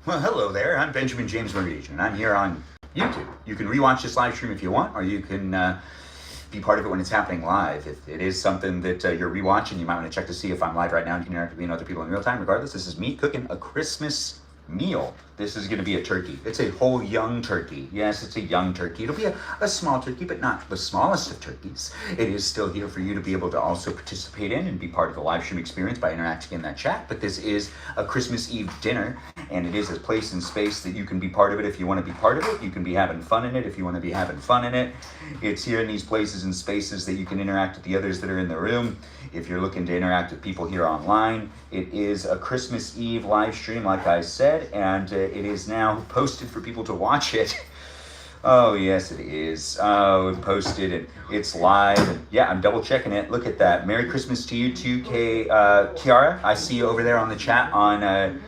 Well, hello there. I'm Benjamin James Magrdichian, and I'm here on YouTube. You can rewatch this live stream if you want, or you can be part of it when it's happening live. If it is something that you're rewatching, you might want to check to see if I'm live right now and you can interact with me and other people in real time. Regardless, this is me cooking a Christmas meal. This is going to be a turkey. It's a whole young turkey. Yes, it's a young turkey. It'll be a small turkey, but not the smallest of turkeys. It is still here for you to be able to also participate in and be part of the live stream experience by interacting in that chat. But this is a Christmas Eve dinner, and it is a place and space that you can be part of it if you want to be part of it. You can be having fun in it if you want to be having fun in it. It's here in these places and spaces that you can interact with the others that are in the room. If you're looking to interact with people here online, it is a Christmas Eve live stream, like I said, and it is now posted for people to watch it. Oh, yes, it is. Oh, posted, and it's live. And yeah, I'm double checking it. Look at that. Merry Christmas to you too, Kiara. I see you over there on the chat on,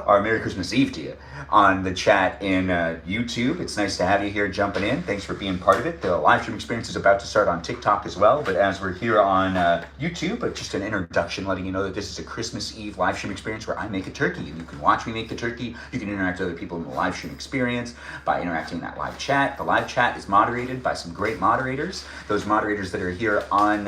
or Merry Christmas Eve to you on the chat in YouTube. It's nice to have you here jumping in. Thanks for being part of it. The live stream experience is about to start on TikTok as well, but as we're here on YouTube, just an introduction letting you know that this is a Christmas Eve live stream experience where I make a turkey, and you can watch me make the turkey. You can interact with other people in the live stream experience by interacting in that live chat. The live chat is moderated by some great moderators. Those moderators that are here on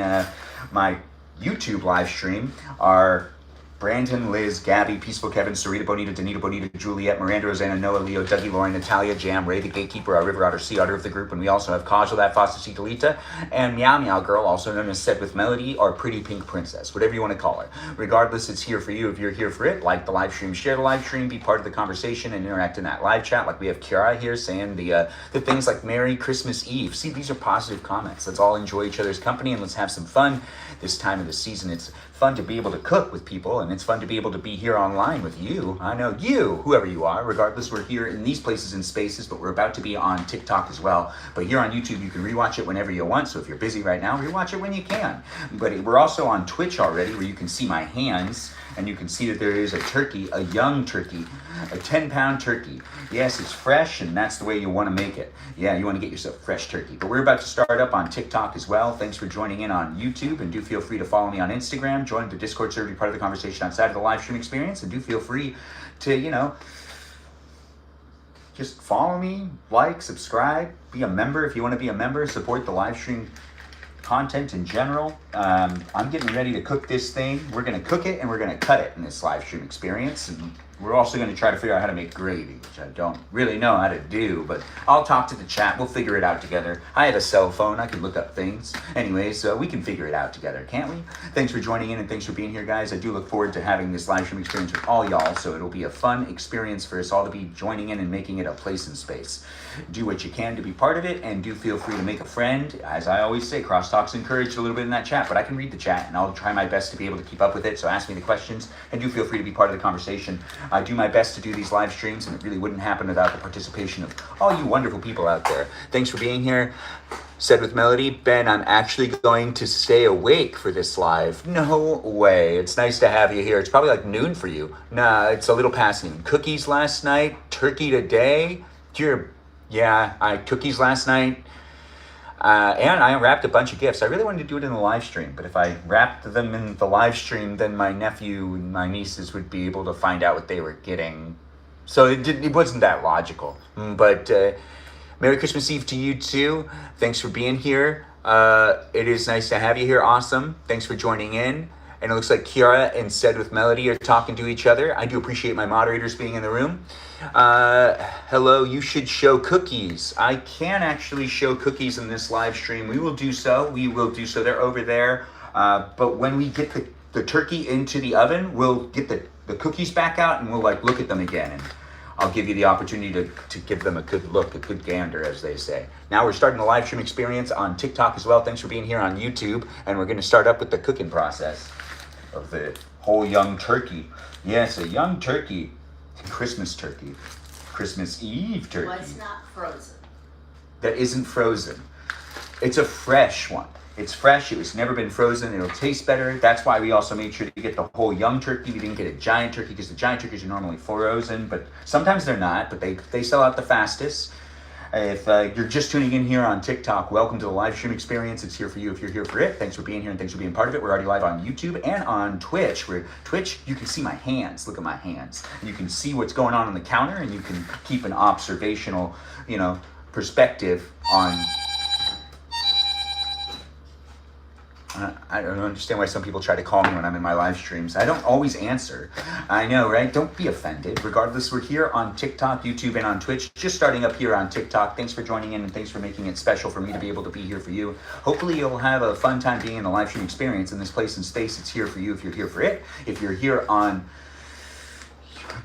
my YouTube live stream are Brandon, Liz, Gabby, Peaceful Kevin, Sarita, Bonita, Danita, Bonita, Juliet, Miranda, Rosanna, Noah, Leo, Dougie, Lauren, Natalia, Jam, Ray, the Gatekeeper, our River Otter, Sea Otter of the group, and we also have Kajal, that Foster Citalita, and Meow Meow Girl, also known as Said with Melody, or Pretty Pink Princess, whatever you want to call her. Regardless, it's here for you if you're here for it. Like the live stream, share the live stream, be part of the conversation, and interact in that live chat. Like we have Kiara here saying the things like Merry Christmas Eve. See, these are positive comments. Let's all enjoy each other's company and let's have some fun this time of the season. It's fun to be able to cook with people, and it's fun to be able to be here online with you. I know you, whoever you are. Regardless, we're here in these places and spaces, but we're about to be on TikTok as well. But here on YouTube, you can rewatch it whenever you want. So if you're busy right now, rewatch it when you can. But we're also on Twitch already, where you can see my hands, and you can see that there is a turkey, a young turkey, a 10-pound turkey. Yes, it's fresh, and that's the way you want to make it. Yeah, you want to get yourself a fresh turkey. But we're about to start up on TikTok as well. Thanks for joining in on YouTube, and do feel free to follow me on Instagram. Join the Discord server, be part of the conversation outside of the live stream experience, and do feel free to, just follow me, like, subscribe, be a member if you want to be a member, support the live stream content in general. I'm getting ready to cook this thing. We're going to cook it and we're going to cut it in this live stream experience. And we're also going to try to figure out how to make gravy, which I don't really know how to do, but I'll talk to the chat. We'll figure it out together. I have a cell phone. I can look up things. Anyways, so we can figure it out together, can't we? Thanks for joining in and thanks for being here, guys. I do look forward to having this live stream experience with all y'all, so it'll be a fun experience for us all to be joining in and making it a place and space. Do what you can to be part of it, and do feel free to make a friend. As I always say, crosstalk's encouraged a little bit in that chat, but I can read the chat, and I'll try my best to be able to keep up with it, so ask me the questions, and do feel free to be part of the conversation. I do my best to do these live streams, and it really wouldn't happen without the participation of all you wonderful people out there. Thanks for being here. Said with Melody, Ben, I'm actually going to stay awake for this live. No way. It's nice to have you here. It's probably like noon for you. Nah, it's a little past noon. Cookies last night, turkey today. Yeah, I had cookies last night. And I wrapped a bunch of gifts. I really wanted to do it in the live stream, but if I wrapped them in the live stream, then my nephew and my nieces would be able to find out what they were getting. So it wasn't that logical. But Merry Christmas Eve to you too. Thanks for being here. It is nice to have you here. Awesome. Thanks for joining in. And it looks like Kiara and Said with Melody are talking to each other. I do appreciate my moderators being in the room. Hello, you should show cookies. I can actually show cookies in this live stream. We will do so. They're over there. But when we get the turkey into the oven, we'll get the cookies back out and we'll look at them again. And I'll give you the opportunity to give them a good look, a good gander, as they say. Now we're starting the live stream experience on TikTok as well. Thanks for being here on YouTube. And we're going to start up with the cooking process of the whole young turkey. Yes, a young turkey. Christmas turkey. Christmas Eve turkey. Well, it's not frozen. That isn't frozen. It's a fresh one. It's fresh. It was never been frozen. It'll taste better. That's why we also made sure to get the whole young turkey. We didn't get a giant turkey because the giant turkeys are normally frozen, but sometimes they're not, but they sell out the fastest. If you're just tuning in here on TikTok, welcome to the live stream experience. It's here for you if you're here for it. Thanks for being here and thanks for being part of it. We're already live on YouTube and on Twitch. Twitch, you can see my hands. Look at my hands. You can see what's going on the counter, and you can keep an observational, perspective on. I don't understand why some people try to call me when I'm in my live streams. I don't always answer. I know, right? Don't be offended. Regardless, we're here on TikTok, YouTube, and on Twitch. Just starting up here on TikTok. Thanks for joining in and thanks for making it special for me to be able to be here for you. Hopefully you'll have a fun time being in the live stream experience in this place and space. It's here for you if you're here for it. If you're here on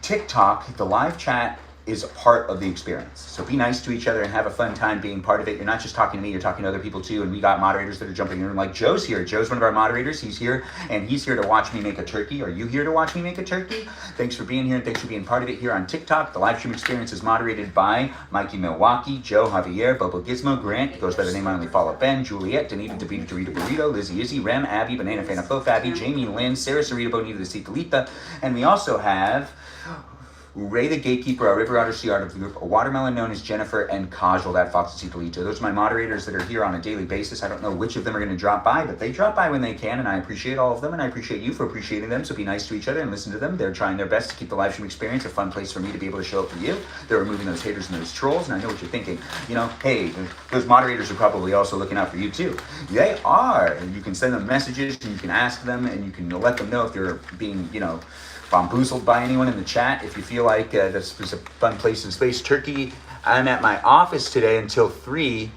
TikTok, the live chat is a part of the experience. So be nice to each other and have a fun time being part of it. You're not just talking to me, you're talking to other people too. And we got moderators that are jumping in. Like Joe's here. Joe's one of our moderators. He's here and he's here to watch me make a turkey. Are you here to watch me make a turkey? Thanks for being here and thanks for being part of it here on TikTok. The live stream experience is moderated by Mikey Milwaukee, Joe Javier, Bobo Gizmo, Grant, goes by the name I only follow, Ben, Juliet, Danita, Davita, Dorita, Burrito, Lizzie, Izzy, Rem, Abby, Banana, Fana, Fo, Fabi, Jamie, Lynn, Sarah, Sarita, Bonita, the Citalita. And we also have Ray the Gatekeeper, our River Otter Sea Art of the group, a watermelon known as Jennifer, and Kajal, that Fox and Citalito. Those are my moderators that are here on a daily basis. I don't know which of them are going to drop by, but they drop by when they can, and I appreciate all of them, and I appreciate you for appreciating them, so be nice to each other and listen to them. They're trying their best to keep the live stream experience a fun place for me to be able to show up for you. They're removing those haters and those trolls, and I know what you're thinking. Hey, those moderators are probably also looking out for you too. They are, and you can send them messages, and you can ask them, and you can let them know if they're being, bamboozled by anyone in the chat. If you feel like this was a fun place and space. Turkey, I'm at my office today until 3.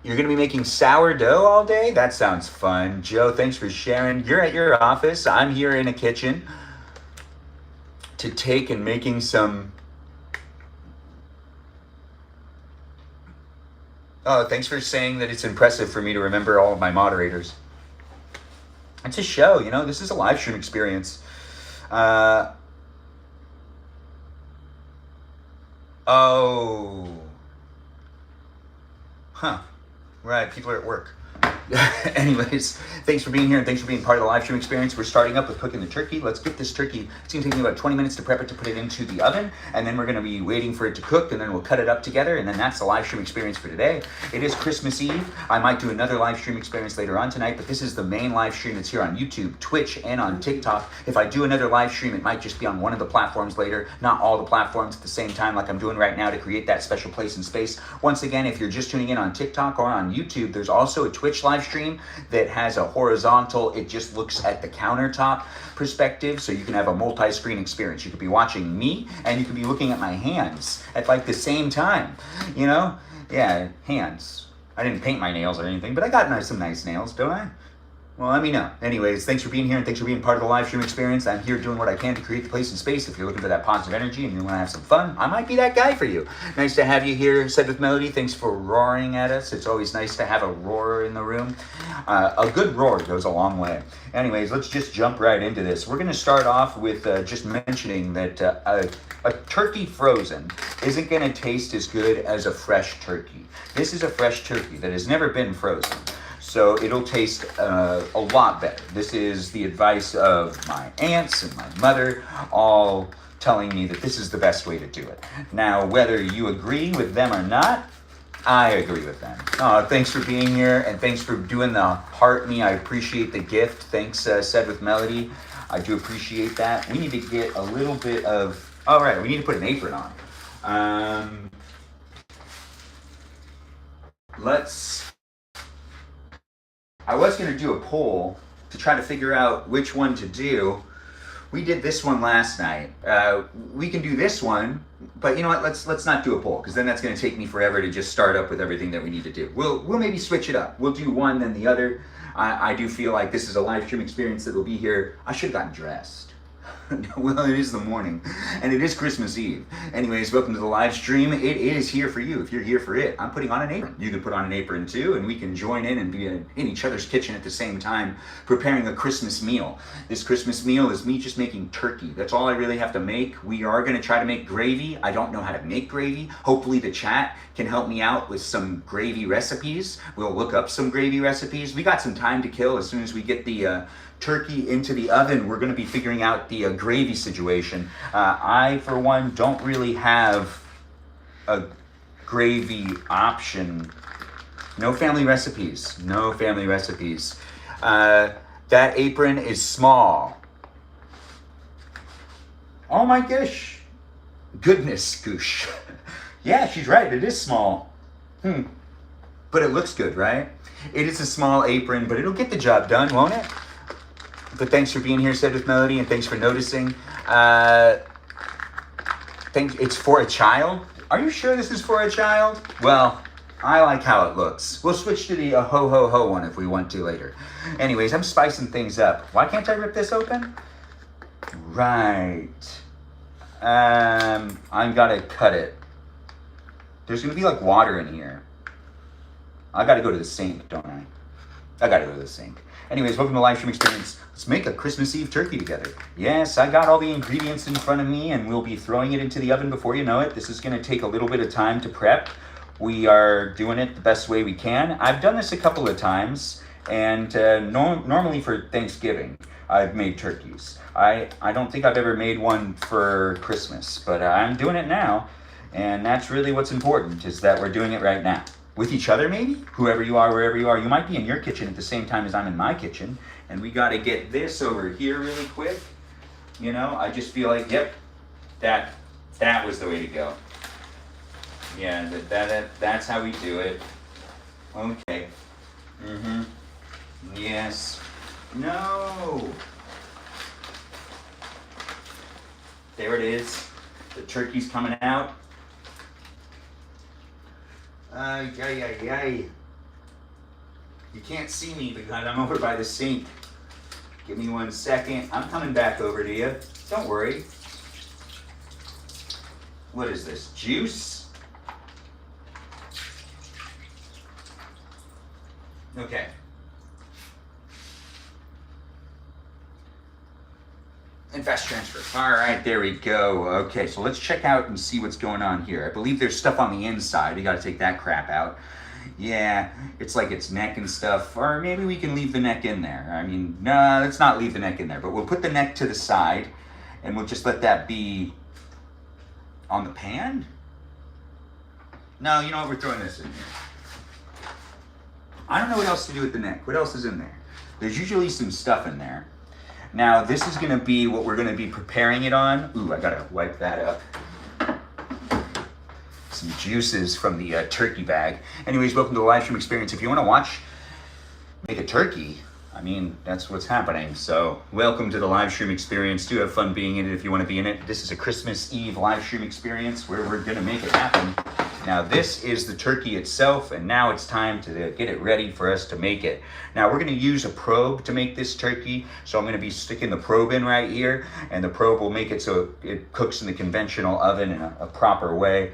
You're going to be making sourdough all day? That sounds fun. Joe, thanks for sharing. You're at your office. I'm here in a kitchen to take and making some. Oh, thanks for saying that it's impressive for me to remember all of my moderators. It's a show, this is a live stream experience. Right, people are at work. Anyways, thanks for being here and thanks for being part of the live stream experience. We're starting up with cooking the turkey. Let's get this turkey. It's going to take me about 20 minutes to prep it, to put it into the oven, and then we're going to be waiting for it to cook, and then we'll cut it up together, and then that's the live stream experience for today. It is Christmas Eve. I might do another live stream experience later on tonight, but this is the main live stream that's here on YouTube, Twitch, and on TikTok. If I do another live stream, it might just be on one of the platforms later, not all the platforms at the same time like I'm doing right now to create that special place and space. Once again, if you're just tuning in on TikTok or on YouTube, there's also a Twitch live stream that has a horizontal, it just looks at the countertop perspective, so you can have a multi-screen experience. You could be watching me and you could be looking at my hands at the same time, Yeah, hands. I didn't paint my nails or anything, but I got some nice nails, don't I? Well, let me know. Anyways, thanks for being here and thanks for being part of the live stream experience. I'm here doing what I can to create the place and space. If you're looking for that positive energy and you want to have some fun, I might be that guy for you. Nice to have you here, Said with Melody. Thanks for roaring at us. It's always nice to have a roar in the room. A good roar goes a long way. Anyways, let's just jump right into this. We're going to start off with just mentioning that a turkey frozen isn't going to taste as good as a fresh turkey. This is a fresh turkey that has never been frozen, so it'll taste a lot better. This is the advice of my aunts and my mother, all telling me that this is the best way to do it. Now, whether you agree with them or not, I agree with them. Thanks for being here, and thanks for doing the heart me. I appreciate the gift. Thanks, Said with Melody. I do appreciate that. We need to get a little bit of. All right, we need to put an apron on. I was going to do a poll to try to figure out which one to do. We did this one last night. We can do this one, but you know what? Let's not do a poll, because then that's going to take me forever to just start up with everything that we need to do. We'll maybe switch it up. We'll do one, then the other. I do feel like this is a live stream experience that will be here. I should have gotten dressed. Well, it is the morning, and it is Christmas Eve. Anyways, welcome to the live stream. It is here for you if you're here for it. I'm putting on an apron. You can put on an apron too, and we can join in and be in each other's kitchen at the same time, preparing a Christmas meal. This Christmas meal is me just making turkey. That's all I really have to make. We are going to try to make gravy. I don't know how to make gravy. Hopefully the chat can help me out with some gravy recipes. We'll look up some gravy recipes. We got some time to kill. As soon as we get the turkey into the oven, we're going to be figuring out the gravy situation. I, for one, don't really have a gravy option. No family recipes. No family recipes. That apron is small. Oh my gosh. Goodness goosh. Yeah, she's right. It is small. But it looks good, right? It is a small apron, but it'll get the job done, won't it? But thanks for being here, Said with Melody, and thanks for noticing. It's for a child? Are you sure this is for a child? Well, I like how it looks. We'll switch to the ho ho ho one if we want to later. Anyways, I'm spicing things up. Why can't I rip this open? Right. I'm gotta cut it. There's gonna be like water in here. I gotta go to the sink, don't I? I gotta go to the sink. Anyways, welcome to Live Stream Experience. Let's make a Christmas Eve turkey together. Yes, I got all the ingredients in front of me and we'll be throwing it into the oven before you know it. This is gonna take a little bit of time to prep. We are doing it the best way we can. I've done this a couple of times, and normally for Thanksgiving, I've made turkeys. I don't think I've ever made one for Christmas, but I'm doing it now, and that's really what's important, is that we're doing it right now. With each other, maybe? Whoever you are, wherever you are. You might be in your kitchen at the same time as I'm in my kitchen, and we gotta get this over here really quick. You know, I just feel like, yep, that was the way to go. Yeah, that's how we do it. Okay. Yes. No. There it is. The turkey's coming out. Ay. You can't see me because I'm over by the sink. Give me 1 second. I'm coming back over to you. Don't worry. What is this? Juice? Okay. And fast transfer. All right, there we go. Okay, so let's check out and see what's going on here. I believe there's stuff on the inside. We got to take that crap out. Yeah, it's like its neck and stuff. Or maybe we can leave the neck in there. I mean, no, let's not leave the neck in there. But we'll put the neck to the side, and we'll just let that be on the pan. No, you know what? We're throwing this in here. I don't know what else to do with the neck. What else is in there? There's usually some stuff in there. Now, this is going to be what we're going to be preparing it on. Ooh, I got to wipe that up. Some juices from the turkey bag. Anyways, welcome to the live stream experience. If you want to watch make a turkey, I mean, that's what's happening. So, welcome to the live stream experience. Do have fun being in it if you want to be in it. This is a Christmas Eve live stream experience where we're going to make it happen. Now, this is the turkey itself, and now it's time to get it ready for us to make it. Now, we're going to use a probe to make this turkey, so I'm going to be sticking the probe in right here, and the probe will make it so it cooks in the conventional oven in a proper way.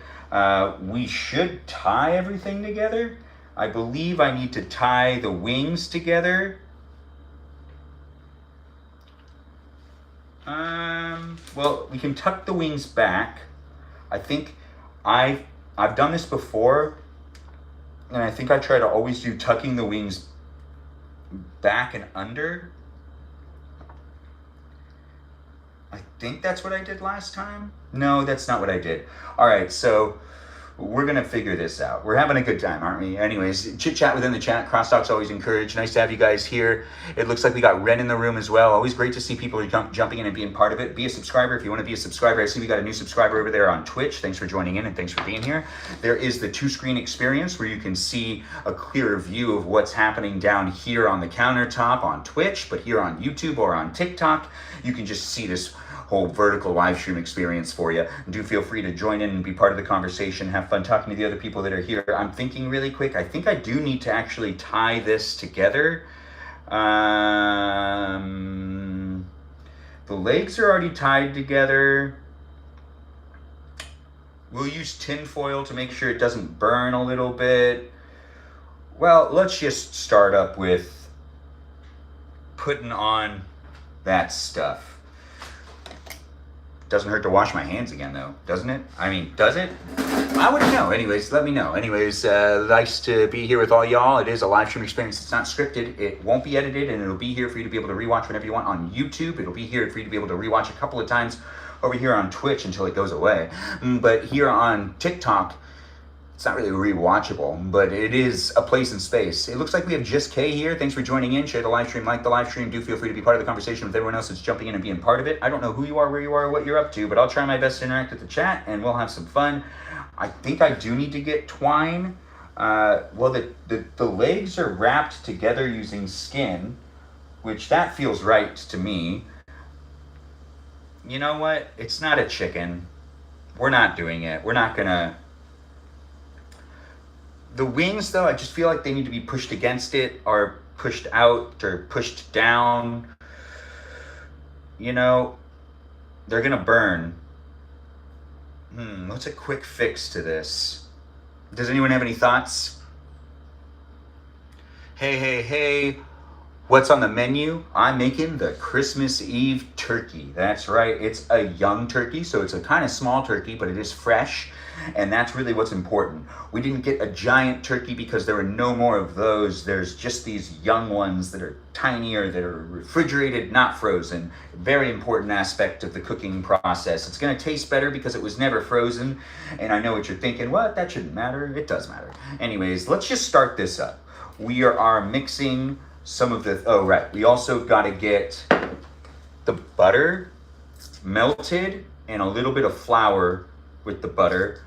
We should tie everything together. I believe I need to tie the wings together. Well, we can tuck the wings back. I think I've done this before, and I think I try to always do tucking the wings back and under. I think that's what I did last time. No, that's not what I did. All right, so we're gonna figure this out. We're having a good time, aren't we? Anyways, chit chat within the chat. Crosstalk's always encouraged. Nice to have you guys here. It looks like we got Ren in the room as well. Always great to see people jumping in and being part of it. Be a subscriber if you want to be a subscriber. I see we got a new subscriber over there on Twitch. Thanks for joining in and thanks for being here. There is the 2-screen experience where you can see a clearer view of what's happening down here on the countertop on Twitch, but here on YouTube or on TikTok, you can just see this whole vertical live stream experience for you. Do feel free to join in and be part of the conversation. Have fun talking to the other people that are here. I'm thinking really quick. I think I do need to actually tie this together. The legs are already tied together. We'll use tin foil to make sure it doesn't burn a little bit. Well, let's just start up with putting on that stuff. Doesn't hurt to wash my hands again, though, doesn't it? I mean, does it? I wouldn't know. Anyways, let me know. Anyways, nice to be here with all y'all. It is a live stream experience. It's not scripted. It won't be edited, and it'll be here for you to be able to rewatch whenever you want on YouTube. It'll be here for you to be able to rewatch a couple of times over here on Twitch until it goes away. But here on TikTok, It's not really rewatchable, but it is a place in space. It looks like we have Just K here. Thanks for joining in. Share the live stream, like the live stream. Do feel free to be part of the conversation with everyone else that's jumping in and being part of it. I don't know who you are, where you are, what you're up to, but I'll try my best to interact with the chat, and we'll have some fun. I think I do need to get twine. Well, the legs are wrapped together using skin, which that feels right to me. You know what? It's not a chicken. We're not doing it. We're not gonna... The wings, though, I just feel like they need to be pushed against it or pushed out or pushed down. You know, they're going to burn. What's a quick fix to this? Does anyone have any thoughts? Hey. What's on the menu? I'm making the Christmas Eve turkey. That's right. It's a young turkey, so it's a kind of small turkey, but it is fresh. And that's really what's important. We didn't get a giant turkey because there were no more of those. There's just these young ones that are tinier, that are refrigerated, not frozen. Very important aspect of the cooking process. It's going to taste better because it was never frozen. And I know what you're thinking. What? That shouldn't matter. It does matter. Anyways, let's just start this up. We are mixing some of the... Oh, right. We also got to get the butter melted and a little bit of flour with the butter.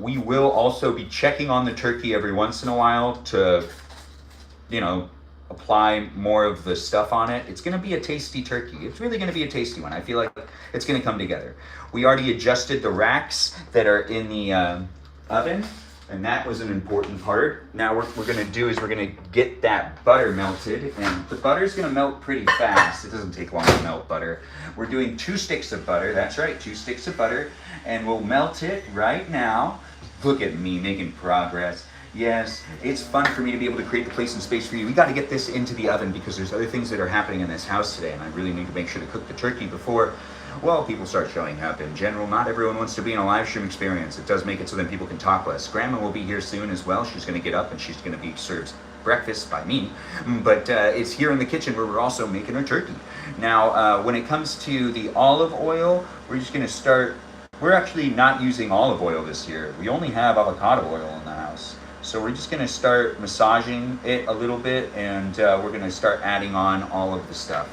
We will also be checking on the turkey every once in a while to, you know, apply more of the stuff on it. It's going to be a tasty turkey. It's really going to be a tasty one. I feel like it's going to come together. We already adjusted the racks that are in the oven, and that was an important part. Now what we're going to do is we're going to get that butter melted, and the butter's going to melt pretty fast. It doesn't take long to melt butter. We're doing 2 sticks of butter. That's right, 2 sticks of butter. And we'll melt it right now. Look at me making progress. Yes, it's fun for me to be able to create the place and space for you. We got to get this into the oven because there's other things that are happening in this house today, and I really need to make sure to cook the turkey before, well, people start showing up. In general, not everyone wants to be in a live stream experience. It does make it so then people can talk less. Grandma will be here soon as well. She's going to get up and she's going to be served breakfast by me, but it's here in the kitchen where we're also making our turkey. Now, when it comes to the olive oil, we're just going to start... We're actually not using olive oil this year. We only have avocado oil in the house. So we're just gonna start massaging it a little bit, and we're gonna start adding on all of the stuff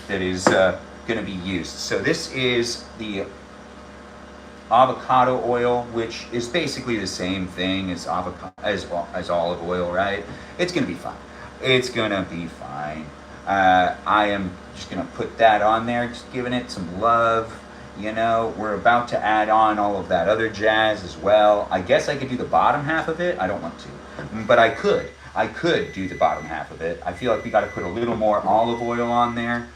that is gonna be used. So this is the avocado oil, which is basically the same thing as as olive oil, right? It's gonna be fine. It's gonna be fine. I am just gonna put that on there, just giving it some love. You know, we're about to add on all of that other jazz as well. I guess I could do the bottom half of it. I don't want to, but I could. I could do the bottom half of it. I feel like we got to put a little more olive oil on there.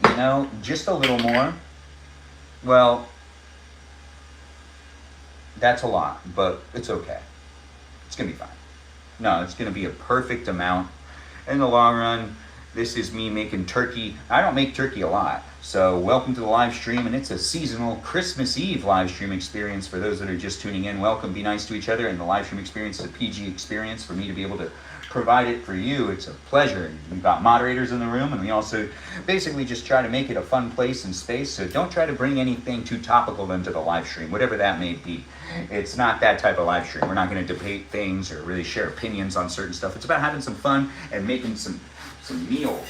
You know, just a little more. Well, that's a lot, but it's okay. It's going to be fine. No, it's going to be a perfect amount. In the long run, this is me making turkey. I don't make turkey a lot. So welcome to the live stream, and it's a seasonal Christmas Eve live stream experience for those that are just tuning in. Welcome, be nice to each other, and the live stream experience is a PG experience for me to be able to provide it for you. It's a pleasure. We've got moderators in the room, and we also basically just try to make it a fun place and space, so don't try to bring anything too topical into the live stream, whatever that may be. It's not that type of live stream. We're not going to debate things or really share opinions on certain stuff. It's about having some fun and making some meals.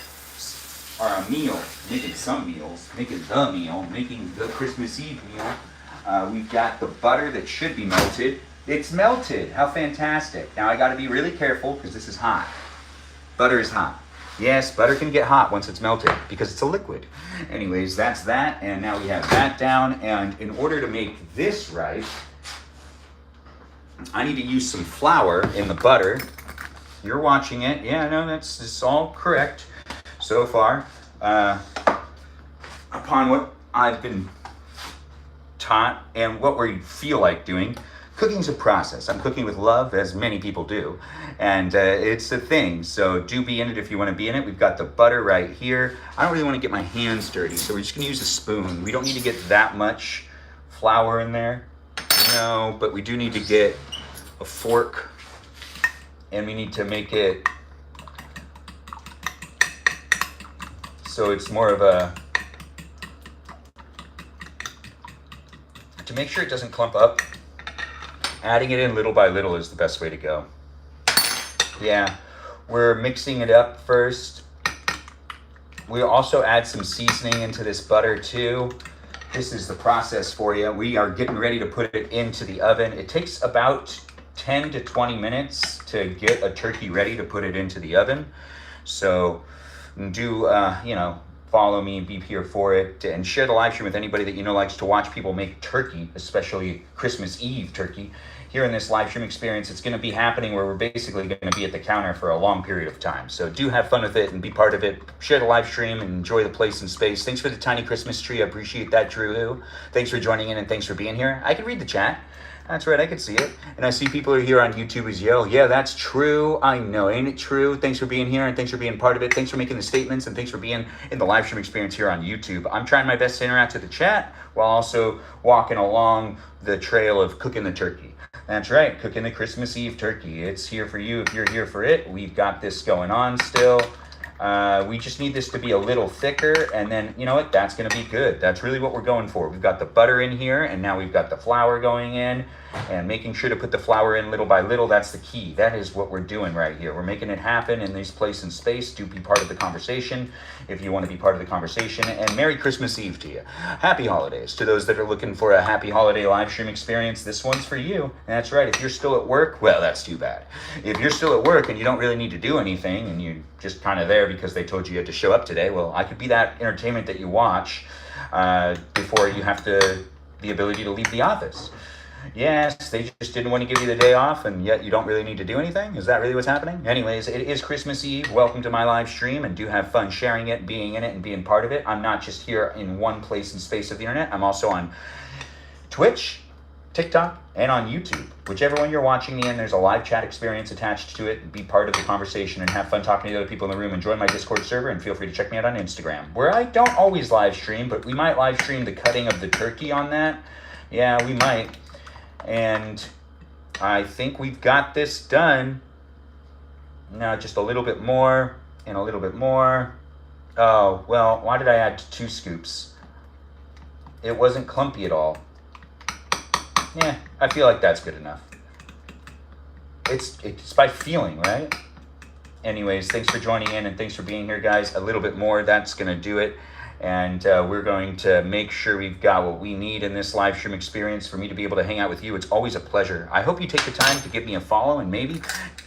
Or a meal, making some meals, making the meal, making the Christmas Eve meal. We've got the butter that should be melted. It's melted. How fantastic. Now I got to be really careful because this is hot. Butter is hot. Yes, butter can get hot once it's melted because it's a liquid. Anyways, that's that, and now we have that down, and in order to make this right, I need to use some flour in the butter. You're watching it. Yeah, no, that's all correct. So far, upon what I've been taught and what we feel like doing, cooking's a process. I'm cooking with love, as many people do, and it's a thing. So do be in it if you want to be in it. We've got the butter right here. I don't really want to get my hands dirty, so we're just going to use a spoon. We don't need to get that much flour in there, no, but we do need to get a fork, and we need to make it so it's more of a, to make sure it doesn't clump up, Adding it in little by little is the best way to go. Yeah, we're mixing it up first. We'll also add some seasoning into this butter too. This is the process for you. We are getting ready to put it into the oven. It takes about 10 to 20 minutes to get a turkey ready to put it into the oven. So do, follow me, be here for it, and share the live stream with anybody that you know likes to watch people make turkey, especially Christmas Eve turkey. Here in this live stream experience, it's going to be happening where we're basically going to be at the counter for a long period of time. So do have fun with it and be part of it. Share the live stream and enjoy the place and space. Thanks for the tiny Christmas tree. I appreciate that, Drew. Thanks for joining in and thanks for being here. I can read the chat. That's right, I can see it. And I see people are here on YouTube as well. Yeah, that's true. I know, ain't it true? Thanks for being here and thanks for being part of it. Thanks for making the statements and thanks for being in the live stream experience here on YouTube. I'm trying my best to interact with the chat while also walking along the trail of cooking the turkey. That's right, cooking the Christmas Eve turkey. It's here for you if you're here for it. We've got this going on still. We just need this to be a little thicker, and then, you know what, that's going to be good. That's really what we're going for. We've got the butter in here, and now we've got the flour going in, and making sure to put the flour in little by little. That's the key. That is what we're doing right here. We're making it happen in this place and space. Do be part of the conversation if you want to be part of the conversation, and Merry Christmas Eve to you. Happy holidays to those that are looking for a happy holiday live stream experience. This one's for you. And that's right. If you're still at work, well, that's too bad. If you're still at work and you don't really need to do anything and you're just kind of there because they told you you had to show up today, well, I could be that entertainment that you watch before you have the ability to leave the office. Yes, they just didn't want to give you the day off, and yet you don't really need to do anything? Is that really what's happening? Anyways, it is Christmas Eve. Welcome to my live stream, and do have fun sharing it, being in it, and being part of it. I'm not just here in one place and space of the internet. I'm also on Twitch, TikTok, and on YouTube. Whichever one you're watching me in, there's a live chat experience attached to it. Be part of the conversation and have fun talking to the other people in the room. And join my Discord server, and feel free to check me out on Instagram, where I don't always live stream, but we might live stream the cutting of the turkey on that. Yeah, we might. And I think we've got this done. Now just a little bit more and a little bit more. Oh, well, why did I add 2 scoops? It wasn't clumpy at all. Yeah, I feel like that's good enough. It's by feeling, right? Anyways, thanks for joining in and thanks for being here, guys. A little bit more, that's going to do it. And we're going to make sure we've got what we need in this live stream experience for me to be able to hang out with you. It's always a pleasure. I hope you take the time to give me a follow and maybe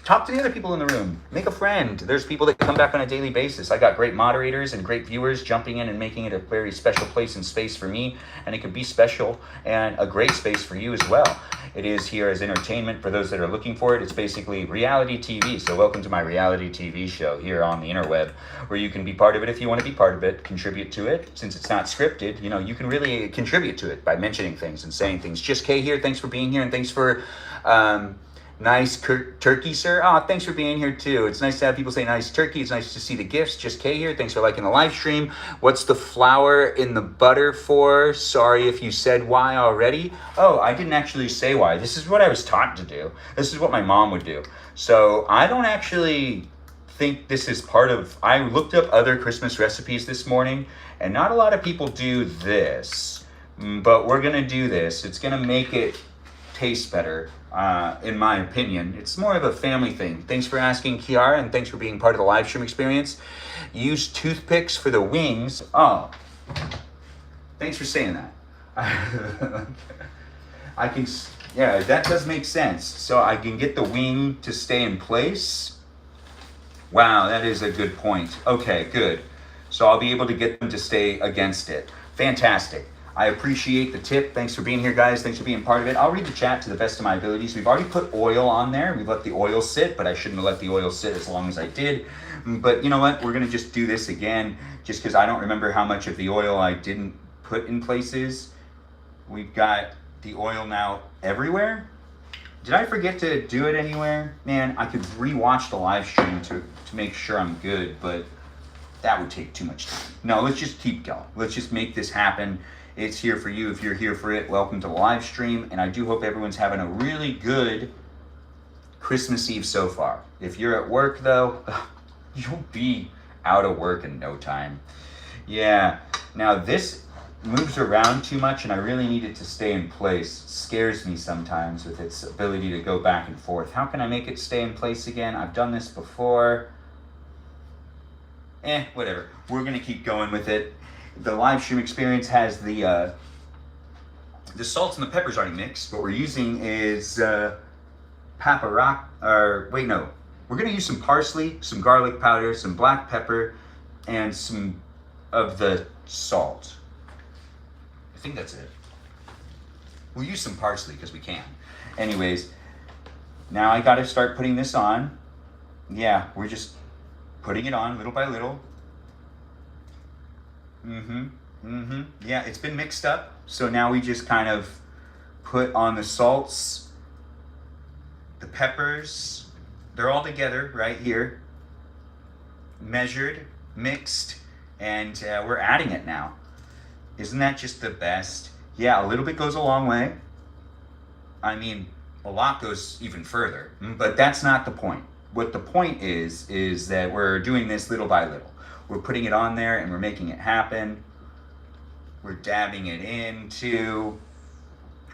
talk to the other people in the room. Make a friend. There's people that come back on a daily basis. I got great moderators and great viewers jumping in and making it a very special place and space for me. And it could be special and a great space for you as well. It is here as entertainment for those that are looking for it. It's basically reality TV. So welcome to my reality TV show here on the interweb, where you can be part of it if you want to be part of it, contribute to it. Since it's not scripted, you can really contribute to it by mentioning things and saying things. Just Kay here, thanks for being here, and thanks for nice turkey, sir. Oh, thanks for being here too. It's nice to have people say nice turkey. It's nice to see the gifts. Just Kay here, thanks for liking the live stream. What's the flour in the butter for? Sorry if you said why already. Oh, I didn't actually say why. This is what I was taught to do. This is what my mom would do. So I don't actually think this is part of, I looked up other Christmas recipes this morning, and not a lot of people do this, but we're gonna do this. It's gonna make it taste better, in my opinion. It's more of a family thing. Thanks for asking, Kiara, and thanks for being part of the live stream experience. Use toothpicks for the wings. Oh, thanks for saying that. I can, yeah, that does make sense. So I can get the wing to stay in place. Wow, that is a good point. Okay, good. So I'll be able to get them to stay against it. Fantastic. I appreciate the tip. Thanks for being here, guys. Thanks for being part of it. I'll read the chat to the best of my abilities. We've already put oil on there. We've let the oil sit, but I shouldn't have let the oil sit as long as I did. But you know what? We're going to just do this again, just because I don't remember how much of the oil I didn't put in places. We've got the oil now everywhere. Did I forget to do it anywhere? Man, I could rewatch the live stream to make sure I'm good, but that would take too much time. No, let's just keep going. Let's just make this happen. It's here for you if you're here for it. Welcome to the live stream, and I do hope everyone's having a really good Christmas Eve so far. If you're at work, though, you'll be out of work in no time. Yeah. Now, this moves around too much, and I really need it to stay in place. It scares me sometimes with its ability to go back and forth. How can I make it stay in place again? I've done this before. Whatever. We're gonna keep going with it. The live stream experience has the salts and the peppers already mixed. What we're using is we're gonna use some parsley, some garlic powder, some black pepper, and some of the salt. I think that's it. We'll use some parsley because we can. Anyways, now I gotta start putting this on. Yeah, we're just putting it on little by little. Yeah, it's been mixed up. So now we just kind of put on the salts, the peppers. They're all together right here. Measured, mixed, and we're adding it now. Isn't that just the best? Yeah, a little bit goes a long way. I mean, a lot goes even further, but that's not the point. What the point is that we're doing this little by little. We're putting it on there and we're making it happen. We're dabbing it in too.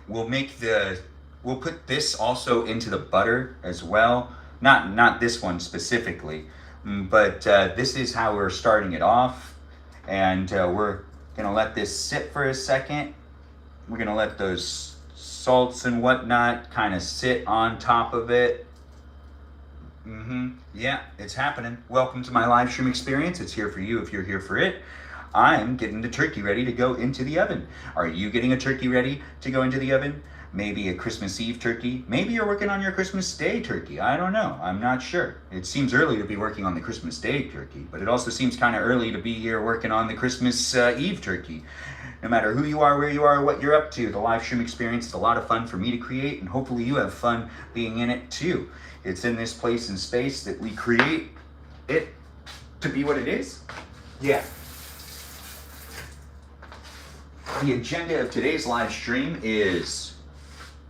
We'll put this also into the butter as well. Not this one specifically, but this is how we're starting it off. And we're gonna let this sit for a second. We're gonna let those salts and whatnot kind of sit on top of it. Yeah, it's happening. Welcome to my live stream experience. It's here for you if you're here for it. I'm getting the turkey ready to go into the oven. Are you getting a turkey ready to go into the oven? Maybe a Christmas Eve turkey. Maybe you're working on your Christmas Day turkey. I don't know. I'm not sure. It seems early to be working on the Christmas Day turkey, but it also seems kind of early to be here working on the Christmas Eve turkey. No matter who you are, where you are, what you're up to, the live stream experience is a lot of fun for me to create, and hopefully you have fun being in it too. It's in this place and space that we create it to be what it is. Yeah. The agenda of today's live stream is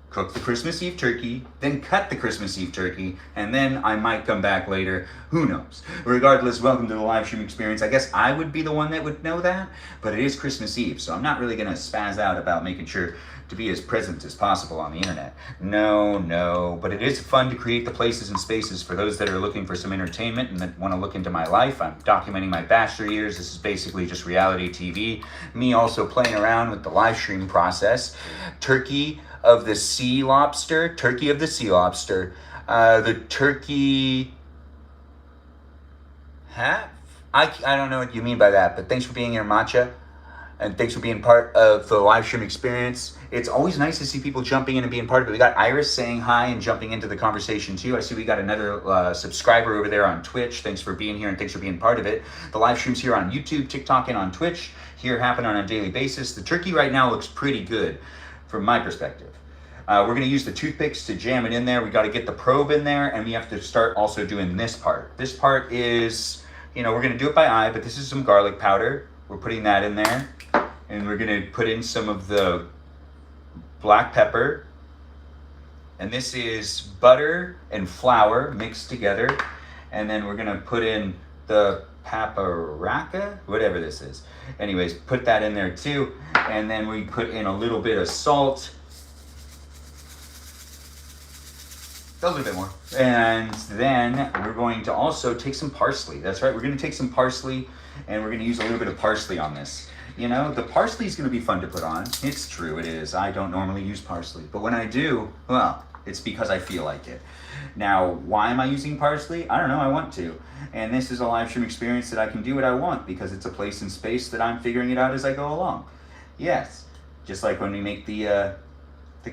cook the Christmas Eve turkey, then cut the Christmas Eve turkey, and then I might come back later. Who knows? Regardless, welcome to the live stream experience. I guess I would be the one that would know that, but it is Christmas Eve, so I'm not really going to spaz out about making sure to be as present as possible on the internet. No, but it is fun to create the places and spaces for those that are looking for some entertainment and that want to look into my life. I'm documenting my bachelor years. This is basically just reality TV. Me also playing around with the live stream process. Turkey of the sea lobster. The turkey hat? I don't know what you mean by that, but thanks for being here, Matcha. And thanks for being part of the live stream experience. It's always nice to see people jumping in and being part of it. We got Iris saying hi and jumping into the conversation too. I see we got another subscriber over there on Twitch. Thanks for being here and thanks for being part of it. The live streams here on YouTube, TikTok, and on Twitch here happen on a daily basis. The turkey right now looks pretty good from my perspective. We're gonna use the toothpicks to jam it in there. We gotta get the probe in there, and we have to start also doing this part. This part is, we're gonna do it by eye, but this is some garlic powder. We're putting that in there. And we're gonna put in some of the black pepper. And this is butter and flour mixed together. And then we're gonna put in the paprika, whatever this is. Anyways, put that in there too. And then we put in a little bit of salt. A little bit more. And then we're going to also take some parsley. That's right, we're gonna take some parsley and we're gonna use a little bit of parsley on this. The parsley is going to be fun to put on. It's true, it is. I don't normally use parsley. But when I do, well, it's because I feel like it. Now, why am I using parsley? I don't know, I want to. And this is a live stream experience that I can do what I want because it's a place and space that I'm figuring it out as I go along. Yes, just like when we make the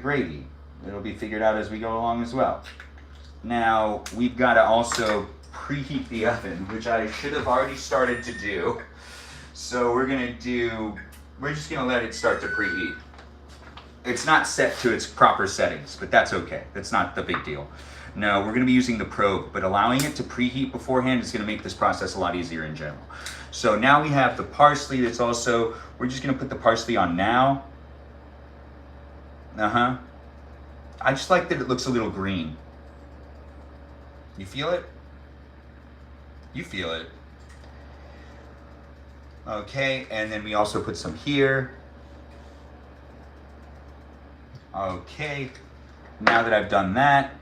gravy. It'll be figured out as we go along as well. Now, we've got to also preheat the oven, which I should have already started to do. So we're just gonna let it start to preheat. It's not set to its proper settings, but that's okay. That's not the big deal. No, we're gonna be using the probe, but allowing it to preheat beforehand is gonna make this process a lot easier in general. So now we have the parsley that's also, we're just gonna put the parsley on now. I just like that it looks a little green. You feel it? You feel it. Okay, and then we also put some here. Okay, now that I've done that,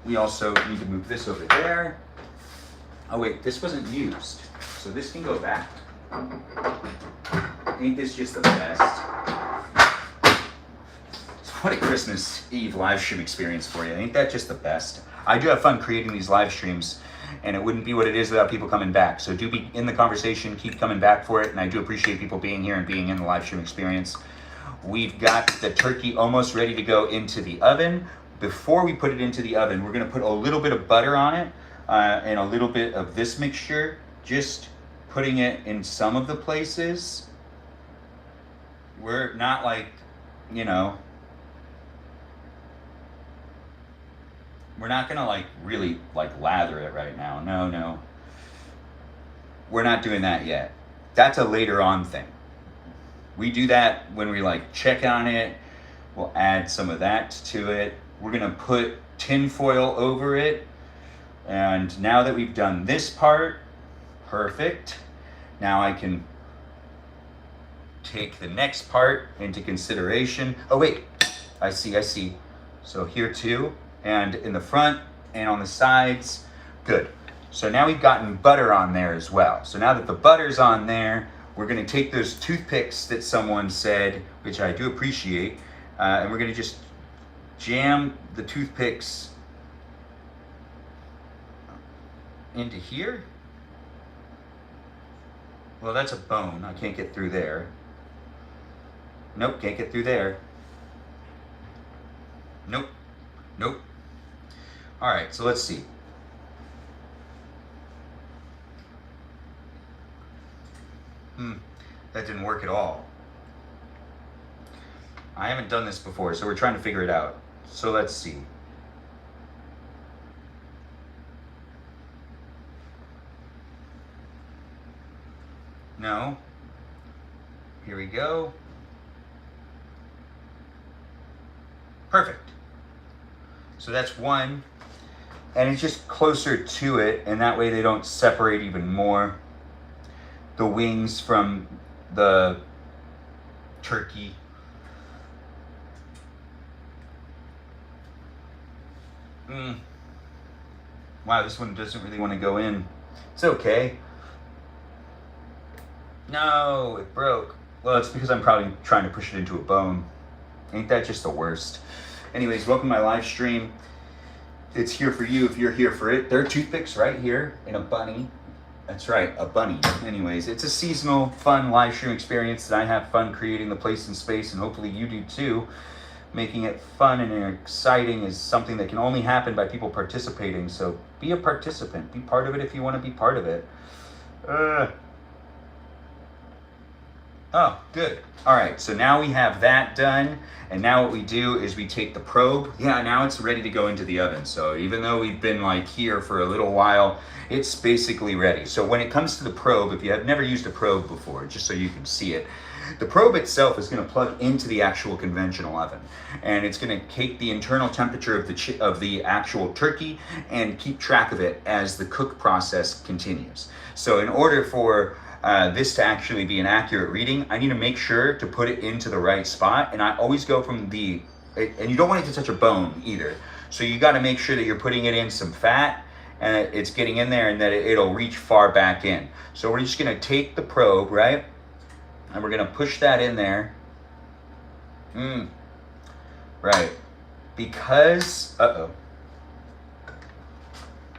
we also need to move this over there. Oh wait, this wasn't used, so this can go back. Ain't this just the best? What a Christmas Eve live stream experience for you. Ain't that just the best? I do have fun creating these live streams, and it wouldn't be what it is without people coming back. So do be in the conversation, keep coming back for it, and I do appreciate people being here and being in the live stream experience. We've got the turkey almost ready to go into the oven. Before we put it into the oven, we're gonna put a little bit of butter on it and a little bit of this mixture, just putting it in some of the places. We're not like, you know, we're not gonna like really like lather it right now. No. We're not doing that yet. That's a later on thing. We do that when we like check on it. We'll add some of that to it. We're gonna put tin foil over it. And now that we've done this part, perfect. Now I can take the next part into consideration. Oh wait, I see. So here too, and in the front and on the sides, good. So now we've gotten butter on there as well. So now that the butter's on there, we're gonna take those toothpicks that someone said, which I do appreciate, and we're gonna just jam the toothpicks into here. Well, that's a bone. I can't get through there. Nope, can't get through there. Nope. All right, so let's see. That didn't work at all. I haven't done this before, so we're trying to figure it out. So let's see. No. Here we go. Perfect. So that's one. And it's just closer to it, and that way they don't separate even more. The wings from the turkey. Wow, this one doesn't really want to go in. It's okay. No, it broke. Well, it's because I'm probably trying to push it into a bone. Ain't that just the worst? Anyways, welcome to my live stream. It's here for you if you're here for it. There are toothpicks right here in a bunny. That's right, a bunny. Anyways, it's a seasonal, fun live stream experience that I have fun creating the place and space, and hopefully you do too. Making it fun and exciting is something that can only happen by people participating. So be a participant. Be part of it if you want to be part of it. Oh, good. All right, so now we have that done. And now what we do is we take the probe. Yeah, now it's ready to go into the oven. So even though we've been like here for a little while, it's basically ready. So when it comes to the probe, if you have never used a probe before, just so you can see it, the probe itself is going to plug into the actual conventional oven, and it's going to take the internal temperature of the actual turkey and keep track of it as the cook process continues. So in order for this to actually be an accurate reading, I need to make sure to put it into the right spot, and I always go from and you don't want it to touch a bone either. So you got to make sure that you're putting it in some fat and it's getting in there and that it'll reach far back in. So we're just going to take the probe, right? And we're going to push that in there. Right. Because,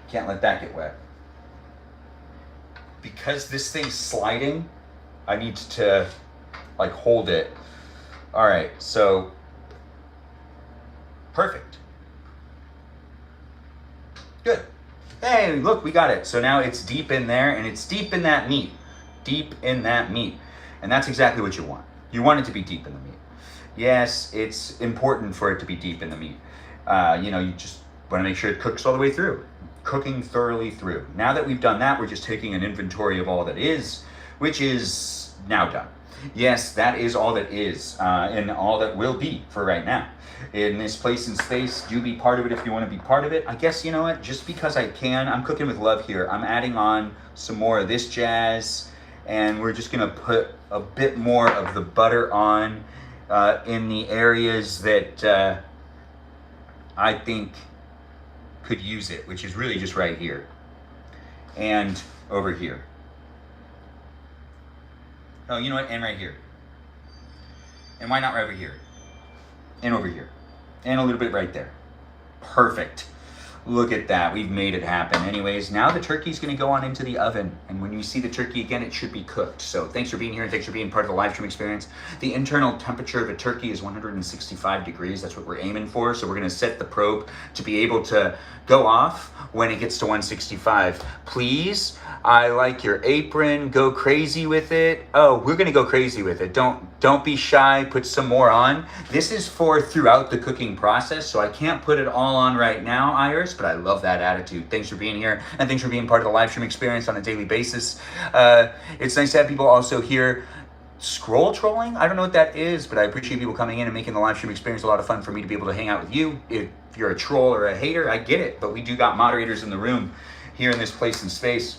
can't let that get wet. Because this thing's sliding, I need to like hold it. All right, so perfect. Good. Hey, look, we got it. So now it's deep in there, and it's deep in that meat. Deep in that meat. And that's exactly what you want. You want it to be deep in the meat. Yes, it's important for it to be deep in the meat. You just want to make sure it cooks all the way through. Cooking thoroughly through. Now that we've done that, we're just taking an inventory of all that is, which is now done. Yes, that is all that is, and all that will be for right now. In this place and space, do be part of it if you want to be part of it. I guess, you know what, just because I can, I'm cooking with love here. I'm adding on some more of this jazz, and we're just gonna put a bit more of the butter on in the areas that I think could use it, which is really just right here and over here. Oh, you know what? And right here. And why not right over here? And over here. And a little bit right there. Perfect. Look at that. We've made it happen. Anyways, now the turkey's going to go on into the oven. And when you see the turkey again, it should be cooked. So thanks for being here and thanks for being part of the live stream experience. The internal temperature of a turkey is 165 degrees. That's what we're aiming for. So we're going to set the probe to be able to go off when it gets to 165. Please, I like your apron. Go crazy with it. Oh, we're going to go crazy with it. Don't be shy. Put some more on. This is for throughout the cooking process. So I can't put it all on right now, Iris, but I love that attitude. Thanks for being here and thanks for being part of the live stream experience on a daily basis. It's nice to have people also here scroll trolling. I don't know what that is, but I appreciate people coming in and making the live stream experience a lot of fun for me to be able to hang out with you. If you're a troll or a hater, I get it, but we do got moderators in the room here in this place and space.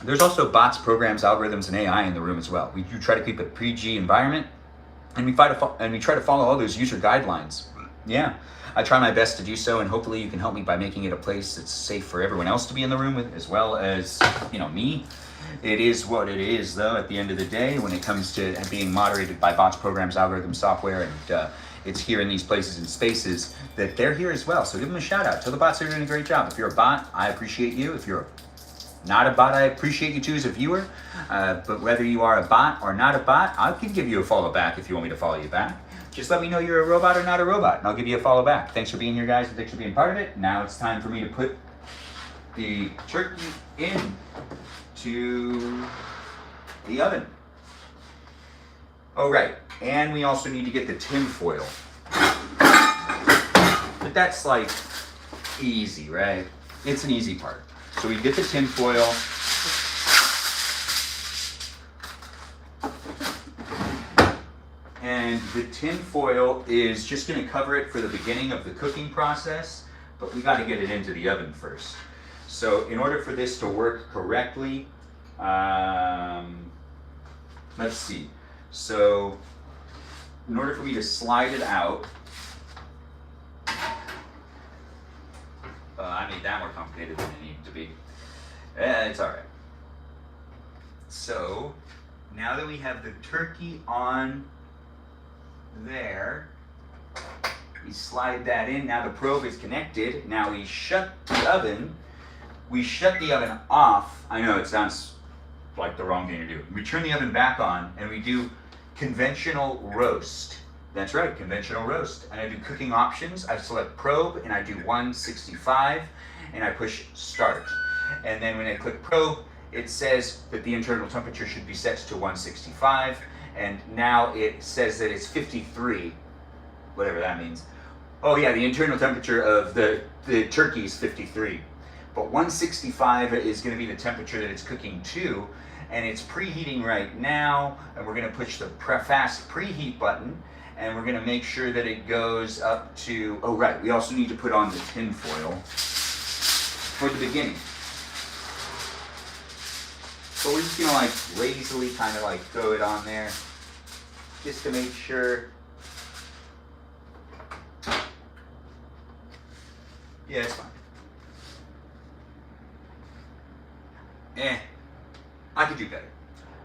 There's also bots, programs, algorithms, and AI in the room as well. We do try to keep a PG environment, and we try to follow all those user guidelines. Yeah, I try my best to do so, and hopefully you can help me by making it a place that's safe for everyone else to be in the room with, as well as, you know, me. It is what it is, though, at the end of the day, when it comes to being moderated by bots, programs, algorithms, software, and it's here in these places and spaces that they're here as well. So give them a shout out. Tell the bots they're doing a great job. If you're a bot, I appreciate you. If you're not a bot, I appreciate you too as a viewer. But whether you are a bot or not a bot, I can give you a follow back if you want me to follow you back. Just let me know you're a robot or not a robot, and I'll give you a follow back. Thanks for being here, guys, and thanks for being part of it. Now it's time for me to put the turkey in to the oven. Oh, right, and we also need to get the tin foil. But that's like easy, right? It's an easy part. So we get the tin foil. And the tin foil is just going to cover it for the beginning of the cooking process, but we got to get it into the oven first. So in order for this to work correctly, let's see. So in order for me to slide it out, I made that more complicated than it needed to be. It's all right. So now that we have the turkey on there, we slide that in. Now the probe is connected. Now we shut the oven. We shut the oven off. I know it sounds like the wrong thing to do. We turn the oven back on and we do conventional roast. That's right, conventional roast. And I do cooking options. I select probe and I do 165 and I push start. And then when I click probe, it says that the internal temperature should be set to 165. And now it says that it's 53, whatever that means. Oh yeah, the internal temperature of the turkey is 53. But 165 is going to be the temperature that it's cooking to. And it's preheating right now. And we're going to push the fast preheat button. And we're going to make sure that it goes up to, oh right, we also need to put on the tin foil for the beginning. So we're just going to like lazily kind of like throw it on there just to make sure. Yeah, it's fine. I could do better.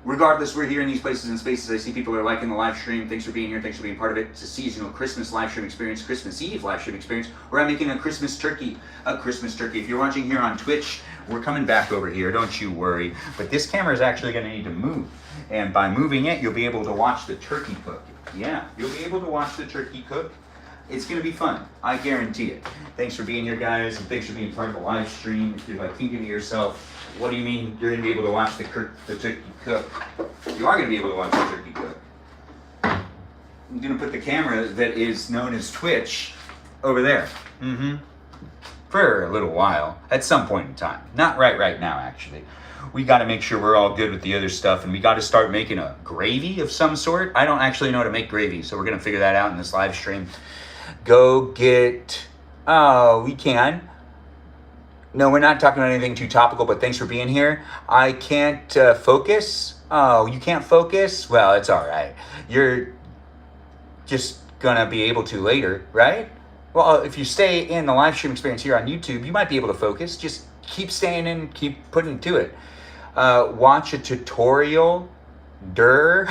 Regardless, we're here in these places and spaces. I see people are liking the live stream. Thanks for being here. Thanks for being part of it. It's a seasonal Christmas live stream experience, Christmas Eve live stream experience, where I'm making a Christmas turkey. If you're watching here on Twitch, we're coming back over here. Don't you worry. But this camera is actually going to need to move. And by moving it, you'll be able to watch the turkey cook. Yeah, you'll be able to watch the turkey cook. It's going to be fun. I guarantee it. Thanks for being here, guys. And thanks for being part of the live stream. If you're like thinking to yourself, what do you mean you're going to be able to watch the turkey cook? You are going to be able to watch the turkey cook. I'm going to put the camera that is known as Twitch over there. For a little while, at some point in time. Not right now, actually. We got to make sure we're all good with the other stuff, and we got to start making a gravy of some sort. I don't actually know how to make gravy, so we're going to figure that out in this live stream. Go get... Oh, we can. No, we're not talking about anything too topical, but thanks for being here. I can't focus. Oh, you can't focus? Well, it's all right. You're just going to be able to later, right? Well, if you stay in the live stream experience here on YouTube, you might be able to focus. Just keep staying in, keep putting to it. Watch a tutorial. No,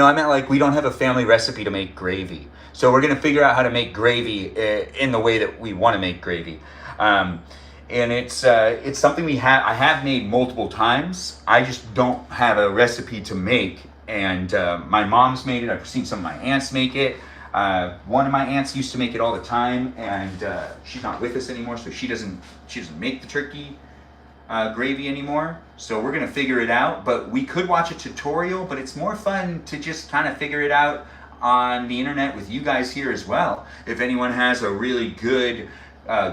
I meant like we don't have a family recipe to make gravy. So we're going to figure out how to make gravy in the way that we want to make gravy. And it's something I have made multiple times. I just don't have a recipe to make. And my mom's made it. I've seen some of my aunts make it. One of my aunts used to make it all the time, and she's not with us anymore, so she doesn't make the turkey gravy anymore. So we're gonna figure it out. But we could watch a tutorial, but it's more fun to just kind of figure it out on the internet with you guys here as well. If anyone has a really good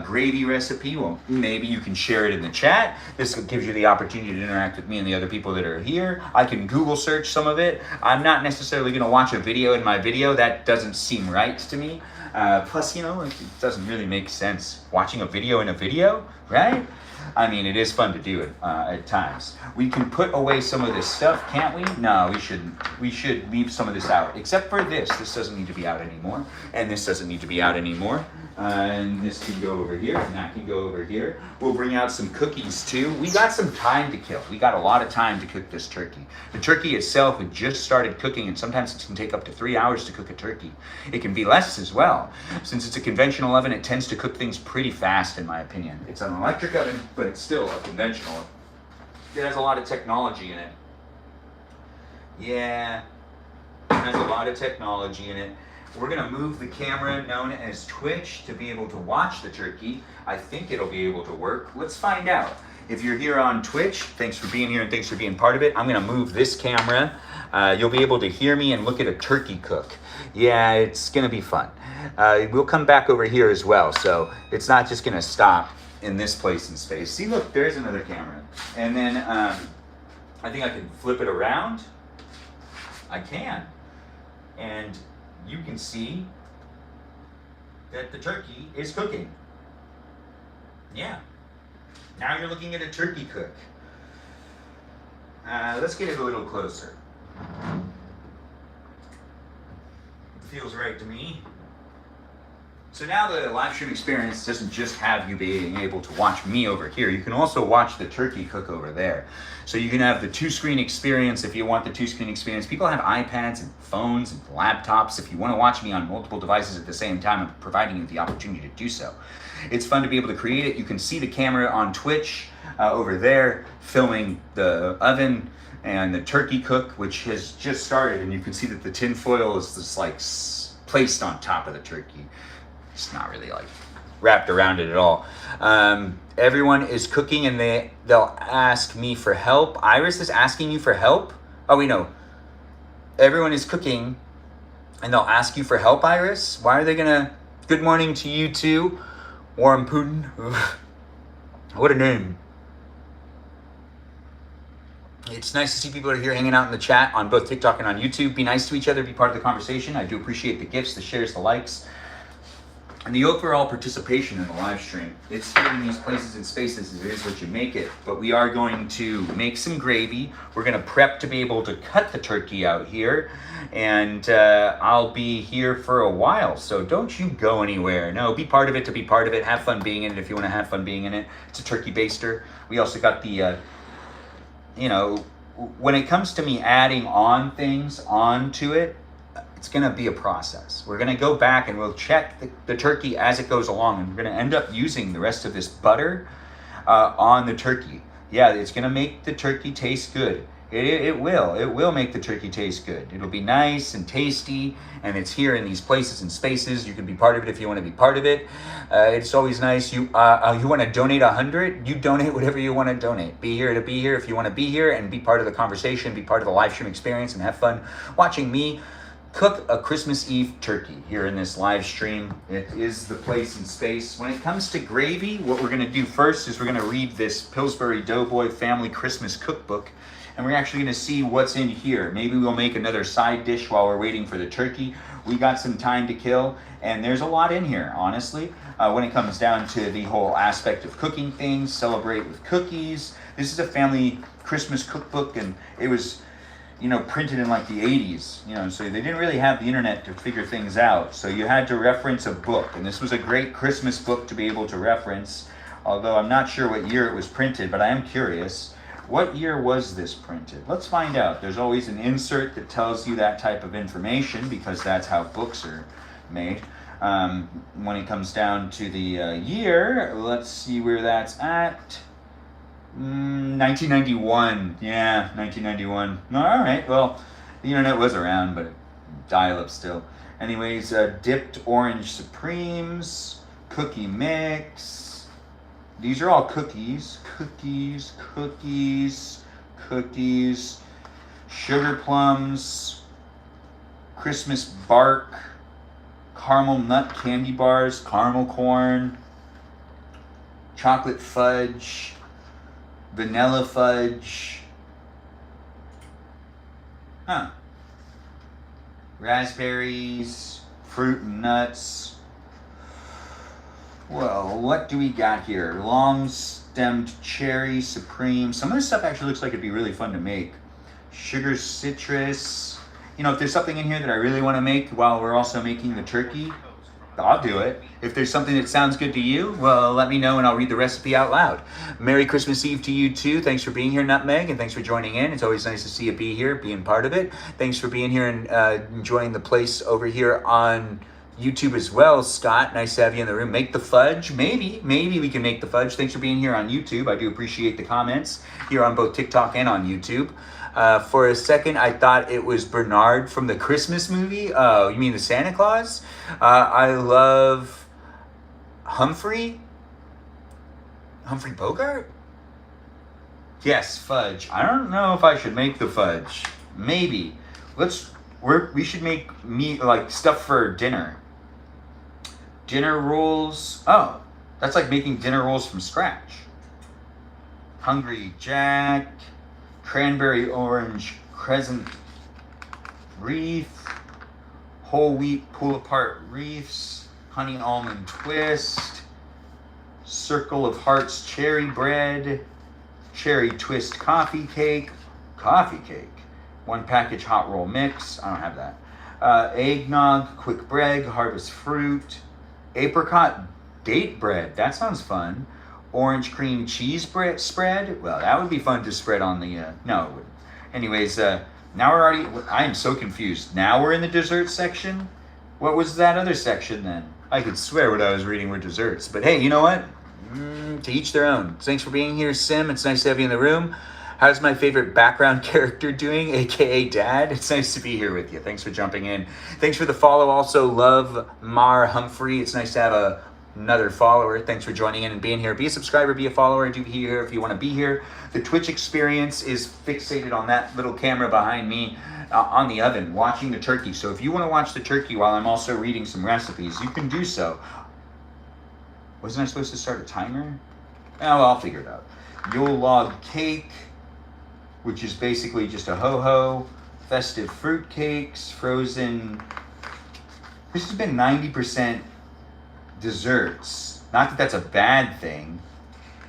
gravy recipe, well, maybe you can share it in the chat. This gives you the opportunity to interact with me and the other people that are here. I can Google search some of it. I'm not necessarily going to watch a video in my video. That doesn't seem right to me. Plus, it doesn't really make sense watching a video in a video, right? I mean, it is fun to do it at times. We can put away some of this stuff, can't we? No, we shouldn't. We should leave some of this out, except for this. This doesn't need to be out anymore, and this doesn't need to be out anymore. And this can go over here, and that can go over here. We'll bring out some cookies too. We got some time to kill. We got a lot of time to cook this turkey. The turkey itself had just started cooking, and sometimes it can take up to 3 hours to cook a turkey. It can be less as well. Since it's a conventional oven, it tends to cook things pretty fast, in my opinion. It's an electric oven, but it's still a conventional oven. It has a lot of technology in it. Yeah, it has a lot of technology in it. We're going to move the camera known as Twitch to be able to watch the turkey. I think it'll be able to work. Let's find out. If you're here on Twitch, thanks for being here and thanks for being part of it. I'm going to move this camera. You'll be able to hear me and look at a turkey cook. Yeah, it's going to be fun. We'll come back over here as well, so it's not just going to stop in this place in space. See, look, there's another camera. And then I think I can flip it around. I can. And you can see that the turkey is cooking. Yeah. Now you're looking at a turkey cook. Let's get it a little closer. It feels right to me. So now the live stream experience doesn't just have you being able to watch me over here. You can also watch the turkey cook over there. So you can have the two-screen experience if you want the two-screen experience. People have iPads and phones and laptops. If you want to watch me on multiple devices at the same time, I'm providing you the opportunity to do so. It's fun to be able to create it. You can see the camera on Twitch over there filming the oven and the turkey cook, which has just started. And you can see that the tin foil is just like placed on top of the turkey. It's not really like wrapped around it at all. Everyone is cooking and they'll ask me for help. Iris is asking you for help? Oh, we know. Everyone is cooking and they'll ask you for help, Iris? Why are they gonna... Good morning to you too. Warren Putin. What a name. It's nice to see people that are here hanging out in the chat on both TikTok and on YouTube. Be nice to each other, be part of the conversation. I do appreciate the gifts, the shares, the likes, and the overall participation in the live stream. It's here in these places and spaces, it is what you make it. But we are going to make some gravy. We're going to prep to be able to cut the turkey out here. And I'll be here for a while, so don't you go anywhere. No, be part of it to be part of it. Have fun being in it if you want to have fun being in it. It's a turkey baster. We also got the, when it comes to me adding on things onto it, it's going to be a process. We're going to go back and we'll check the turkey as it goes along, and we're going to end up using the rest of this butter on the turkey. Yeah, it's going to make the turkey taste good. It will make the turkey taste good. It'll be nice and tasty, and it's here in these places and spaces. You can be part of it if you want to be part of it. It's always nice. You want to donate 100? You donate whatever you want to donate. Be here to be here if you want to be here and be part of the conversation, be part of the live stream experience, and have fun watching me cook a Christmas Eve turkey here in this live stream. It is the place and space. When it comes to gravy, what we're going to do first is we're going to read this Pillsbury Doughboy Family Christmas Cookbook, and we're actually going to see what's in here. Maybe we'll make another side dish while we're waiting for the turkey. We got some time to kill, and there's a lot in here, honestly. When it comes down to the whole aspect of cooking things, celebrate with cookies. This is a family Christmas cookbook, and it was... printed in like the 80s, so they didn't really have the internet to figure things out. So you had to reference a book, and this was a great Christmas book to be able to reference, although I'm not sure what year it was printed, but I am curious. What year was this printed? Let's find out. There's always an insert that tells you that type of information because that's how books are made. When it comes down to the year, let's see where that's at. 1991. Yeah, 1991. All right. Well, the internet was around, but dial-up still. Anyways, dipped orange supremes, cookie mix. These are all cookies. Cookies. Sugar plums. Christmas bark. Caramel nut candy bars. Caramel corn. Chocolate fudge. Vanilla fudge. Raspberries, fruit and nuts. Well, what do we got here? Long-stemmed cherry supreme. Some of this stuff actually looks like it'd be really fun to make. Sugar citrus. If there's something in here that I really want to make while we're also making the turkey, I'll do it. If there's something that sounds good to you, well, let me know and I'll read the recipe out loud. Merry Christmas Eve to you too. Thanks for being here, Nutmeg, and thanks for joining in. It's always nice to see you be here, being part of it. Thanks for being here and enjoying the place over here on YouTube as well, Scott. Nice to have you in the room. Make the fudge. Maybe we can make the fudge. Thanks for being here on YouTube. I do appreciate the comments here on both TikTok and on YouTube. For a second, I thought it was Bernard from the Christmas movie. Oh, you mean the Santa Claus? I love Humphrey Bogart? Yes, fudge. I don't know if I should make the fudge. Maybe. We should make stuff for dinner. Dinner rolls. Oh, that's like making dinner rolls from scratch. Hungry Jack. Cranberry orange crescent wreath, whole wheat pull apart wreaths, honey almond twist, circle of hearts cherry bread, cherry twist coffee cake, one package hot roll mix, I don't have that, eggnog, quick bread, harvest fruit, apricot date bread, that sounds fun. Orange cream cheese spread. Well, that would be fun to spread on the, no, it wouldn't. Anyways, now I am so confused. Now we're in the dessert section. What was that other section then? I could swear what I was reading were desserts. But hey, you know what? To each their own. Thanks for being here, Sim. It's nice to have you in the room. How's my favorite background character doing, aka Dad? It's nice to be here with you. Thanks for jumping in. Thanks for the follow. Also, love Mar Humphrey. It's nice to have another follower. Thanks for joining in and being here. Be a subscriber, be a follower, do be here if you want to be here. The Twitch experience is fixated on that little camera behind me on the oven, watching the turkey. So if you want to watch the turkey while I'm also reading some recipes, you can do so. Wasn't I supposed to start a timer? Oh, well, I'll figure it out. Yule log cake, which is basically just a ho-ho. Festive fruit cakes, frozen. This has been 90% desserts. Not that that's a bad thing.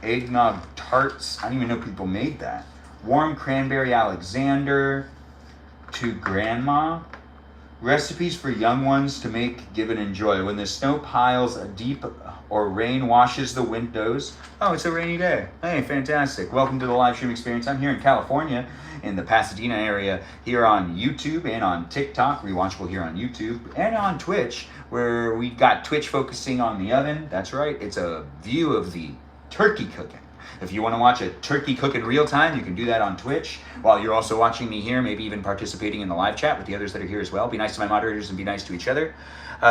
Eggnog tarts. I didn't even know people made that. Warm cranberry Alexander. To grandma. Recipes for young ones to make, give, and enjoy. When the snow piles deep or rain washes the windows. Oh, it's a rainy day. Hey, fantastic. Welcome to the live stream experience. I'm here in California, in the Pasadena area, here on YouTube and on TikTok, rewatchable here on YouTube, and on Twitch, where we got Twitch focusing on the oven. That's right. It's a view of the turkey cooking. If you want to watch a turkey cook in real time, you can do that on Twitch while you're also watching me here, maybe even participating in the live chat with the others that are here as well. Be nice to my moderators and be nice to each other.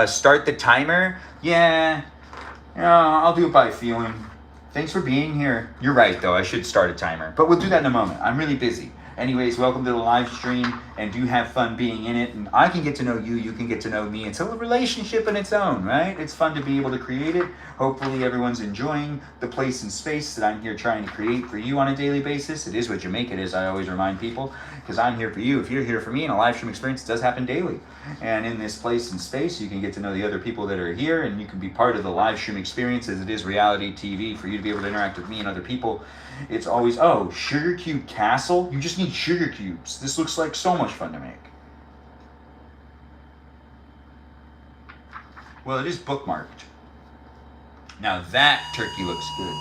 Start the timer. Yeah, I'll do it by feeling. Thanks for being here. You're right, though. I should start a timer, but we'll do that in a moment. I'm really busy. Anyways, welcome to the live stream. and do have fun being in it. And I can get to know you, you can get to know me. It's a relationship in its own, right? It's fun to be able to create it. Hopefully everyone's enjoying the place and space that I'm here trying to create for you on a daily basis. It is what you make it, as I always remind people, because I'm here for you. If you're here for me, and a live stream experience does happen daily. And in this place and space, you can get to know the other people that are here, and you can be part of the live stream experience, as it is reality TV, for you to be able to interact with me and other people. It's always, oh, sugar cube castle? You just need sugar cubes. This looks like so much fun to make. Well, it is bookmarked. Now that turkey looks good.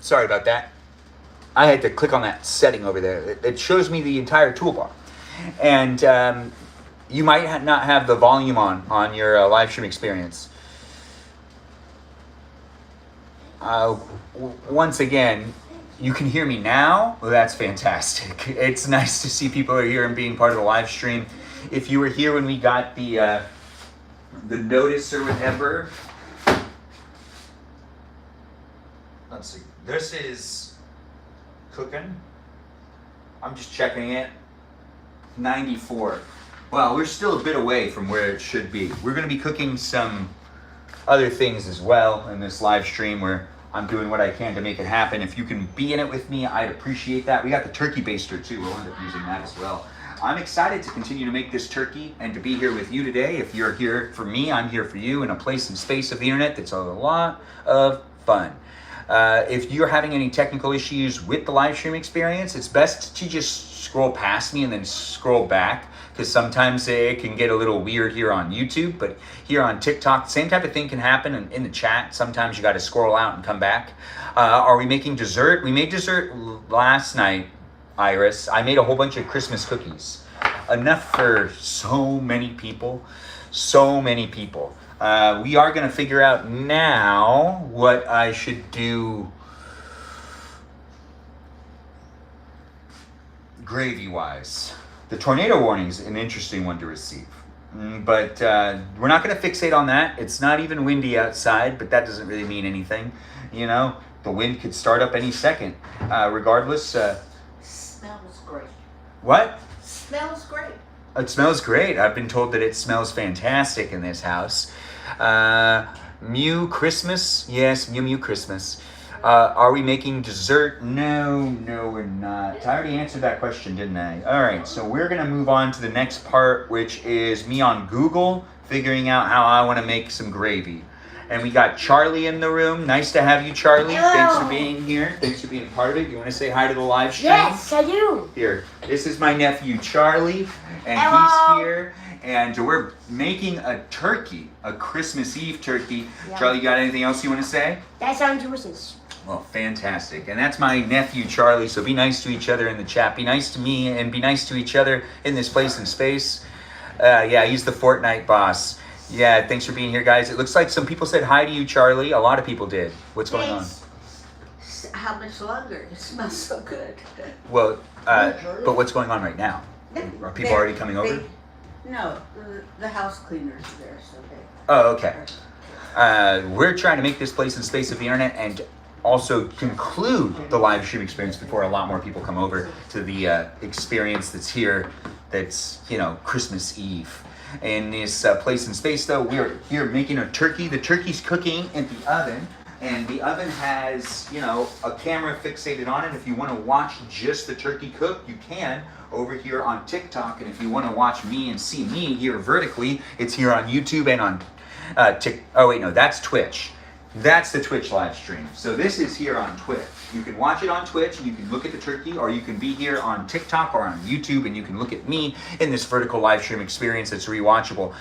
Sorry about that. I had to click on that setting over there. It shows me the entire toolbar. And you might not have the volume on your live stream experience. Once again, you can hear me now. Well, that's fantastic. It's nice to see people are here and being part of the live stream. If you were here when we got the notice or whatever, let's see. This is cooking. I'm just checking it. 94. Well, we're still a bit away from where it should be. We're going to be cooking some other things as well in this live stream where I'm doing what I can to make it happen. If you can be in it with me, I'd appreciate that. We got the turkey baster too. We'll end up using that as well. I'm excited to continue to make this turkey and to be here with you today. If you're here for me, I'm here for you in a place and space of the internet that's a lot of fun. If you're having any technical issues with the live stream experience, it's best to just scroll past me and then scroll back, because sometimes it can get a little weird here on YouTube, but here on TikTok, same type of thing can happen in the chat. Sometimes you got to scroll out and come back. Are we making dessert? We made dessert last night, Iris. I made a whole bunch of Christmas cookies. Enough for so many people. So many people. We are going to figure out now what I should do gravy-wise. The tornado warning is an interesting one to receive. But we're not going to fixate on that. It's not even windy outside, but that doesn't really mean anything. You know, the wind could start up any second. Regardless. Smells great. What? Smells great. It smells great. I've been told that it smells fantastic in this house. Mew Christmas? Yes, Mew Christmas. Are we making dessert? No, we're not. I already answered that question, didn't I? All right, so we're going to move on to the next part, which is me on Google figuring out how I want to make some gravy. And we got Charlie in the room. Nice to have you, Charlie. Hello. Thanks for being here. Thanks for being part of it. You want to say hi to the live stream? Yes, I do. Here, this is my nephew, Charlie, and Hello. he's here. And we're making a turkey, a Christmas Eve turkey. Yeah. Charlie, you got anything else you want to say? That sounds delicious. Well, fantastic. And that's my nephew, Charlie. So be nice to each other in the chat. Be nice to me and be nice to each other in this place and space. Yeah, he's the Fortnite boss. Yeah, thanks for being here, guys. It looks like some people said hi to you, Charlie. A lot of people did. What's going on? How much longer? It smells so good. Well, but what's going on right now? Are people already coming over? No, the house cleaners are there, so they... Oh, okay. We're trying to make this place and space of the internet and also conclude the live stream experience before a lot more people come over to the experience that's here, that's, you know, Christmas Eve. In this place and space, though, we're here making a turkey. The turkey's cooking in the oven, and the oven has, you know, a camera fixated on it. If you want to watch just the turkey cook, you can over here on TikTok. And if you want to watch me and see me here vertically, it's here on YouTube and on oh wait, no, that's Twitch. That's the Twitch live stream. So this is here on Twitch. You can watch it on Twitch and you can look at the turkey, or you can be here on TikTok or on YouTube and you can look at me in this vertical live stream experience that's rewatchable.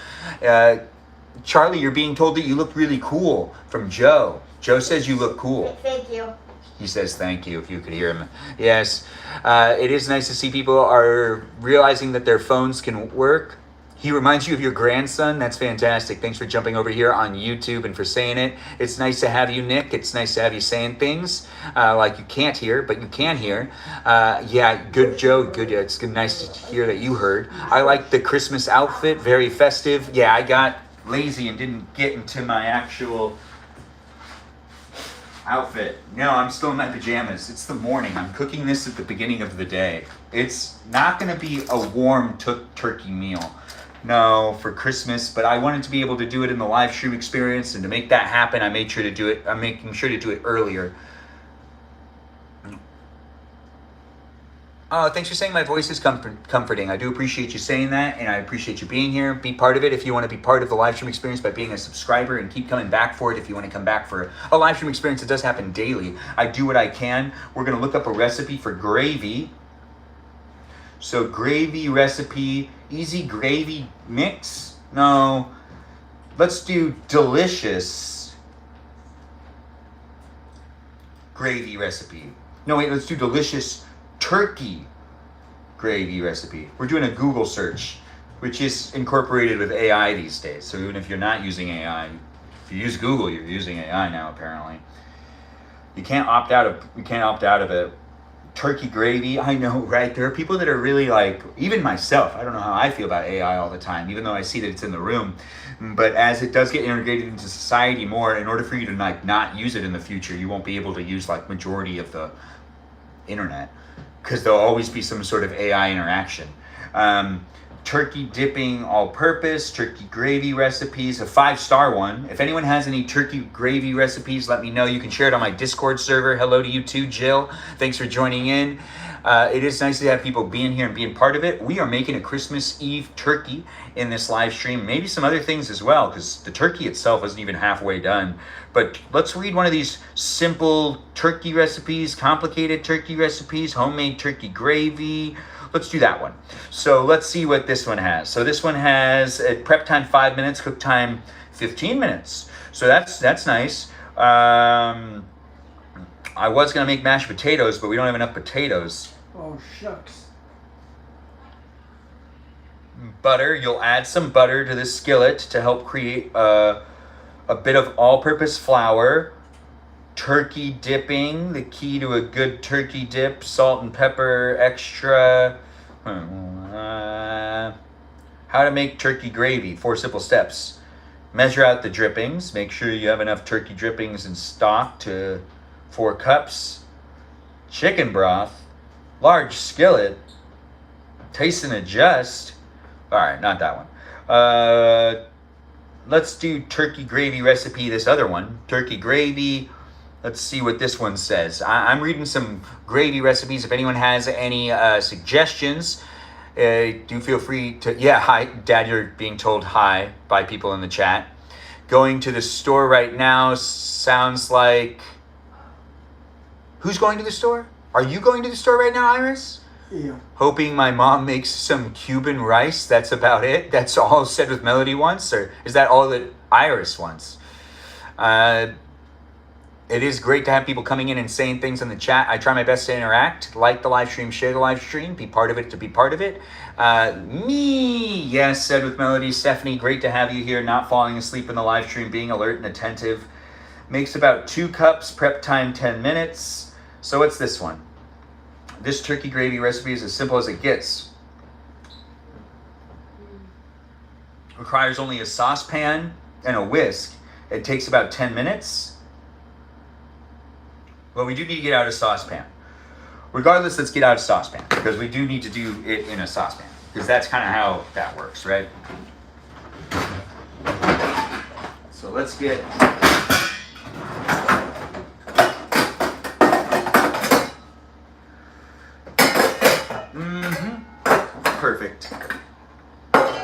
Charlie, you're being told that you look really cool from Joe. Joe says you look cool. Thank you. He says thank you, if you could hear him. Yes, it is nice to see people are realizing that their phones can work. He reminds you of your grandson. That's fantastic. Thanks for jumping over here on YouTube and for saying it. It's nice to have you, Nick. It's nice to have you saying things like you can't hear, but you can hear. Yeah, good, Joe. Good. It's good, nice to hear that you heard. I like the Christmas outfit. Very festive. Yeah, I got lazy and didn't get into my actual outfit. No, I'm still in my pajamas. It's the morning. I'm cooking this at the beginning of the day. It's not going to be a warm turkey meal. No, for Christmas, but I wanted to be able to do it in the live stream experience, and to make that happen, I made sure to do it. I'm making sure to do it earlier. Oh, thanks for saying my voice is comforting. I do appreciate you saying that, and I appreciate you being here. Be part of it if you want to be part of the live stream experience by being a subscriber, and keep coming back for it if you want to come back for a live stream experience that does happen daily. I do what I can. We're going to look up a recipe for gravy. So gravy recipe, easy gravy mix? No, let's do delicious gravy recipe. No, wait, let's do delicious turkey gravy recipe. We're doing a Google search, which is incorporated with AI these days. So even if you're not using AI, if you use Google, you're using AI now apparently. You can't opt out of a turkey gravy. I know, right? There are people that are really like, even myself, I don't know how I feel about AI all the time, even though I see that it's in the room. But as it does get integrated into society more, in order for you to like not use it in the future, you won't be able to use like majority of the internet, because there'll always be some sort of AI interaction. Turkey dipping all-purpose, turkey gravy recipes, a 5-star one. If anyone has any turkey gravy recipes, let me know. You can share it on my Discord server. Hello to you too, Jill. Thanks for joining in. It is nice to have people being here and being part of it. We are making a Christmas Eve turkey in this live stream. Maybe some other things as well, because the turkey itself isn't even halfway done. But let's read one of these simple turkey recipes, complicated turkey recipes, homemade turkey gravy. Let's do that one. So let's see what this one has. So this one has prep time 5 minutes, cook time 15 minutes. So that's nice. I was gonna make mashed potatoes, but we don't have enough potatoes. Oh, shucks. Butter, you'll add some butter to this skillet to help create a bit of all-purpose flour. Turkey dipping, the key to a good turkey dip, salt and pepper extra. How to make turkey gravy, 4 simple steps. Measure out the drippings, make sure you have enough turkey drippings in stock to 4 cups. Chicken broth, large skillet, taste and adjust. All right, not that one. Let's do turkey gravy recipe, this other one, turkey gravy. Let's see what this one says. I'm reading some gravy recipes. If anyone has any suggestions, do feel free to... Yeah, hi, Dad, you're being told hi by people in the chat. Going to the store right now sounds like... Who's going to the store? Are you going to the store right now, Iris? Yeah. Hoping my mom makes some Cuban rice. That's about it. That's all said with Melody wants? Or is that all that Iris wants? It is great to have people coming in and saying things in the chat. I try my best to interact, like the live stream, share the live stream, be part of it to be part of it. Yes, said with Melody. Stephanie, great to have you here, not falling asleep in the live stream, being alert and attentive. Makes about 2 cups, prep time 10 minutes. So what's this one? This turkey gravy recipe is as simple as it gets. Requires only a saucepan and a whisk. It takes about 10 minutes. Well, we do need to get out a saucepan. Regardless, let's get out a saucepan, because we do need to do it in a saucepan, because that's kind of how that works, right? So let's get... Perfect.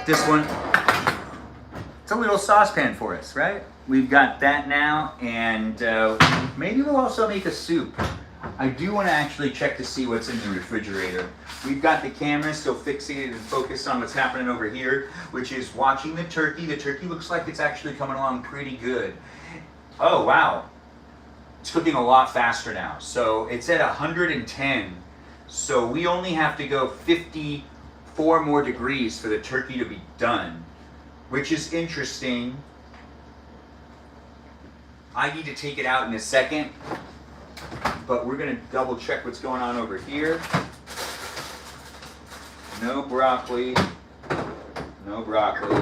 This one, it's a little saucepan for us, right? We've got that now, and maybe we'll also make a soup. I do want to actually check to see what's in the refrigerator. We've got the camera still fixated and focused on what's happening over here, which is watching the turkey. The turkey looks like it's actually coming along pretty good. Oh, wow. It's cooking a lot faster now. So it's at 110. So we only have to go 54 more degrees for the turkey to be done, which is interesting. I need to take it out in a second, but we're going to double check what's going on over here. No broccoli. No broccoli.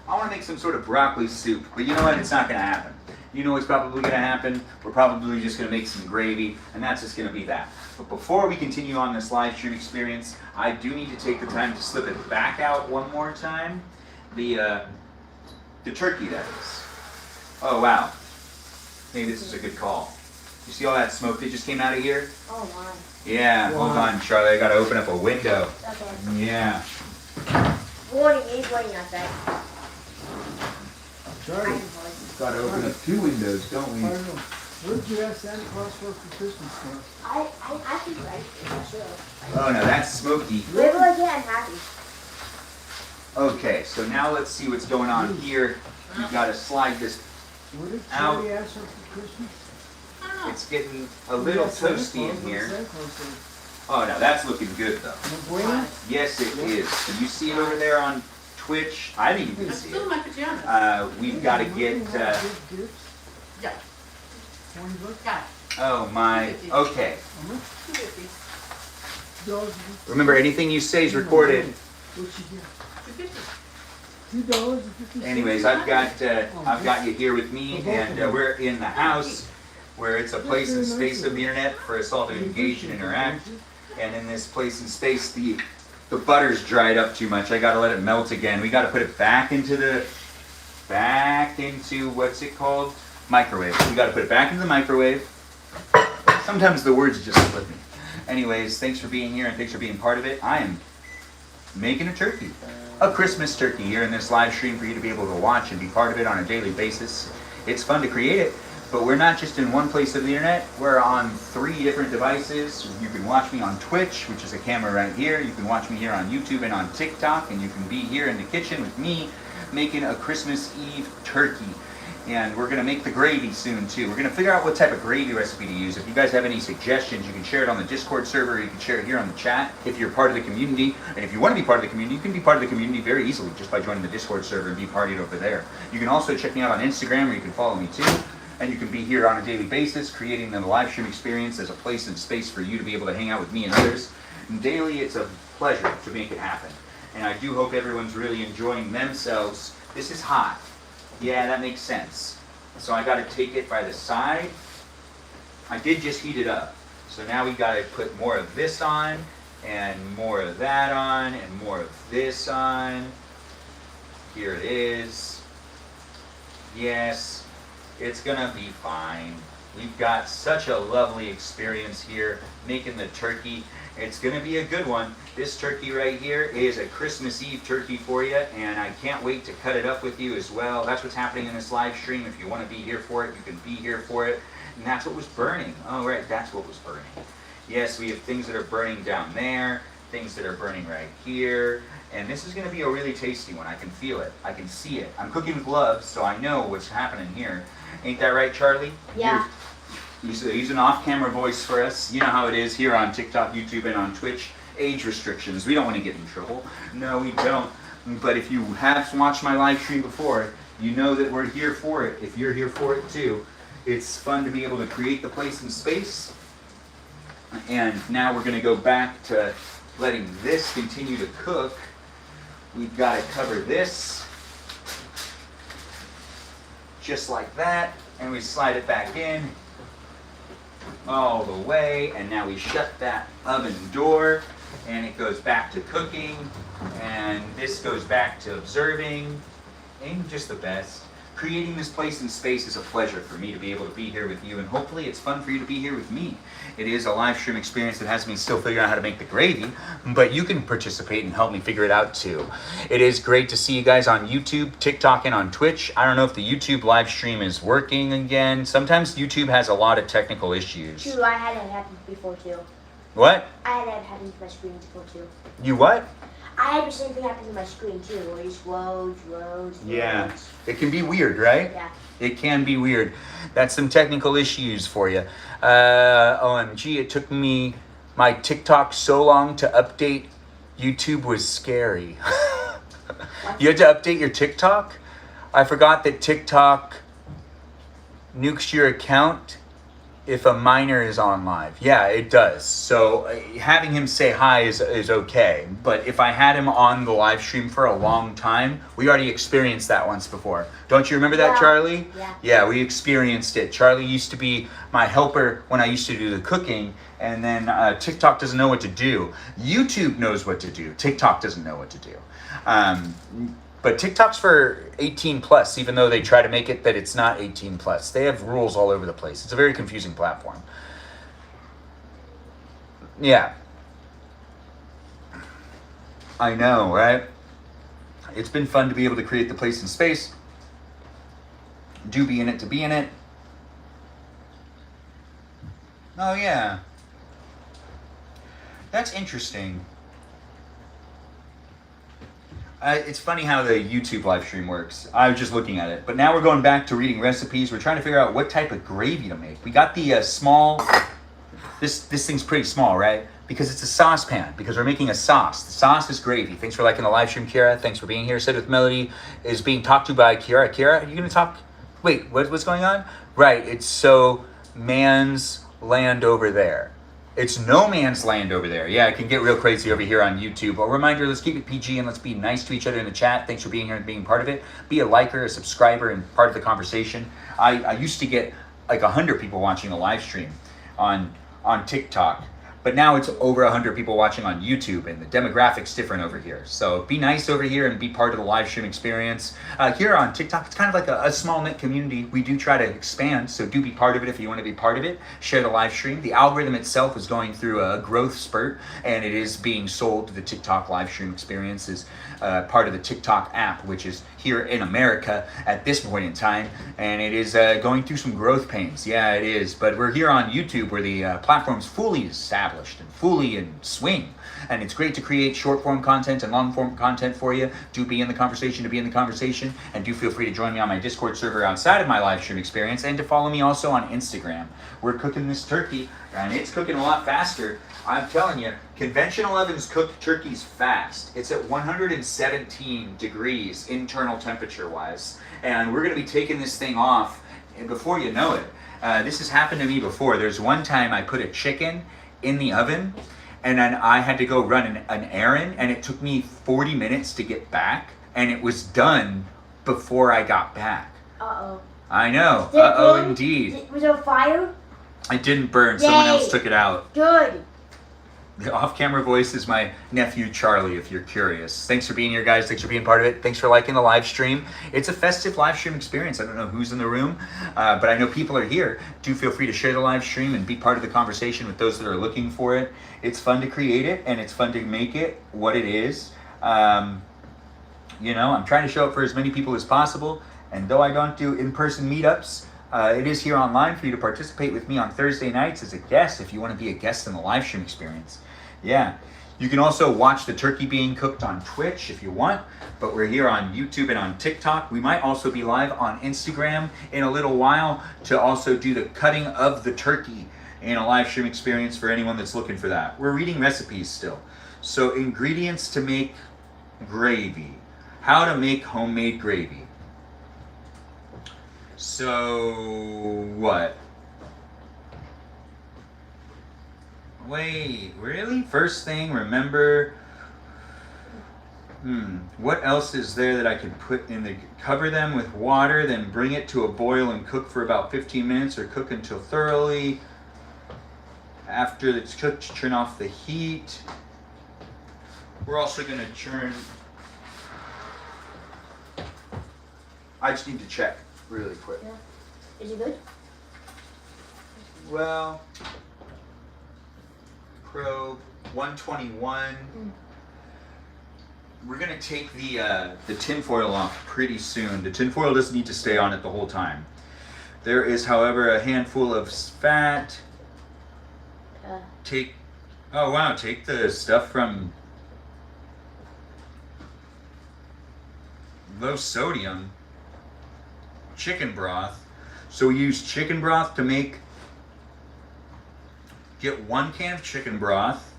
I want to make some sort of broccoli soup, but you know what? It's not going to happen. You know what's probably going to happen? We're probably just going to make some gravy, and that's just going to be that. But before we continue on this live stream experience, I do need to take the time to slip it back out one more time. The turkey, that is. Oh, wow. Maybe this is a good call. You see all that smoke that just came out of here? Oh my. Yeah, hold on, Charlie. I got to open up a window. Okay. Yeah. Warning, he's waiting outside. Charlie, Got to open up 2 windows, don't we? I don't know. What did you ask Santa Claus for Christmas stuff? I think right. Oh, no, that's smoky. Wait till I get happy. Okay, so now let's see what's going on here. You've got to slide this. What did Ow. Charlie ask her for Christmas? I don't know. It's getting a little Yes, Santa toasty in Claus, here. Santa Claus said. Oh, no, that's looking good, though. No bueno? Yes, it is. Can you see it over there on Twitch? I think you can I'm see still in it. my pajamas. We've got to get... Give gifts. Yeah, $20. got it. Oh, my... Okay. How much? $2.50. $2.50. Remember, anything you say is recorded. What'd you get? $2.50. $2.50. Anyways, I've got you here with me, and we're in the house where it's a place and space of the internet for us all to engage and interact. And in this place and space, the butter's dried up too much. I gotta let it melt again. We gotta put it back into what's it called? Microwave. We gotta put it back into the microwave. Sometimes the words just slip me. Anyways, thanks for being here and thanks for being part of it. I am making a turkey. A Christmas turkey here in this live stream for you to be able to watch and be part of it on a daily basis. It's fun to create it, but we're not just in one place of the internet. We're on 3 different devices. You can watch me on Twitch, which is a camera right here. You can watch me here on YouTube and on TikTok, and you can be here in the kitchen with me making a Christmas Eve turkey. And we're gonna make the gravy soon too. We're gonna figure out what type of gravy recipe to use. If you guys have any suggestions, you can share it on the Discord server, or you can share it here on the chat if you're part of the community. And if you want to be part of the community, you can be part of the community very easily just by joining the Discord server and be partied over there. You can also check me out on Instagram, where you can follow me too. And you can be here on a daily basis, creating the live stream experience as a place and space for you to be able to hang out with me and others. And daily, it's a pleasure to make it happen. And I do hope everyone's really enjoying themselves. This is hot. Yeah, that makes sense. So I got to take it by the side. I did just heat it up. So now we got to put more of this on, and more of that on, and more of this on. Here it is. Yes, it's gonna be fine. We've got such a lovely experience here making the turkey. It's gonna be a good one. This turkey right here is a Christmas Eve turkey for you, and I can't wait to cut it up with you as well. That's what's happening in this live stream. If you want to be here for it, you can be here for it. And that's what was burning. Oh, right, that's what was burning. Yes, we have things that are burning down there, things that are burning right here, and this is going to be a really tasty one. I can feel it. I can see it. I'm cooking with gloves, so I know what's happening here. Ain't that right, Charlie? Yeah. He's an off-camera voice for us. You know how it is here on TikTok, YouTube, and on Twitch. Age restrictions. We don't want to get in trouble. No, we don't. But if you have watched my live stream before, you know that we're here for it. If you're here for it too, it's fun to be able to create the place and space. And now we're going to go back to letting this continue to cook. We've got to cover this just like that, and we slide it back in all the way, and now we shut that oven door, and it goes back to cooking, and this goes back to observing. Ain't just the best. Creating this place and space is a pleasure for me to be able to be here with you, and hopefully it's fun for you to be here with me. It is a live stream experience that has me still figuring out how to make the gravy, but you can participate and help me figure it out too. It is great to see you guys on YouTube, TikTok, and on Twitch. I don't know if the YouTube live stream is working again. Sometimes YouTube has a lot of technical issues. True, I had it happen before too. What? I had that happen to my screen before too. You what? I had the same thing happen to my screen too, where it just loads. Yeah. It can be weird, right? Yeah. It can be weird. That's some technical issues for you. OMG, it took me my TikTok so long to update. YouTube was scary. You had to update your TikTok? I forgot that TikTok nukes your account if a minor is on live. Yeah, it does. So having him say hi is okay. But if I had him on the live stream for a long time, we already experienced that once before. Don't you remember that, Yeah. Charlie? Yeah. Yeah, we experienced it. Charlie used to be my helper when I used to do the cooking, and then TikTok doesn't know what to do. YouTube knows what to do. TikTok doesn't know what to do. But TikTok's for 18 plus, even though they try to make it that it's not 18 plus. They have rules all over the place. It's a very confusing platform. Yeah. I know, right? It's been fun to be able to create the place and space. Do be in it to be in it. Oh, yeah. That's interesting. It's funny how the YouTube live stream works. I was just looking at it. But now we're going back to reading recipes. We're trying to figure out what type of gravy to make. We got the small... This thing's pretty small, right? Because it's a saucepan. Because we're making a sauce. The sauce is gravy. Thanks for liking the live stream, Kira. Thanks for being here. Said with Melody is being talked to by Kira. Kira, are you going to talk? Wait, what's going on? Right, it's so man's land over there. It's no man's land over there. Yeah, it can get real crazy over here on YouTube. A reminder, let's keep it PG and let's be nice to each other in the chat. Thanks for being here and being part of it. Be a liker, a subscriber, and part of the conversation. I used to get like 100 people watching a live stream on TikTok. But now it's over 100 people watching on YouTube, and the demographic's different over here. So be nice over here and be part of the live stream experience. Here on TikTok, it's kind of like a small knit community. We do try to expand, so do be part of it if you want to be part of it. Share the live stream. The algorithm itself is going through a growth spurt, and it is being sold to the TikTok live stream experience as part of the TikTok app, which is here in America at this point in time, and it is going through some growth pains. Yeah, it is. But we're here on YouTube where the platform's fully established and fully in swing, and it's great to create short form content and long form content for you. Do be in the conversation, and do feel free to join me on my Discord server outside of my live stream experience, and to follow me also on Instagram. We're cooking this turkey, and it's cooking a lot faster. I'm telling you, conventional ovens cook turkeys fast. It's at 117 degrees internal temperature wise, and we're going to be taking this thing off, and before you know it, this has happened to me before. There's one time I put a chicken in the oven, and then I had to go run an errand, and it took me 40 minutes to get back, and it was done before I got back. Uh-oh. I know. Did it Uh-oh, burn? indeed. Was there a fire? It didn't burn. Someone else took it out. Good. The off-camera voice is my nephew Charlie, if you're curious. Thanks for being here, guys. Thanks for being part of it. Thanks for liking the live stream. It's a festive live stream experience. I don't know who's in the room, but I know people are here. Do feel free to share the live stream and be part of the conversation with those that are looking for it. It's fun to create it, and it's fun to make it what it is. You know, I'm trying to show up for as many people as possible, and though I don't do in-person meetups, it is here online for you to participate with me on Thursday nights as a guest if you want to be a guest in the live stream experience. Yeah. You can also watch the turkey being cooked on Twitch if you want, but we're here on YouTube and on TikTok. We might also be live on Instagram in a little while to also do the cutting of the turkey in a live stream experience for anyone that's looking for that. We're reading recipes still. So ingredients to make gravy. How to make homemade gravy. So what? Wait, really? First thing, remember, what else is there that I could put in the, cover them with water, then bring it to a boil and cook for about 15 minutes or cook until thoroughly. After it's cooked, turn off the heat. We're also gonna churn. I just need to check really quick. Yeah. Is it good? Well, probe 121. We're gonna take the tin foil off pretty soon. The tin foil doesn't need to stay on it the whole time. There is, however, a handful of fat. Take the stuff from low sodium chicken broth. So we use chicken broth to make. Get 1 can of chicken broth.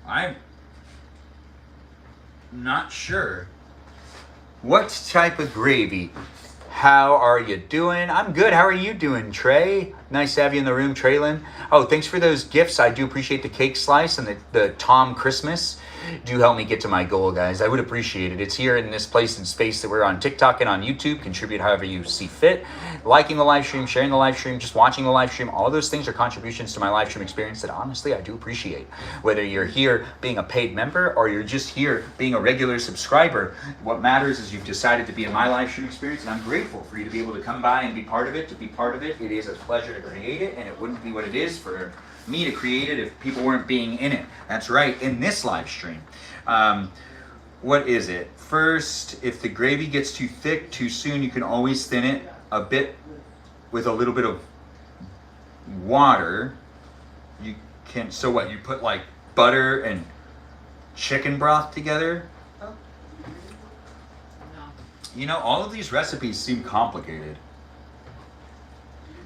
I'm not sure. What type of gravy? How are you doing? I'm good. How are you doing, Trey? Nice to have you in the room, Traylon. Oh, thanks for those gifts. I do appreciate the cake slice and the Tom Christmas. Do help me get to my goal, guys. I would appreciate it. It's here in this place and space that we're on TikTok and on YouTube. Contribute however you see fit. Liking the live stream, sharing the live stream, just watching the live stream. All of those things are contributions to my live stream experience that honestly I do appreciate. Whether you're here being a paid member or you're just here being a regular subscriber, what matters is you've decided to be in my live stream experience, and I'm grateful for you to be able to come by and be part of it. To be part of it, it is a pleasure to create it, and it wouldn't be what it is for me to create it if people weren't being in it. That's right, in this live stream. What is it? First, if the gravy gets too thick too soon, you can always thin it a bit with a little bit of water. You can, so what, you put like butter and chicken broth together? Oh. You know, all of these recipes seem complicated.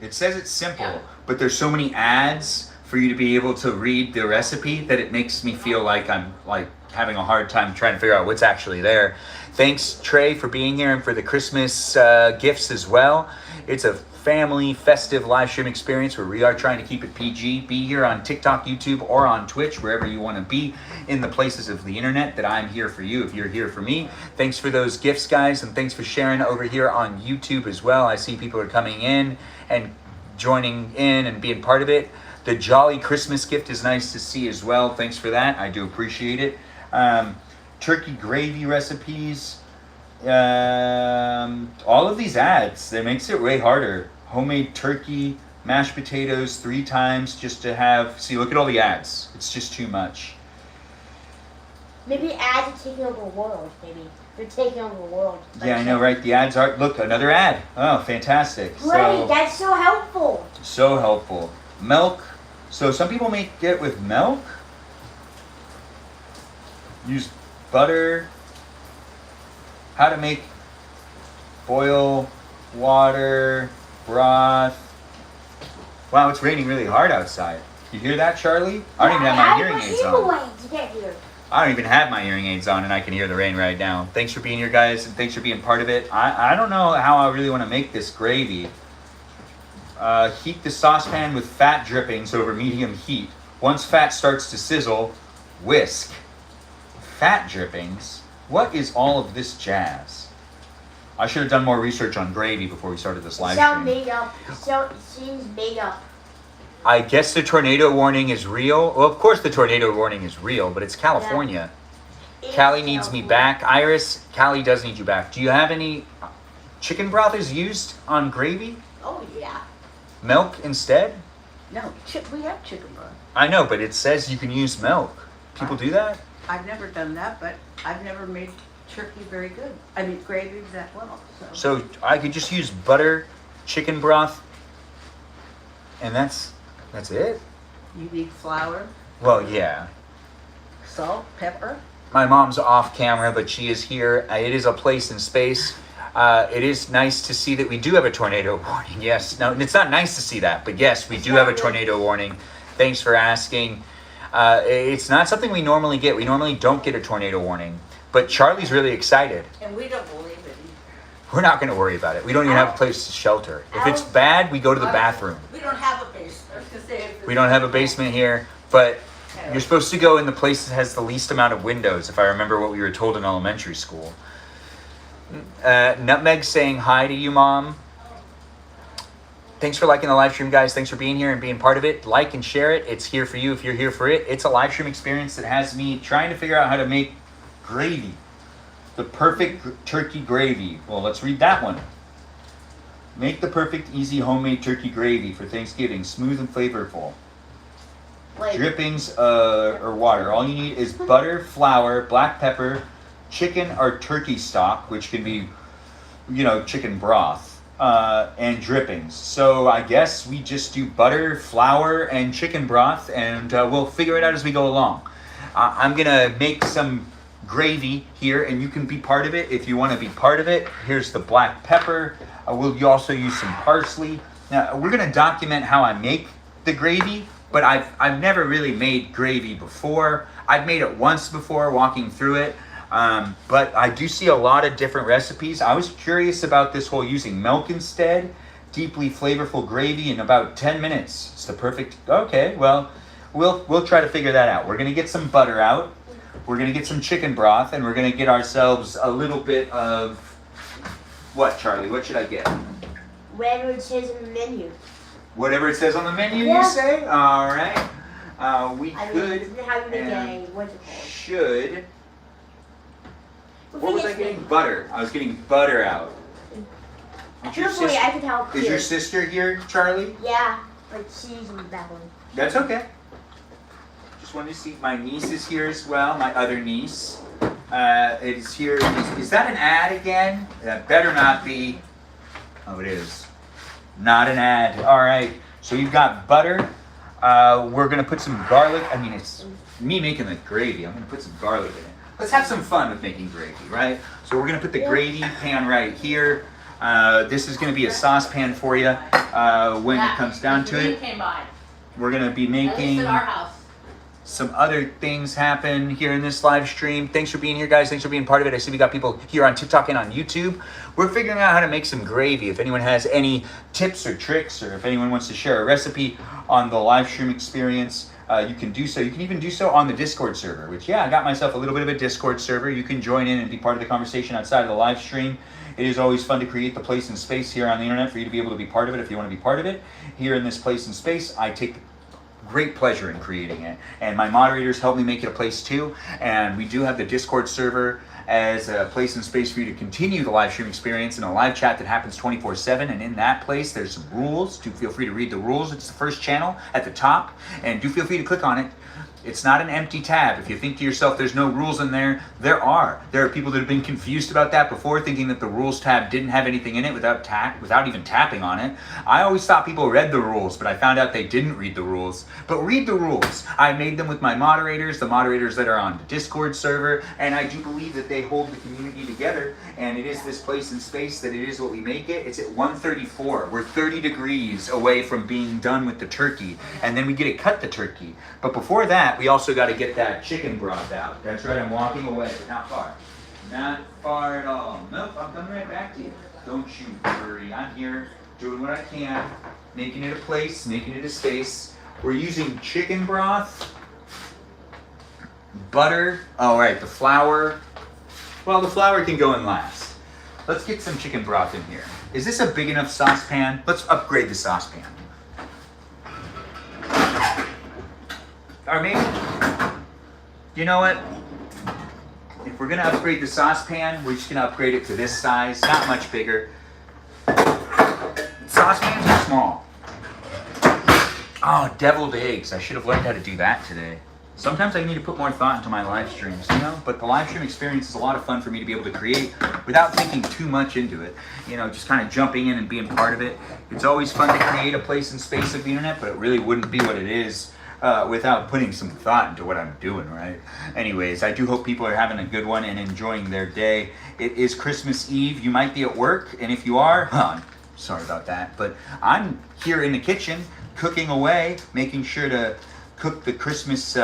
It says it's simple, but there's so many ads for you to be able to read the recipe that it makes me feel like I'm like having a hard time trying to figure out what's actually there. Thanks, Trey, for being here and for the Christmas gifts as well. It's a family festive live stream experience where we are trying to keep it PG. Be here on TikTok, YouTube, or on Twitch, wherever you want to be in the places of the internet that I'm here for you if you're here for me. Thanks for those gifts, guys, and thanks for sharing over here on YouTube as well. I see people are coming in and joining in and being part of it. The Jolly Christmas gift is nice to see as well. Thanks for that. I do appreciate it. Turkey gravy recipes. All of these ads, that makes it way harder. Homemade turkey, mashed potatoes 3 times just to have. See, look at all the ads. It's just too much. Maybe ads are taking over the world, maybe. They're taking over the world. Yeah, I know, right? The ads are. Look, another ad. Oh, fantastic. Great, that's so helpful. So helpful. Milk. So some people make it with milk. Use butter. How to make boil water, broth. Wow, it's raining really hard outside. You hear that, Charlie? I don't even have my hearing aids on. To get here. I don't even have my hearing aids on and I can hear the rain right now. Thanks for being here, guys, and thanks for being part of it. I don't know how I really want to make this gravy. Heat the saucepan with fat drippings over medium heat. Once fat starts to sizzle, whisk. Fat drippings? What is all of this jazz? I should have done more research on gravy before we started this live Sound stream. made up. So it seems made up. I guess the tornado warning is real. Well, of course the tornado warning is real, but it's California. It's Callie needs me California. back. Iris, Callie does need you back. Do you have any chicken broth is used on gravy? Oh, yeah. Milk instead? No, we have chicken broth. I know, but it says you can use milk. People do that? I've never done that, but I've never made turkey very good. I mean, gravy that well, so. So I could just use butter, chicken broth, and that's it? You need flour, Well, yeah. salt, pepper. My mom's off camera, but she is here. It is a place in space. It is nice to see that we do have a tornado warning. Yes. No, it's not nice to see that, but yes, we do have a tornado warning. Thanks for asking. It's not something we normally get. We normally don't get a tornado warning. But Charlie's really excited. And we don't believe it We're not going to worry about it. We don't even have a place to shelter. If it's bad, we go to the bathroom. We don't have a basement. I was gonna say, We don't have a basement here, but you're supposed to go in the place that has the least amount of windows, if I remember what we were told in elementary school. Nutmeg saying hi to you, Mom. Thanks for liking the live stream, guys. Thanks for being here and being part of it. Like and share it. It's here for you if you're here for it. It's a live stream experience that has me trying to figure out how to make gravy. The perfect turkey gravy. Well, let's read that one. Make the perfect, easy homemade turkey gravy for Thanksgiving. Smooth and flavorful. Wait. Drippings or water. All you need is butter, flour, black pepper, chicken or turkey stock, which can be, chicken broth, and drippings. So I guess we just do butter, flour, and chicken broth, and we'll figure it out as we go along. I'm gonna make some gravy here, and you can be part of it if you want to be part of it. Here's the black pepper. We'll also use some parsley. Now we're gonna document how I make the gravy, but I've never really made gravy before. I've made it once before, walking through it. But I do see a lot of different recipes. I was curious about this whole using milk instead. Deeply flavorful gravy in about 10 minutes. It's the perfect. Okay, well, we'll try to figure that out. We're gonna get some butter out. We're gonna get some chicken broth, and we're gonna get ourselves a little bit of what, Charlie? What should I get? Whatever it says in the menu. Whatever it says on the menu, Yeah. you say? All right. We I mean, could isn't it how you make and what's it called? should. We'll What was I figure it getting? Butter. I was getting butter out. Is your, Hopefully I can help is you. your sister here, Charlie? Yeah, but she's in that one. That's okay. Just wanted to see. My niece is here as well. My other niece is here. Is that an ad again? That better not be. Oh, it is. Not an ad. All right. So you've got butter. We're gonna put some garlic. I mean, it's me making the gravy. I'm gonna put some garlic in it. Let's have some fun with making gravy, right? So we're gonna put the gravy pan right here. This is gonna be a saucepan for you when it comes down to it. Came by. We're gonna be At least making at our house. some other things happen here in this live stream. Thanks for being here, guys. Thanks for being part of it. I see we got people here on TikTok and on YouTube. We're figuring out how to make some gravy. If anyone has any tips or tricks, or if anyone wants to share a recipe on the live stream experience, you can do so. You can even do so on the Discord server, which, yeah, I got myself a little bit of a Discord server. You can join in and be part of the conversation outside of the live stream. It is always fun to create the place and space here on the internet for you to be able to be part of it if you want to be part of it. Here in this place and space, I take great pleasure in creating it, and my moderators help me make it a place too. And we do have the Discord server as a place and space for you to continue the live stream experience in a live chat that happens 24/7. And in that place, there's some rules. Do feel free to read the rules. It's the first channel at the top, and do feel free to click on it. It's not an empty tab. If you think to yourself there's no rules in there, there are. There are people that have been confused about that before, thinking that the rules tab didn't have anything in it without even tapping on it. I always thought people read the rules, but I found out they didn't read the rules. But read the rules. I made them with my moderators, the moderators that are on the Discord server, and I do believe that they hold the community together, and it is this place and space that it is what we make it. It's at 134. We're 30 degrees away from being done with the turkey, and then we get to cut the turkey. But before that, we also got to get that chicken broth out. That's right, I'm walking away, but not far. Not far at all. Nope, I'm coming right back to you. Don't you worry, I'm here doing what I can, making it a place, making it a space. We're using chicken broth, butter, oh right, the flour. Well, the flour can go in last. Let's get some chicken broth in here. Is this a big enough saucepan? Let's upgrade the saucepan. Or maybe, you know what? If we're gonna upgrade the saucepan, we're just gonna upgrade it to this size, not much bigger. Saucepans are small. Oh, deviled eggs. I should have learned how to do that today. Sometimes I need to put more thought into my live streams, you know? But the live stream experience is a lot of fun for me to be able to create without thinking too much into it. You know, just kind of jumping in and being part of it. It's always fun to create a place and space of the internet, but it really wouldn't be what it is without putting some thought into what I'm doing, right? Anyways, I do hope people are having a good one and enjoying their day. It is Christmas Eve. You might be at work, and if you are, I'm sorry about that, but I'm here in the kitchen cooking away, making sure to cook the Christmas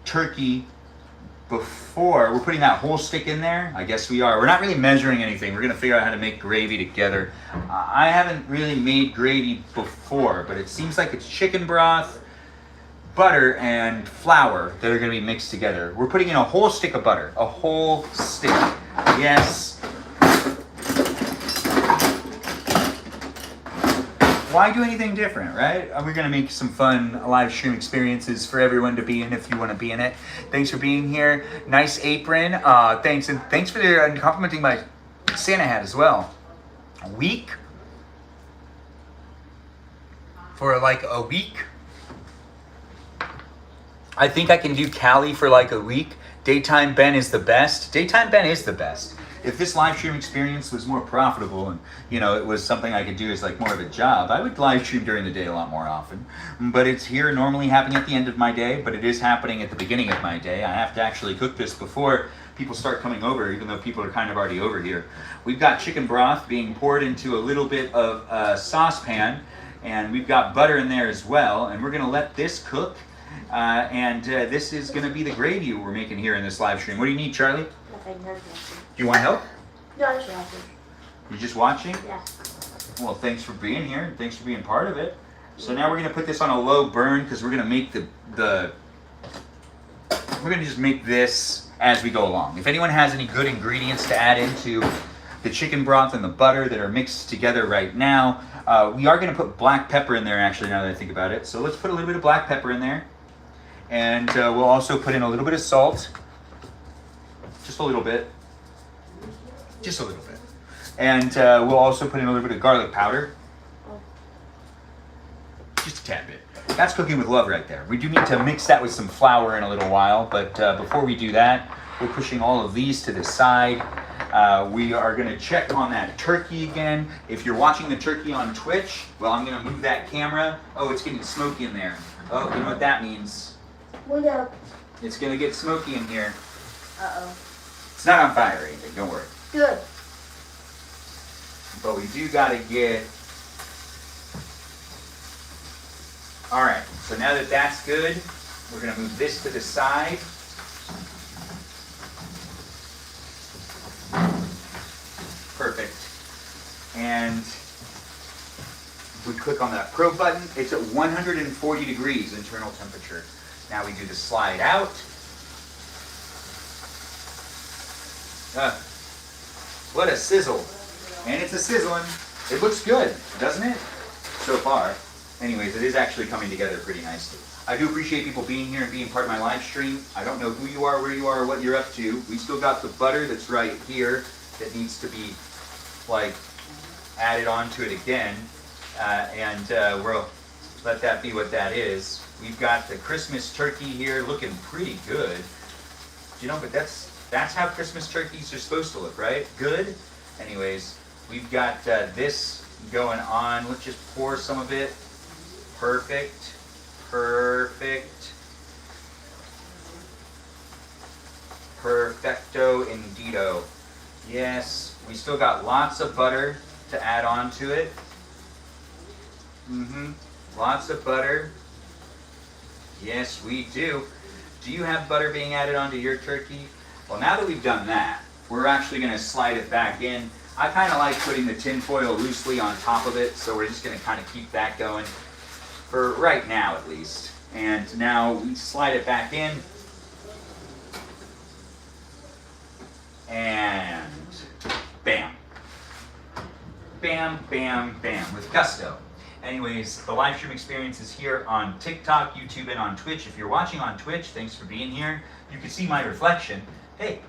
turkey before. We're putting that whole stick in there. I guess we are. We're not really measuring anything. We're going to figure out how to make gravy together. I haven't really made gravy before, but it seems like it's chicken broth, butter, and flour that are going to be mixed together. We're putting in a whole stick of butter. A whole stick. Yes. Why do anything different, right? We're going to make some fun live stream experiences for everyone to be in if you want to be in it. Thanks for being here. Nice apron. Thanks. And thanks for complimenting my Santa hat as well. A week? For like a week? I think I can do Cali for like a week. Daytime Ben is the best. Daytime Ben is the best. If this live stream experience was more profitable and, you know, it was something I could do as like more of a job, I would live stream during the day a lot more often. But it's here normally happening at the end of my day, but it is happening at the beginning of my day. I have to actually cook this before people start coming over, even though people are kind of already over here. We've got chicken broth being poured into a little bit of a saucepan, and we've got butter in there as well, and we're gonna let this cook. This is gonna be the gravy we're making here in this live stream. What do you need, Charlie? Nothing. Do you want help? No, I'm just watching. You're just watching? Yeah. Well, thanks for being here. Thanks for being part of it. So now we're gonna put this on a low burn because we're gonna make we're gonna just make this as we go along. If anyone has any good ingredients to add into the chicken broth and the butter that are mixed together right now, we are gonna put black pepper in there actually now that I think about it. So let's put a little bit of black pepper in there. And we'll also put in a little bit of salt. Just a little bit. Just a little bit. And we'll also put in a little bit of garlic powder. Just a tad bit. That's cooking with love right there. We do need to mix that with some flour in a little while, but before we do that, we're pushing all of these to the side. We are going to check on that turkey again. If you're watching the turkey on Twitch, well, I'm going to move that camera. Oh, it's getting smoky in there. Oh, you know what that means? Window. It's going to get smoky in here. Uh-oh. It's not on fire or anything, don't worry. Good. But we do got to get... All right, so now that that's good, we're going to move this to the side. Perfect. And if we click on that probe button, it's at 140 degrees internal temperature. Now we do the slide out. What a sizzle. And it's a sizzling. It looks good, doesn't it? So far. Anyways, it is actually coming together pretty nicely. I do appreciate people being here and being part of my live stream. I don't know who you are, where you are, or what you're up to. We still got the butter that's right here that needs to be like added onto it again. We'll let that be what that is. We've got the Christmas turkey here looking pretty good. You know, but that's how Christmas turkeys are supposed to look, right? Good. Anyways, we've got this going on. Let's just pour some of it. Perfect. Perfect. Perfecto indeedo. Yes, we still got lots of butter to add on to it. Lots of butter. Yes, we do. Do you have butter being added onto your turkey? Well, now that we've done that, we're actually going to slide it back in. I kind of like putting the tin foil loosely on top of it, so we're just going to kind of keep that going for right now at least. And now we slide it back in. And bam. Bam, bam, bam, with gusto. Anyways, the live stream experience is here on TikTok, YouTube, and on Twitch. If you're watching on Twitch, thanks for being here. You can see my reflection. Hey,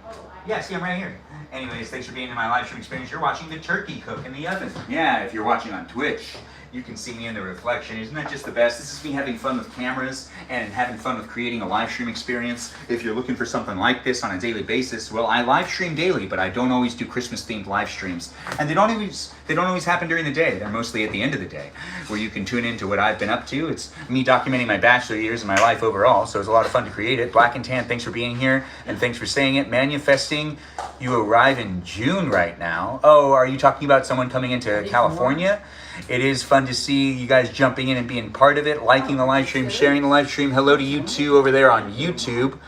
yeah, see, I'm right here. Anyways, thanks for being in my live stream experience. You're watching the turkey cook in the oven. Yeah, if you're watching on Twitch, you can see me in the reflection. Isn't that just the best? This is me having fun with cameras and having fun with creating a live stream experience. If you're looking for something like this on a daily basis, well, I live stream daily, but I don't always do Christmas-themed live streams. And they don't always happen during the day. They're mostly at the end of the day, where you can tune into what I've been up to. It's me documenting my bachelor years and my life overall, so it's a lot of fun to create it. Black and Tan, thanks for being here, and thanks for saying it. Manifesting, you arrive in June right now. Oh, are you talking about someone coming into California? It is fun to see you guys jumping in and being part of it, liking the live stream, sharing the live stream. Hello to you two over there on YouTube.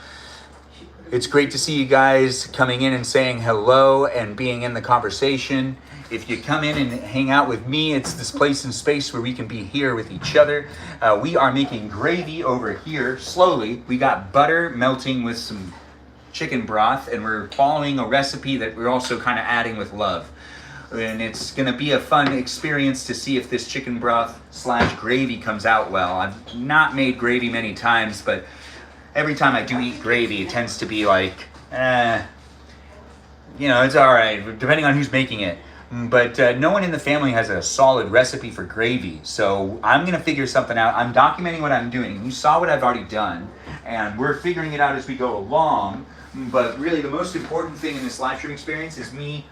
It's great to see you guys coming in and saying hello and being in the conversation. If you come in and hang out with me, it's this place and space where we can be here with each other. We are making gravy over here slowly. We got butter melting with some chicken broth, and we're following a recipe that we're also kind of adding with love. And it's going to be a fun experience to see if this chicken broth / gravy comes out well. I've not made gravy many times, but every time I do eat gravy, it tends to be like, it's all right, depending on who's making it. But no one in the family has a solid recipe for gravy, so I'm going to figure something out. I'm documenting what I'm doing. You saw what I've already done, and we're figuring it out as we go along. But really, the most important thing in this live stream experience is me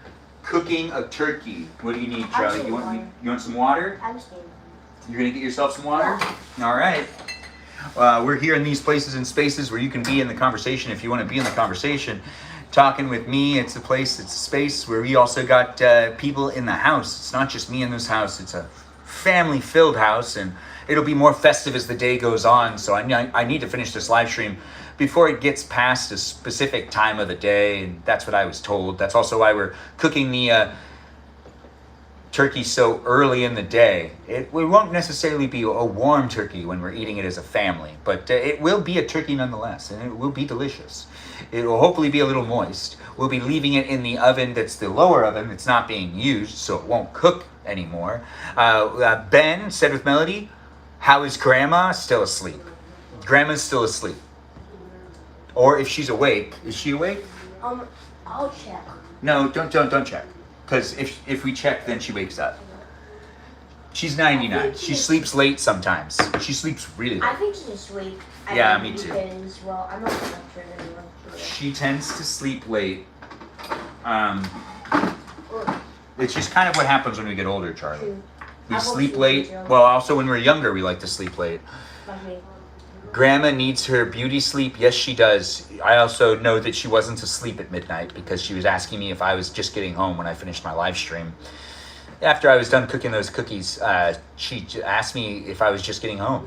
cooking a turkey. What do you need, Charlie? You want some water? I'm just kidding. You're gonna get yourself some water? All right. We're here in these places and spaces where you can be in the conversation if you want to be in the conversation. Talking with me, it's a place, it's a space where we also got people in the house. It's not just me in this house. It's a family-filled house, and it'll be more festive as the day goes on. So I need to finish this live stream before it gets past a specific time of the day, and that's what I was told. That's also why we're cooking the turkey so early in the day. It won't necessarily be a warm turkey when we're eating it as a family, but it will be a turkey nonetheless, and it will be delicious. It will hopefully be a little moist. We'll be leaving it in the oven that's the lower oven that's not being used, so it won't cook anymore. Ben said with Melody, how is Grandma? Still asleep. Grandma's still asleep. Or if she's awake, is she awake? I'll check. No, don't check. Because if we check, then she wakes up. She's 99. She sleeps late sometimes. She sleeps really late. I think she's asleep. Yeah, me too. Well, I'm not sure anyone. She tends to sleep late. It's just kind of what happens when we get older, Charlie. True. We How about sleep you, late. Joe? Well, also when we're younger, we like to sleep late. Like me. Grandma needs her beauty sleep. Yes, she does. I also know that she wasn't asleep at midnight because she was asking me if I was just getting home when I finished my live stream. After I was done cooking those cookies, she asked me if I was just getting home.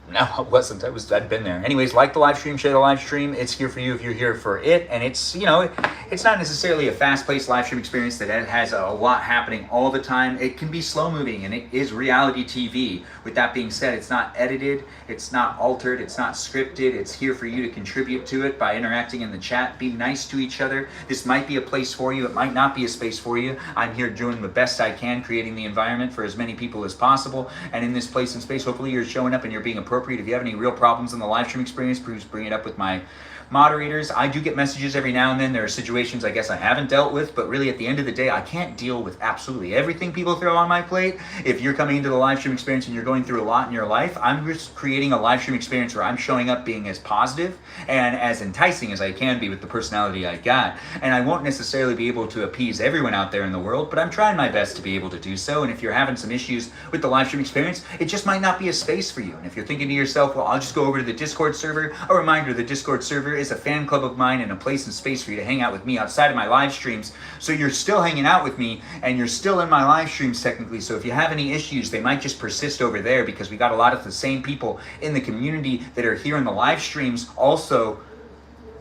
No, I wasn't. I'd been there. Anyways, like the live stream, share the live stream. It's here for you if you're here for it. And it's, you know, it's not necessarily a fast-paced live stream experience that has a lot happening all the time. It can be slow-moving, and it is reality TV. With that being said, it's not edited, it's not altered, it's not scripted. It's here for you to contribute to it by interacting in the chat. Be nice to each other. This might be a place for you. It might not be a space for you. I'm here doing the best I can, creating the environment for as many people as possible. And in this place and space, hopefully you're showing up and you're being appropriate. If you have any real problems in the live stream experience, please bring it up with my moderators. I do get messages every now and then. There are situations I guess I haven't dealt with, but really at the end of the day, I can't deal with absolutely everything people throw on my plate. If you're coming into the live stream experience and you're going through a lot in your life, I'm just creating a live stream experience where I'm showing up being as positive and as enticing as I can be with the personality I got. And I won't necessarily be able to appease everyone out there in the world, but I'm trying my best to be able to do so. And if you're having some issues with the live stream experience, it just might not be a space for you. And if you're thinking to yourself, well, I'll just go over to the Discord server, a reminder, the Discord server is a fan club of mine and a place and space for you to hang out with me outside of my live streams. So you're still hanging out with me and you're still in my live streams technically. So if you have any issues, they might just persist over there because we got a lot of the same people in the community that are here in the live streams also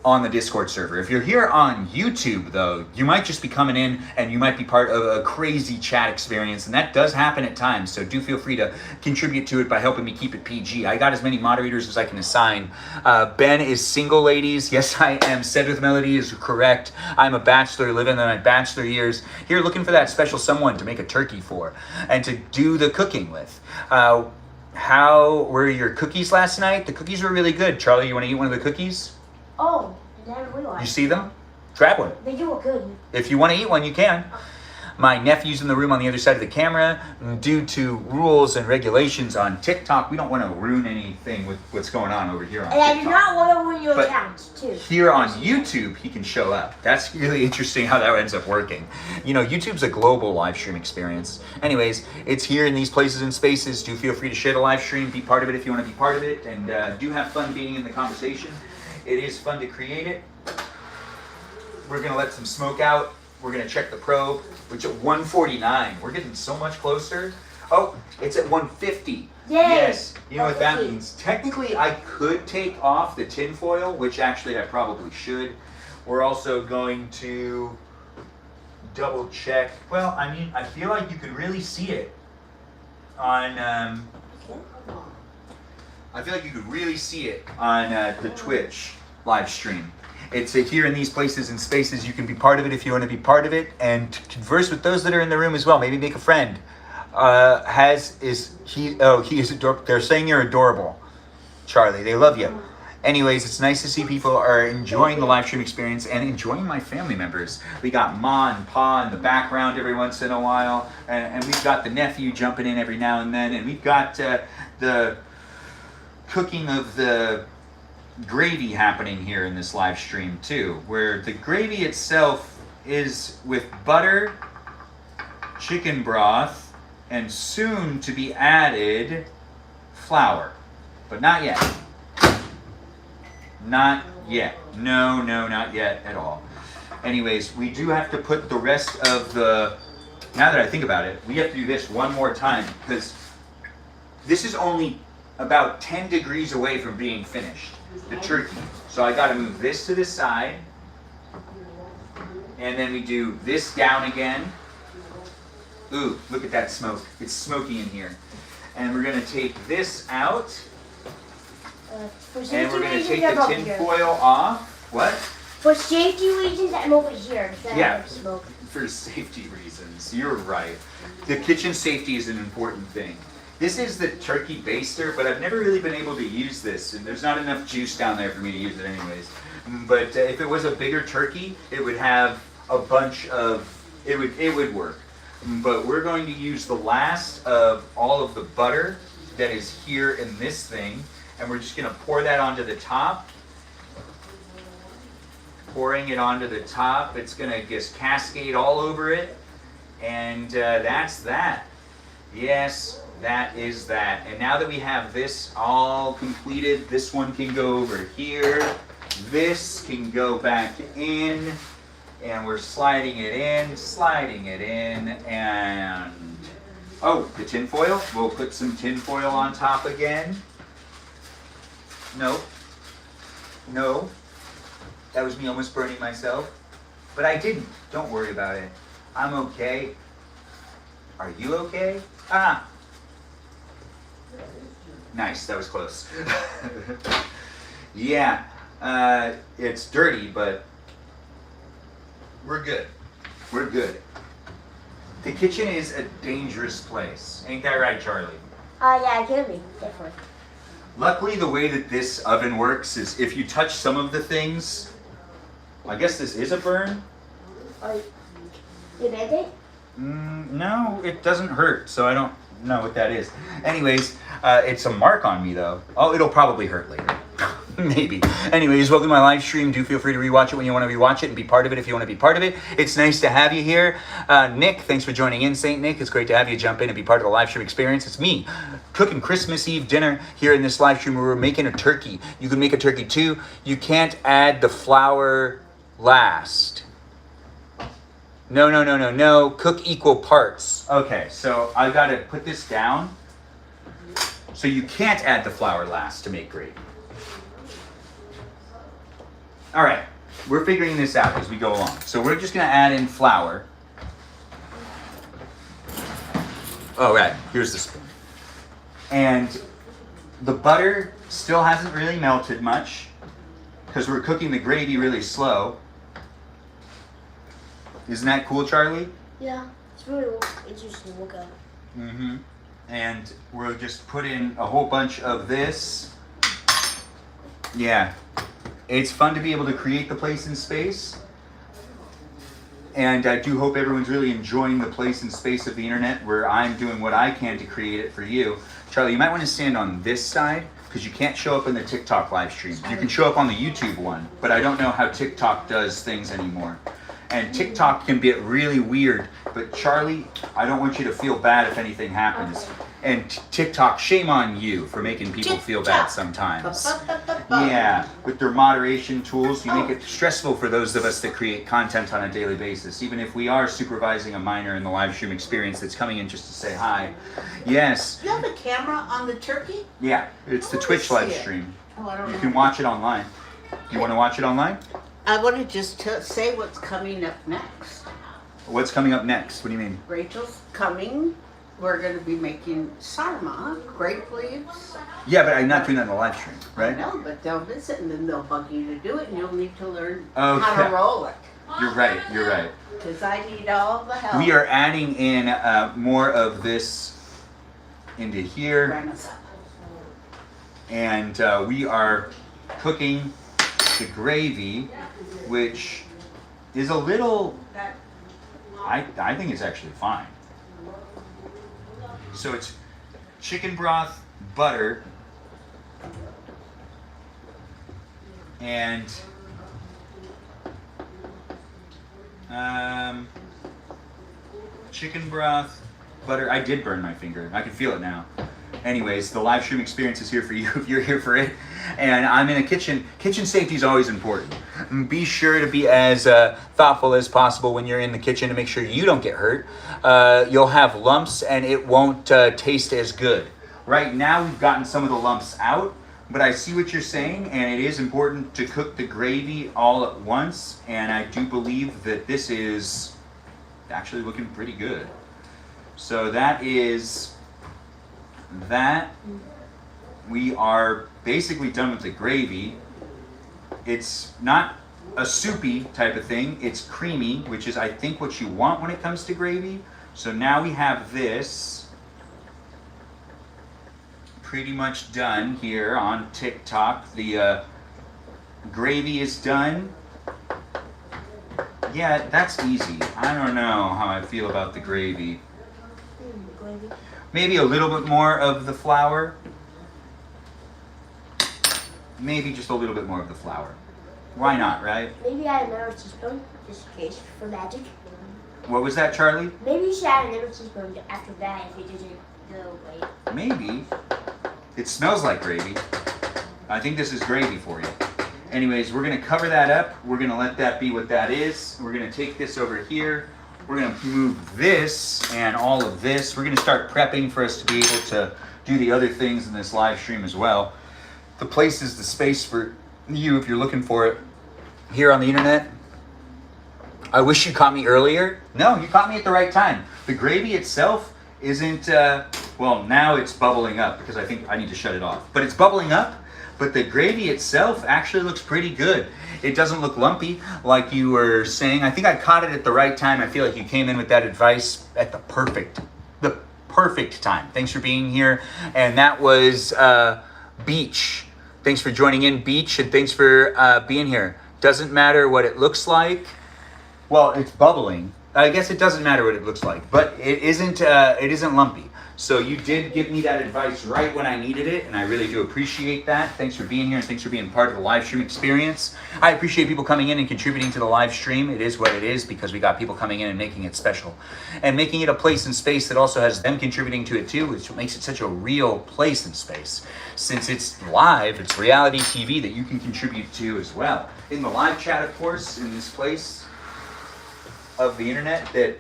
on the Discord server. If you're here on YouTube though, you might just be coming in and you might be part of a crazy chat experience, and that does happen at times, so do feel free to contribute to it by helping me keep it PG. I got as many moderators as I can assign. Ben is single, ladies. Yes, I am. Said with Melody is correct. I'm a bachelor living in my bachelor years, here looking for that special someone to make a turkey for and to do the cooking with. How were your cookies last night? The cookies were really good. Charlie, you want to eat one of the cookies? Oh, I never realized. You see them? Grab one. They do look good. If you want to eat one, you can. My nephew's in the room on the other side of the camera. Due to rules and regulations on TikTok, we don't want to ruin anything with what's going on over here on And I TikTok. do not want to ruin your But account, too. Here on YouTube, he can show up. That's really interesting how that ends up working. You know, YouTube's a global live stream experience. Anyways, it's here in these places and spaces. Do feel free to share the live stream, be part of it if you want to be part of it, and do have fun being in the conversation. It is fun to create it. We're going to let some smoke out. We're going to check the probe, which at 149. We're getting so much closer. Oh, it's at 150. Yay! Yes. You know what that 150. means. Technically, I could take off the tinfoil, which actually I probably should. We're also going to double check. Well, I mean, I feel like you could really see it on... I feel like you could really see it on the Twitch live stream. It's here in these places and spaces. You can be part of it if you want to be part of it, and converse with those that are in the room as well. Maybe make a friend. He is adorable. They're saying you're adorable, Charlie. They love you. Anyways, it's nice to see people are enjoying the live stream experience and enjoying my family members. We got Ma and Pa in the background every once in a while, and we've got the nephew jumping in every now and then, and we've got the cooking of the gravy happening here in this live stream too, where the gravy itself is with butter, chicken broth, and soon to be added flour, but not yet. Not yet. No, not yet at all. Anyways, we do have to put the rest of the, now that I think about it, we have to do this one more time because this is only about 10 degrees away from being finished, the turkey. So I gotta move this to the side, and then we do this down again. Ooh, look at that smoke. It's smoky in here. And we're gonna take this out, For and safety we're gonna reasons, take I'm the over tin here. foil off. What? For safety reasons, I'm over here. Yeah. Smoke. For safety reasons. You're right. The kitchen safety is an important thing. This is the turkey baster, but I've never really been able to use this, and there's not enough juice down there for me to use it anyways. But if it was a bigger turkey, it would have a bunch of, it would work. But we're going to use the last of all of the butter that is here in this thing, and we're just going to pour that onto the top. Pouring it onto the top, it's going to just cascade all over it. And that's that. Yes, that is that. And now that we have this all completed, this one can go over here. This can go back in. And we're sliding it in, and oh, the tin foil. We'll put some tin foil on top again. No. No. That was me almost burning myself. But I didn't. Don't worry about it. I'm okay. Are you okay? Ah. Nice, that was close. Yeah, it's dirty, but we're good. We're good. The kitchen is a dangerous place. Ain't that right, Charlie? Yeah, it can be. Definitely. Luckily, the way that this oven works is if you touch some of the things, I guess this is a burn. Oh, you Band-Aid? No, it doesn't hurt, so I don't know what that is. Anyways, it's a mark on me, though. Oh, it'll probably hurt later. Maybe. Anyways, welcome to my live stream. Do feel free to rewatch it when you want to rewatch it and be part of it if you want to be part of it. It's nice to have you here. Nick, thanks for joining in, St. Nick. It's great to have you jump in and be part of the live stream experience. It's me cooking Christmas Eve dinner here in this live stream where we're making a turkey. You can make a turkey too. You can't add the flour last. No. Cook equal parts. Okay, so I got to put this down. So you can't add the flour last to make gravy. All right, we're figuring this out as we go along. So we're just gonna add in flour. Oh, right, here's the spoon. And the butter still hasn't really melted much because we're cooking the gravy really slow. Isn't that cool, Charlie? Yeah, it's really interesting to look at. Mm-hmm. And we'll just put in a whole bunch of this. Yeah. It's fun to be able to create the place and space. And I do hope everyone's really enjoying the place and space of the internet where I'm doing what I can to create it for you. Charlie, you might want to stand on this side because you can't show up in the TikTok live stream. You can show up on the YouTube one, but I don't know how TikTok does things anymore. And TikTok can get really weird, but Charlie, I don't want you to feel bad if anything happens. Okay. And TikTok, shame on you for making people feel bad sometimes. Yeah, with their moderation tools, you make it stressful for those of us that create content on a daily basis, even if we are supervising a minor in the live stream experience that's coming in just to say hi. Yes. You have a camera on the turkey? Yeah, it's the I wanna Twitch live see it. stream. Oh, I don't You know. can watch it online. You want to watch it online? I want to just say what's coming up next. What's coming up next? What do you mean? Rachel's coming. We're going to be making sarma, grape leaves. Yeah, but I'm not doing that in the live stream, right? No, but they'll visit and then they'll bug you to do it and you'll need to learn Okay. how to roll it. You're right, you're right. Because I need all the help. We are adding in more of this into here, Run us up. and we are cooking the gravy, which is a little, I think it's actually fine. So it's chicken broth, butter, and chicken broth, butter. I did burn my finger. I can feel it now. Anyways, the live stream experience is here for you if you're here for it. And I'm in a kitchen. Kitchen safety is always important. Be sure to be as thoughtful as possible when you're in the kitchen to make sure you don't get hurt. You'll have lumps and it won't taste as good. Right now we've gotten some of the lumps out, but I see what you're saying, and it is important to cook the gravy all at once. And I do believe that this is actually looking pretty good. So that is that. We are basically done with the gravy. It's not a soupy type of thing. It's creamy, which is I think what you want when it comes to gravy. So now we have this pretty much done here on TikTok. The gravy is done. Yeah, that's easy. I don't know how I feel about the gravy. Gravy. Maybe a little bit more of the flour. Maybe just a little bit more of the flour. Why not, right? Maybe add another teaspoon, just in case, for magic. What was that, Charlie? Maybe you should add a little teaspoon after that if it doesn't go away. Maybe. It smells like gravy. I think this is gravy for you. Anyways, we're gonna cover that up. We're gonna let that be what that is. We're gonna take this over here. We're gonna move this and all of this. We're gonna start prepping for us to be able to do the other things in this live stream as well. The place is the space for you if you're looking for it here on the internet. I wish you caught me earlier. No, you caught me at the right time. The gravy itself isn't, well, now it's bubbling up because I think I need to shut it off. But it's bubbling up, but the gravy itself actually looks pretty good. It doesn't look lumpy like you were saying. I think I caught it at the right time. I feel like you came in with that advice at the perfect time. Thanks for being here. And that was Beach. Thanks for joining in, Beach, and thanks for being here. Doesn't matter what it looks like. Well, it's bubbling. I guess it doesn't matter what it looks like, but it isn't lumpy. So you did give me that advice right when I needed it, and I really do appreciate that. Thanks for being here, and thanks for being part of the live stream experience. I appreciate people coming in and contributing to the live stream. It is what it is because we got people coming in and making it special, and making it a place and space that also has them contributing to it too, which makes it such a real place and space. Since it's live, it's reality TV that you can contribute to as well. In the live chat, of course, in this place of the internet that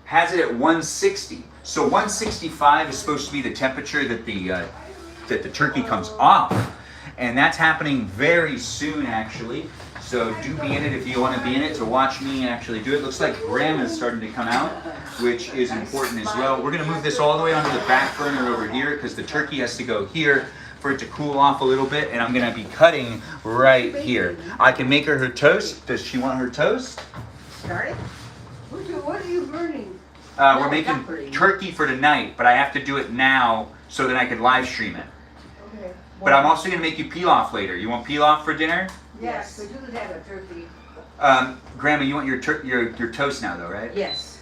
has it at 160. So 165 is supposed to be the temperature that the turkey comes off, and that's happening very soon actually. So do be in it if you want to be in it to watch me actually do it. Looks like Grandma's starting to come out, which is important as well. We're going to move this all the way onto the back burner over here because the turkey has to go here for it to cool off a little bit, and I'm going to be cutting right here. I can make her toast. Does she want her toast? Start it. What are you burning? We're making turkey for tonight, but I have to do it now so that I can live stream it. Okay. But I'm also going to make you pilaf later. You want pilaf for dinner? Yes, we do have a turkey. Grandma, you want your toast now, though, right? Yes.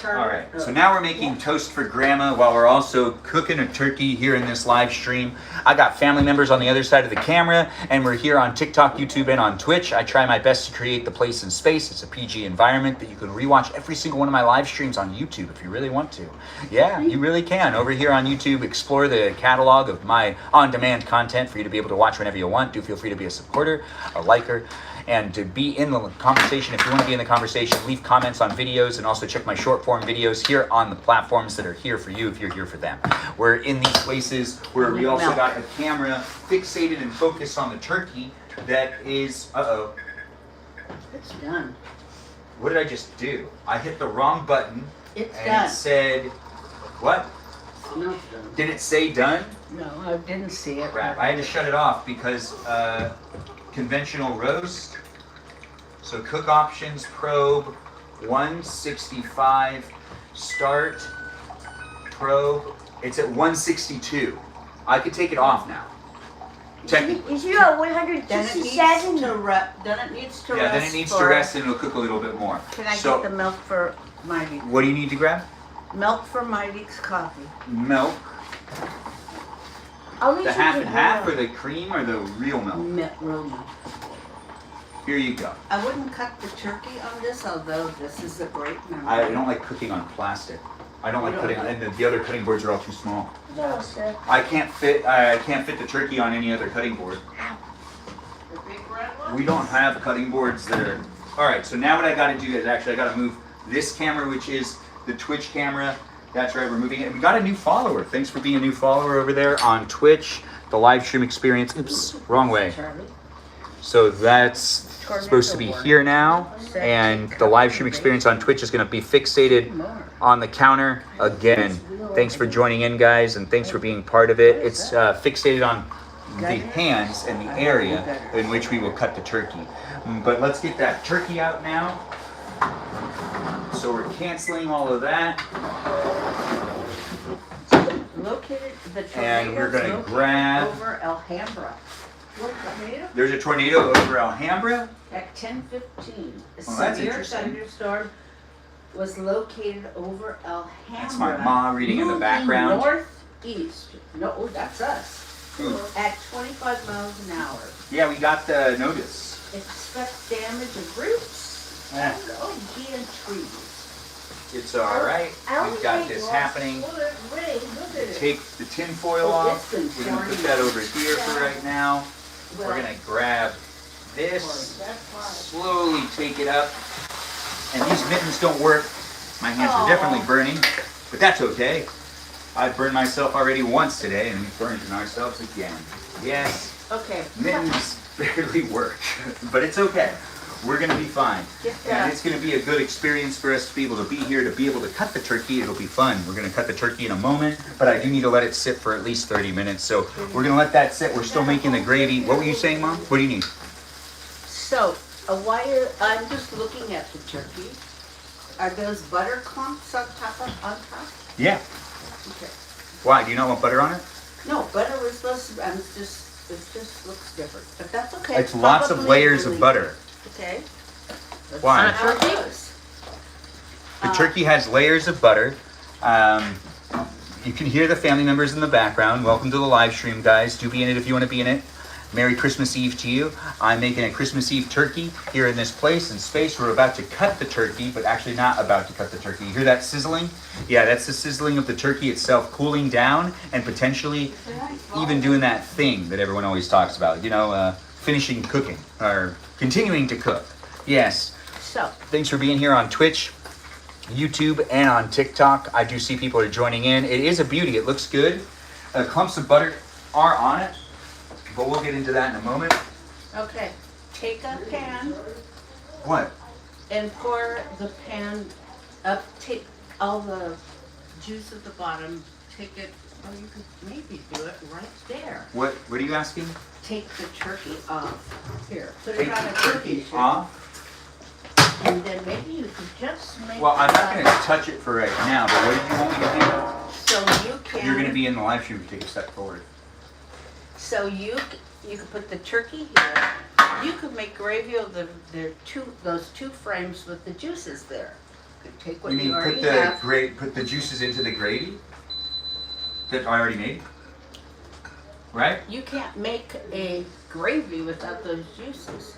All right. So now we're making toast for Grandma while we're also cooking a turkey here in this live stream. I got family members on the other side of the camera, and we're here on TikTok, YouTube, and on Twitch. I try my best to create the place and space. It's a PG environment that you can rewatch every single one of my live streams on YouTube if you really want to. Yeah, you really can. Over here on YouTube, explore the catalog of my on-demand content for you to be able to watch whenever you want. Do feel free to be a supporter, a liker, and to be in the conversation. If you want to be in the conversation, leave comments on videos, and also check my short form videos here on the platforms that are here for you if you're here for them. We're in these places where we also got a camera fixated and focused on the turkey that is, It's done. what did I just do? I hit the wrong button It's and done. it said, what? No, it's done. Did it say done? No, I didn't see it. Crap, I had to shut it off because conventional roast. So cook options, probe, 165, start, probe. It's at 162. I could take it off now. Technically. Is you at Then it 167? needs to rest. Then it needs to rest. Yeah, then it needs to rest and it'll cook a little bit more. Can I So, get the milk for Mighty? what do you need to grab? Milk for Mighty's coffee. Milk. I'll make The sure half to and half boil. or the cream or the real milk? Real milk. Here you go. I wouldn't cut the turkey on this, although this is a great memory. I don't like cooking on plastic. I don't like You cutting don't on, and the other cutting boards are all too small. No, sir. I can't fit the turkey on any other cutting board. The big red one? We don't have cutting boards that are. All right, so now what I got to do is actually I got to move this camera, which is the Twitch camera. That's right, we're moving it. We got a new follower. Thanks for being a new follower over there on Twitch. The live stream experience. Oops, wrong way. Charlie. So that's supposed to be here now, and the live stream experience on Twitch is going to be fixated on the counter again. Thanks for joining in, guys, and thanks for being part of it. It's fixated on the hands and the area in which we will cut the turkey. But let's get that turkey out now. So we're canceling all of that. Located the And we're gonna tornado's grab- over Alhambra. What tornado? There's a tornado over Alhambra. At 10:15. A Well, that's severe interesting. thunderstorm was located over Alhambra. That's my mom reading in the moving background. northeast. No, oh, that's us. Ooh. At 25 miles an hour. Yeah, we got the notice. Expect damage of roofs, Hello, Gian trees. It's all right. We've got this happening. Take the tin foil off. We're going to put that over here for right now. We're going to grab this, slowly take it up. And these mittens don't work. My hands are definitely burning, but that's okay. I burned myself already once today, and we've burned ourselves again. Yes, Okay. mittens barely work, but it's okay. We're gonna be fine. And it's gonna be a good experience for us to be able to be here, to be able to cut the turkey. It'll be fun. We're gonna cut the turkey in a moment, but I do need to let it sit for at least 30 minutes. So we're gonna let that sit. We're still making the gravy. What were you saying, Mom? What do you need? So, I'm just looking at the turkey. Are those butter clumps on top? Yeah. Okay. Why? Do you not want butter on it? No, butter was supposed to, it just looks different, but that's okay. It's lots of Probably layers of really- butter. Okay. Let's Why? see how it goes. The turkey has layers of butter. You can hear the family members in the background. Welcome to the live stream, guys. Do be in it if you want to be in it. Merry Christmas Eve to you. I'm making a Christmas Eve turkey here in this place and space. We're about to cut the turkey, but actually not about to cut the turkey. You hear that sizzling? Yeah, that's the sizzling of the turkey itself cooling down and potentially even doing that thing that everyone always talks about, finishing cooking or continuing to cook. Yes. So, Thanks for being here on Twitch, YouTube, and on TikTok. I do see people are joining in. It is a beauty. It looks good. Clumps of butter are on it, but we'll get into that in a moment. okay, take a pan What? and pour the pan up, take all the juice at the bottom, take it, or you could maybe do it right there. What are you asking? Take the turkey off. Here, put Take it on the a turkey sheet. off? And then maybe you could just make. Well, I'm not going to touch it for right now, but what do you want me to So you do? can. You're going to be in the live stream if you take a step forward. So you could put the turkey here. You could make gravy of those two frames with the juices there. You could take what You you mean already have. put the juices into the gravy that I already made? Right? You can't make a gravy without those juices.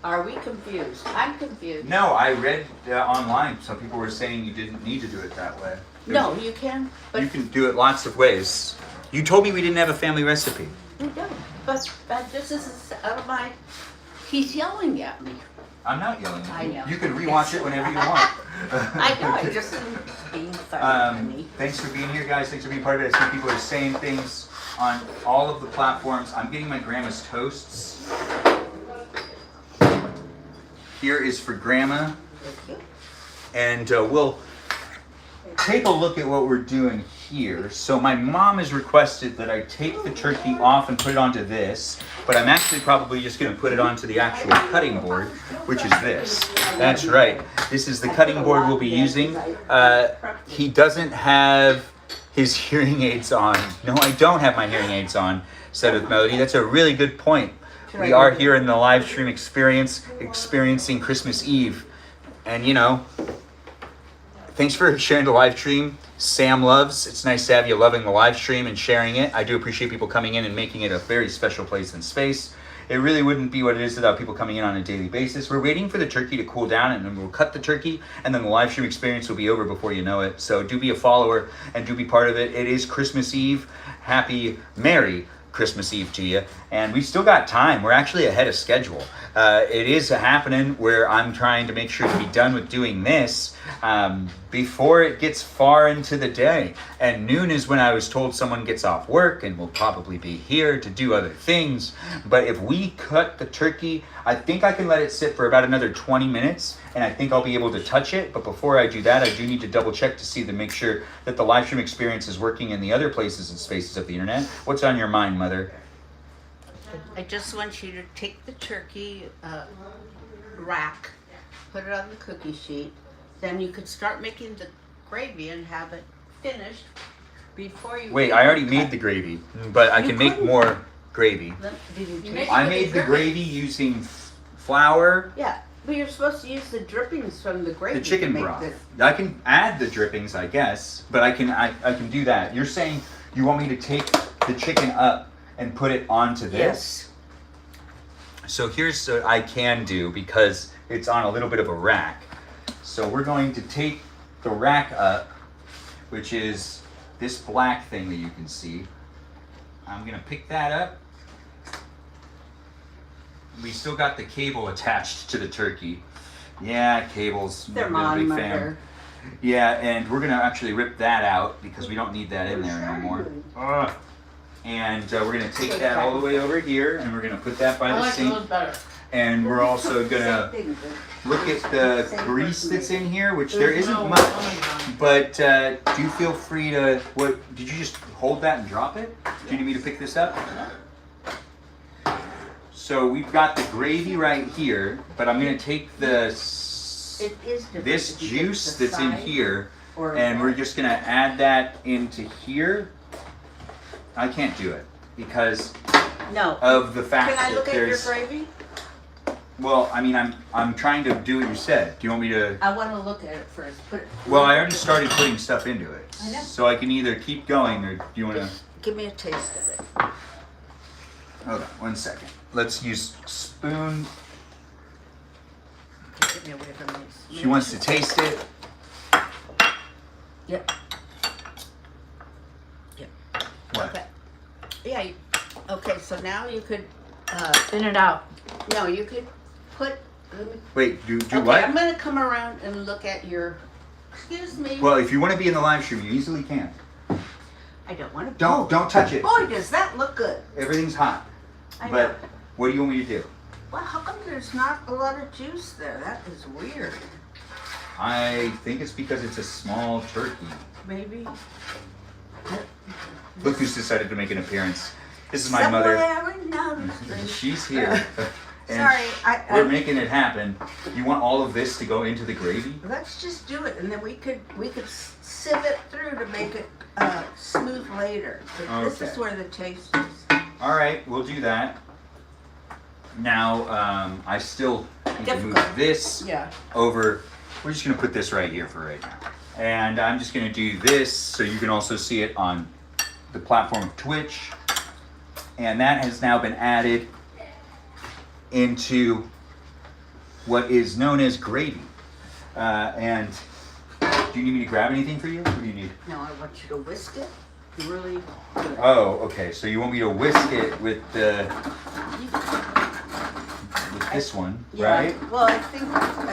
Are we confused? I'm confused. No, I read online. Some people were saying you didn't need to do it that way. No, you can, but You can do it lots of ways. You told me we didn't have a family recipe. we don't. But this is out of my. He's yelling at me. I'm not yelling at you. I know. You can rewatch it whenever you want. I know. I just being funny to me. Thanks for being here, guys. Thanks for being part of it. I see people are saying things on all of the platforms. I'm getting my grandma's toasts. Here is for grandma. And we'll take a look at what we're doing here. So my mom has requested that I take the turkey off and put it onto this, but I'm actually probably just going to put it onto the actual cutting board, which is this. That's right. This is the cutting board we'll be using. He doesn't have his hearing aids on. No, I don't have my hearing aids on, said with Melody. That's a really good point. We are here in the live stream experiencing Christmas Eve. And thanks for sharing the live stream. Sam loves. It's nice to have you loving the live stream and sharing it. I do appreciate people coming in and making it a very special place and space. It really wouldn't be what it is without people coming in on a daily basis. We're waiting for the turkey to cool down, and then we'll cut the turkey, and then the live stream experience will be over before you know it. So do be a follower and do be part of it. It is Christmas Eve. Merry Christmas Eve to you. And we've still got time. We're actually ahead of schedule. It is happening where I'm trying to make sure to be done with doing this before it gets far into the day. And noon is when I was told someone gets off work and will probably be here to do other things. But if we cut the turkey, I think I can let it sit for about another 20 minutes, and I think I'll be able to touch it. But before I do that, I do need to double check to make sure that the live stream experience is working in the other places and spaces of the internet. What's on your mind, Mother? I just want you to take the turkey rack, put it on the cookie sheet. Then you could start making the gravy and have it finished before you. Wait, I already made the gravy, but I can make more gravy. Did you make take? I made the gravy using flour, Yeah, but you're supposed to use the drippings from the gravy. the chicken to make broth. this. I can add the drippings, I guess, but I can do that. You're saying you want me to take the chicken up and put it onto this? Yes. So here's what I can do because it's on a little bit of a rack. So we're going to take the rack up, which is this black thing that you can see. I'm gonna pick that up. We still got the cable attached to the turkey. Yeah, cables. They're Never been a big fan. monitor. Yeah, and we're gonna actually rip that out because we don't need that in there anymore. And we're gonna take that all the way over here, and we're gonna put that by I the like sink. those better. And we're also gonna look at the grease that's in here, which there isn't much. But do feel free to. What did you just hold that and drop it? Do you need me to pick this up? So we've got the gravy right here, but I'm gonna take the It is different this if you take juice the that's in side here, or- and we're just gonna add that into here. I can't do it because No. of the fact Can I that look at your there's. gravy? Well, I mean, I'm trying to do what you said. Do you want me to? I want to look at it first. Put it. Well, I already started putting stuff into it, I know. so I can either keep going or do you want to? Give me a taste of it. Hold on, 1 second. Let's use spoon. Okay, get me away from these. She wants to taste it. Yep. Yep. What? Okay. Yeah. Okay. So now you could. Spin it out. No, you could put. Let me, Wait, do okay, what? I'm gonna come around and look at your. Excuse me. Well, if you want to be in the live stream, you easily can. I don't want to. Don't touch it. Boy, does that look good. Everything's hot. I But know. what do you want me to do? Well, how come there's not a lot of juice there? That is weird. I think it's because it's a small turkey. Maybe. Look who's decided to make an appearance. This is my mother. Somewhere in down the street. She's here. And Sorry, we're making it happen. You want all of this to go into the gravy? Let's just do it, and then we could sieve it through to make it smooth later. But this is Okay. where the taste is. All right, we'll do that. Now, I still need to move Difficult. this Yeah. over. We're just gonna put this right here for right now. And I'm just gonna do this so you can also see it on the platform of Twitch. And that has now been added into what is known as gravy. And do you need me to grab anything for you? What do you need? Now I want you to whisk it. Really good. Oh, okay. So you want me to whisk it with the with this one, Yeah. right? Well, I think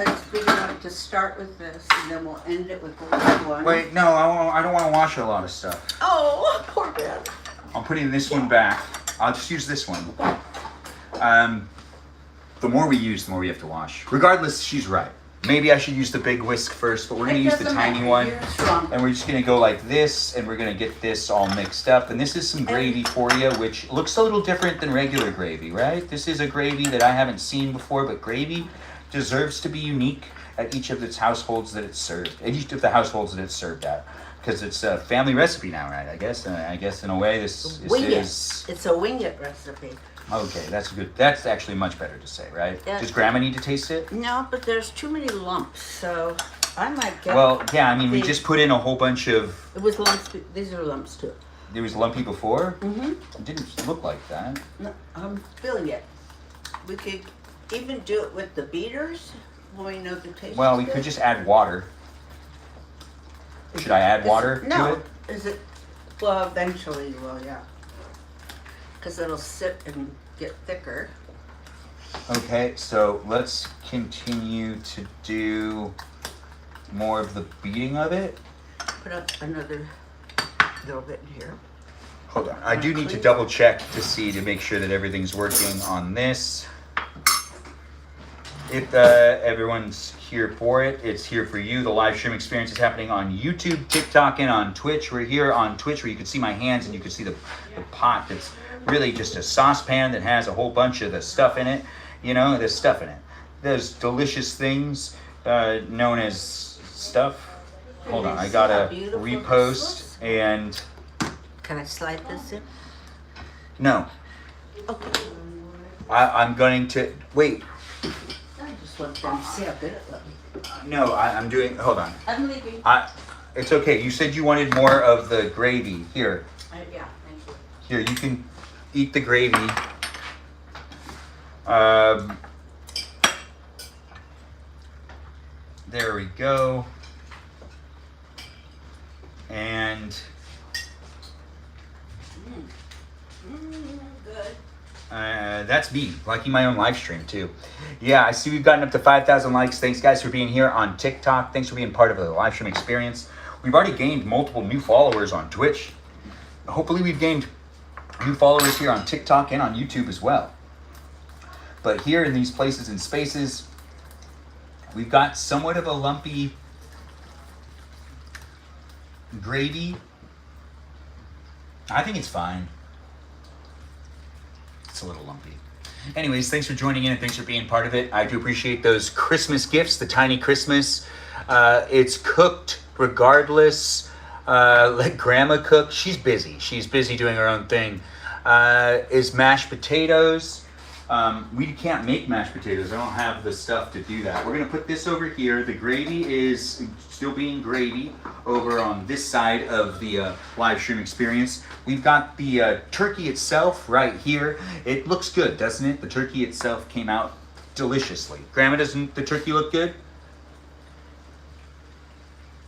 it's big enough to start with this, and then we'll end it with the little one. Wait, no, I don't want to wash a lot of stuff. Oh, poor Ben. I'm putting this one back. I'll just use this one. The more we use, the more we have to wash. Regardless, she's right. Maybe I should use the big whisk first, but we're gonna It use the doesn't tiny matter. one. You're strong. And we're just gonna go like this, and we're gonna get this all mixed up. And this is some gravy for you, which looks a little different than regular gravy, right? This is a gravy that I haven't seen before, but gravy deserves to be unique at each of its households that it's served, at each of the households that it's served at. Because it's a family recipe now, right? I guess in a way this Wing is... it. It's a wing it recipe. Okay, that's good. That's actually much better to say, right? Yeah. Does Grandma need to taste it? No, but there's too many lumps, so I might get. Well, yeah, I mean, we the- just put in a whole bunch of... It was lumps. These are lumps too. It was lumpy before? Mm-hmm. It didn't look like that. No, I'm feeling it. We could even do it with the beaters when we know the taste. Well, is we good. could just add water. Should I add water to No. it? Is it? Well, eventually you will, yeah. Because it'll sit and get thicker. Okay, so let's continue to do more of the beating of it. Put up another little bit in here. Hold on. I do need to double check to see to make sure that everything's working on this. If everyone's here for it, it's here for you. The live stream experience is happening on YouTube, TikTok, and on Twitch. We're here on Twitch where you can see my hands and you can see the pot that's really just a saucepan that has a whole bunch of the stuff in it. You know, there's stuff in it. There's delicious things known as stuff. Hold on, I gotta repost and... Can I slide this in? No, Okay. I'm going to... Wait, I just want them to see how good it looks. no, I'm doing... Hold on. I'm leaving. It's okay. You said you wanted more of the gravy. Here, Yeah, thank you. here, you can eat the gravy. There we go. And Good. that's me liking my own live stream too. Yeah, I see we've gotten up to 5,000 likes. Thanks guys for being here on TikTok. Thanks for being part of the live stream experience. We've already gained multiple new followers on Twitch. Hopefully we've gained new followers here on TikTok and on YouTube as well. But here in these places and spaces, we've got somewhat of a lumpy gravy. I think it's fine. It's a little lumpy. Anyways, thanks for joining in and thanks for being part of it. I do appreciate those Christmas gifts, the tiny Christmas. It's cooked regardless. Let grandma cook. She's busy. She's busy doing her own thing. Is mashed potatoes. We can't make mashed potatoes. I don't have the stuff to do that. We're going to put this over here. The gravy is still being gravy over on this side of the live stream experience. We've got the turkey itself right here. It looks good, doesn't it? The turkey itself came out deliciously. Grandma, doesn't the turkey look good?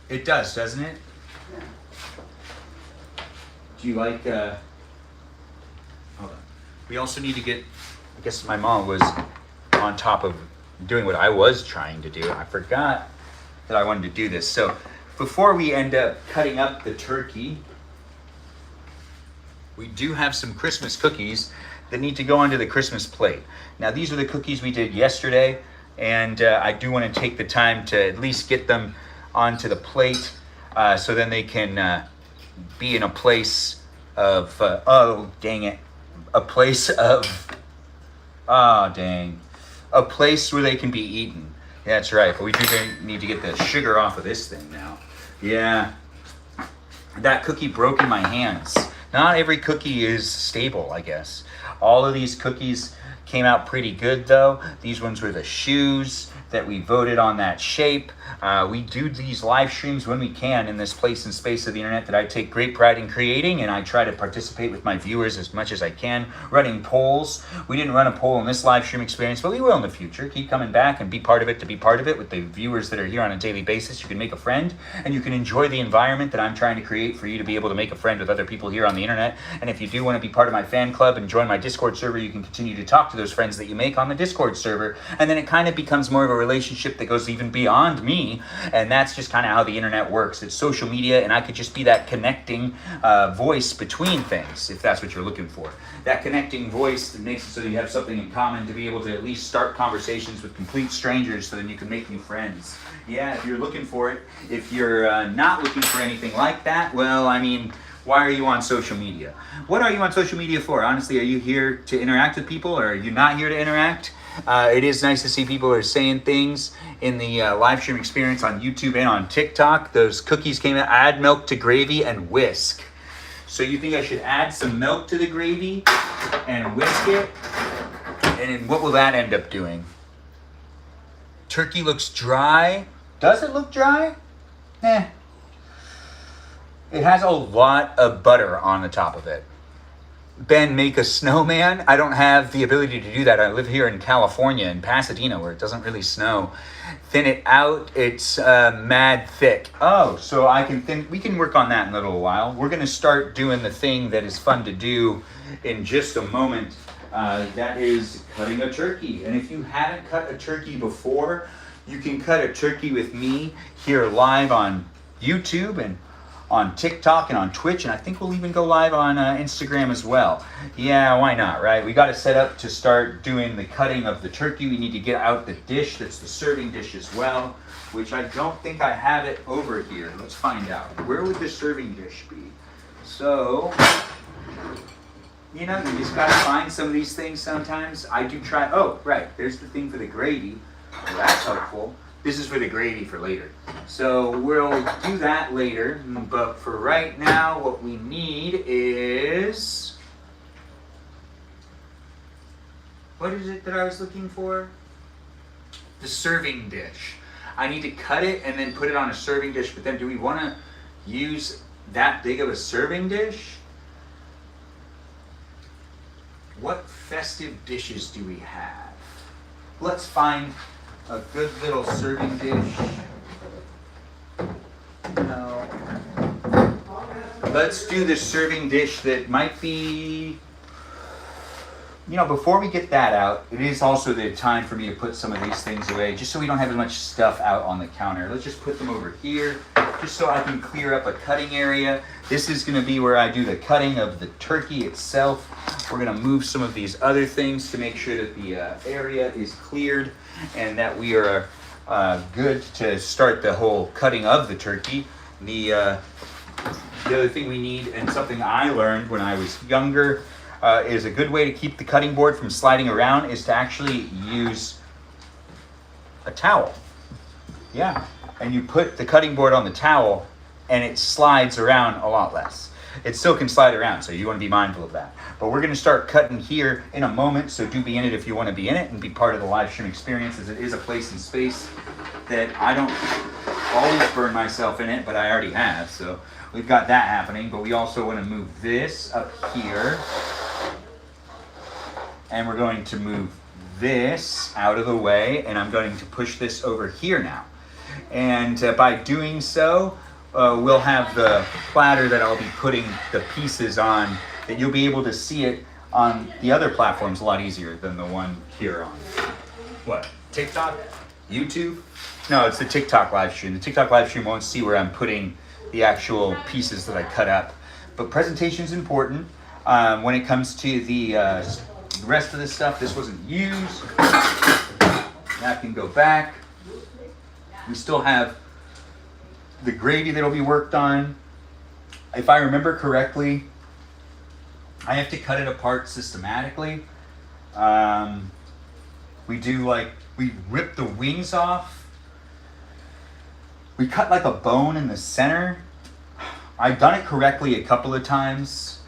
It does, doesn't it? Do you like... Hold on. We also need to get... I guess my mom was on top of doing what I was trying to do. I forgot that I wanted to do this. So before we end up cutting up the turkey, we do have some Christmas cookies that need to go onto the Christmas plate. Now these are the cookies we did yesterday, and I do want to take the time to at least get them onto the plate so then they can be in a place of, oh dang it, a place of... Ah, dang. A place where they can be eaten. That's right, but we do need to get the sugar off of this thing now. Yeah. That cookie broke in my hands. Not every cookie is stable, I guess. All of these cookies came out pretty good, though. These ones were the shoes that we voted on that shape. We do these live streams when we can in this place and space of the internet that I take great pride in creating, and I try to participate with my viewers as much as I can, running polls. We didn't run a poll in this live stream experience, but we will in the future. Keep coming back and be part of it to be part of it with the viewers that are here on a daily basis. You can make a friend, and you can enjoy the environment that I'm trying to create for you to be able to make a friend with other people here on the internet. And if you do want to be part of my fan club and join my Discord server, you can continue to talk to those friends that you make on the Discord server, and then it kind of becomes more of a relationship that goes even beyond me, and that's just kind of how the internet works. It's social media, and I could just be that connecting voice between things, if that's what you're looking for. That connecting voice that makes it so you have something in common to be able to at least start conversations with complete strangers so then you can make new friends. Yeah, if you're looking for it. If you're not looking for anything like that, well, I mean, why are you on social media? What are you on social media for? Honestly, are you here to interact with people, or are you not here to interact? It is nice to see people are saying things in the live stream experience on YouTube and on TikTok. Those cookies came out. Add milk to gravy and whisk. So you think I should add some milk to the gravy and whisk it? And what will that end up doing? Turkey looks dry. Does it look dry? Eh. It has a lot of butter on the top of it. Ben, make a snowman? I don't have the ability to do that. I live here in California, in Pasadena, where it doesn't really snow. Thin it out. It's mad thick. Oh, so I can we can work on that in a little while. We're going to start doing the thing that is fun to do in just a moment. That is cutting a turkey. And if you haven't cut a turkey before, you can cut a turkey with me here live on YouTube and on TikTok and on Twitch, and I think we'll even go live on Instagram as well. Yeah, why not, right? We got to set up to start doing the cutting of the turkey. We need to get out the dish that's the serving dish as well, which I don't think I have it over here. Let's find out. Where would the serving dish be? So, you know, you just got to find some of these things sometimes. I do try. Oh, right. There's the thing for the gravy. Well, that's helpful. This is for the gravy for later. So we'll do that later, but for right now, what we need is... What is it that I was looking for? The serving dish. I need to cut it and then put it on a serving dish, but then do we want to use that big of a serving dish? What festive dishes do we have? Let's find a good little serving dish. No. Let's do the serving dish that might be, you know, before we get that out, it is also the time for me to put some of these things away, just so we don't have as much stuff out on the counter. Let's just put them over here, just so I can clear up a cutting area. This is going to be where I do the cutting of the turkey itself. We're going to move some of these other things to make sure that the area is cleared and that we are good to start the whole cutting of the turkey. The other thing we need, and something I learned when I was younger, is a good way to keep the cutting board from sliding around is to actually use a towel. Yeah, and you put the cutting board on the towel and it slides around a lot less. It still can slide around, so you want to be mindful of that. But we're going to start cutting here in a moment, so do be in it if you want to be in it and be part of the live stream experience, as it is a place and space that I don't always burn myself in it, but I already have, so we've got that happening. But we also want to move this up here, and we're going to move this out of the way, and I'm going to push this over here now. And by doing so, we'll have the platter that I'll be putting the pieces on, that you'll be able to see it on the other platforms a lot easier than the one here on, what, TikTok? YouTube? No, it's the TikTok live stream. The TikTok live stream won't see where I'm putting the actual pieces that I cut up. But presentation is important. When it comes to the rest of this stuff, this wasn't used. That can go back. We still have the gravy that'll be worked on. If I remember correctly, I have to cut it apart systematically. We rip the wings off. We cut like a bone in the center. I've done it correctly a couple of times,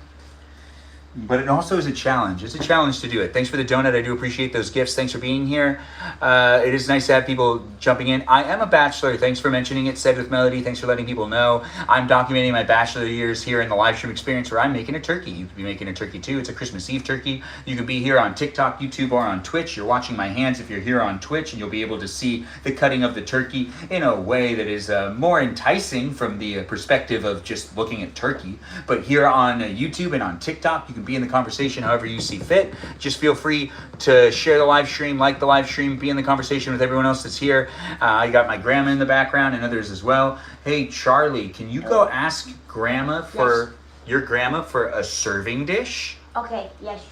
but it also is a challenge. It's a challenge to do it. Thanks for the donut. I do appreciate those gifts. Thanks for being here. It is nice to have people jumping in. I am a bachelor. Thanks for mentioning it. Said with Melody. Thanks for letting people know. I'm documenting my bachelor years here in the live stream experience, where I'm making a turkey. You could be making a turkey too. It's a Christmas Eve turkey. You can be here on TikTok, YouTube, or on Twitch. You're watching my hands if you're here on Twitch, and you'll be able to see the cutting of the turkey in a way that is more enticing from the perspective of just looking at turkey. But here on YouTube and on TikTok, you can be in the conversation however you see fit. Just feel free to share the live stream, like the live stream, be in the conversation with everyone else that's here. I got my grandma in the background and others as well. Hey, Charlie, can you go ask grandma for your grandma for a serving dish? Okay, yes.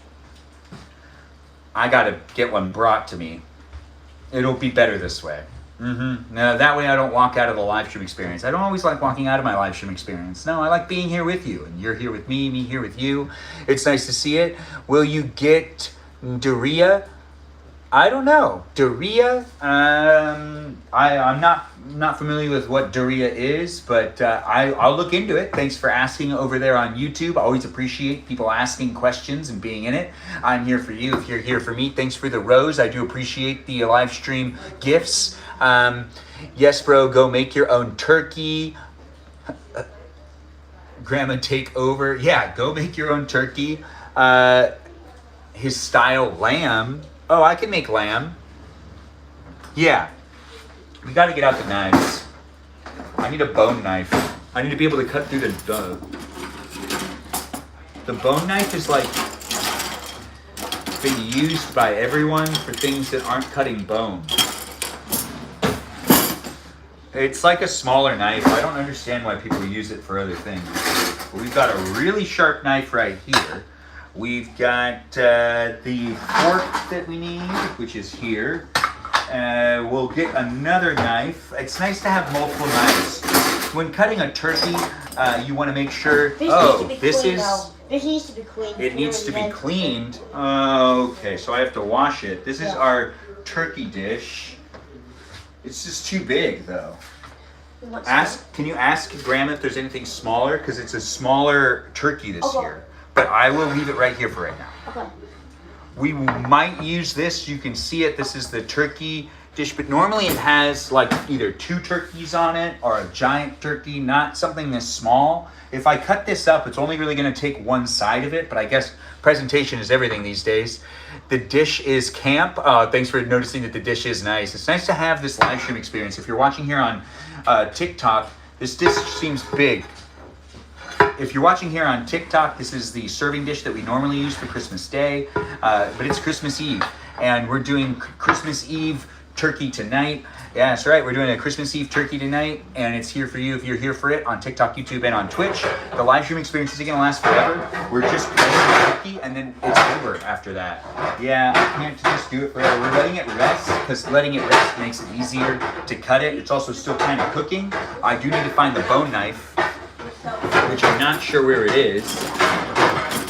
I gotta get one brought to me. It'll be better this way. Now, that way I don't walk out of the live stream experience. I don't always like walking out of my live stream experience. No, I like being here with you, and you're here with me here with you. It's nice to see it. Will you get Doria? I don't know. Doria? I'm not familiar with what Doria is, but I'll look into it. Thanks for asking over there on YouTube. I always appreciate people asking questions and being in it. I'm here for you if you're here for me. Thanks for the rose. I do appreciate the live stream gifts. Yes, bro, go make your own turkey. Grandma, take over. Yeah, go make your own turkey. His style lamb. Oh, I can make lamb. Yeah. We got to get out the knives. I need a bone knife. I need to be able to cut through the bone knife is like been used by everyone for things that aren't cutting bone. It's like a smaller knife. I don't understand why people use it for other things. But we've got a really sharp knife right here. We've got the fork that we need, which is here. We'll get another knife. It's nice to have multiple knives. When cutting a turkey, you want to make sure. This needs to be cleaned. It needs to be cleaned. Okay, so I have to wash it. This is our turkey dish. It's just too big, though. Can you ask Grandma if there's anything smaller? Because it's a smaller turkey this year. But I will leave it right here for right now. Okay. We might use this. You can see it. This is the turkey dish, but normally it has like either 2 turkeys on it or a giant turkey, not something this small. If I cut this up, it's only really going to take one side of it, but I guess presentation is everything these days. The dish is camp. Thanks for noticing that the dish is nice. It's nice to have this live stream experience. If you're watching here on TikTok, this dish seems big. If you're watching here on TikTok, this is the serving dish that we normally use for Christmas Day, but it's Christmas Eve, and we're doing Christmas Eve turkey tonight. Yeah, that's right. We're doing a Christmas Eve turkey tonight, and it's here for you if you're here for it on TikTok, YouTube, and on Twitch. The live stream experience isn't going to last forever. We're just playing the turkey, and then it's over after that. Yeah, I can't just do it forever. We're letting it rest, because letting it rest makes it easier to cut it. It's also still kind of cooking. I do need to find the bone knife, which I'm not sure where it is,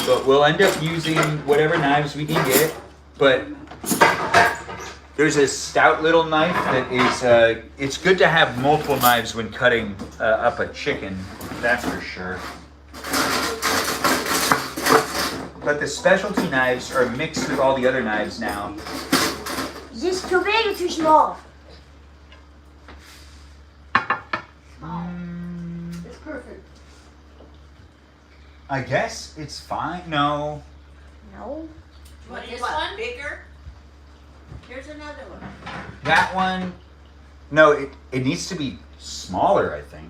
but we'll end up using whatever knives we can get. But there's a stout little knife that is, it's good to have multiple knives when cutting up a chicken, that's for sure. But the specialty knives are mixed with all the other knives now. Is this too big or too small? It's perfect. I guess it's fine. No. No. What, this one? Bigger? Here's another one. That one, no, it needs to be smaller, I think.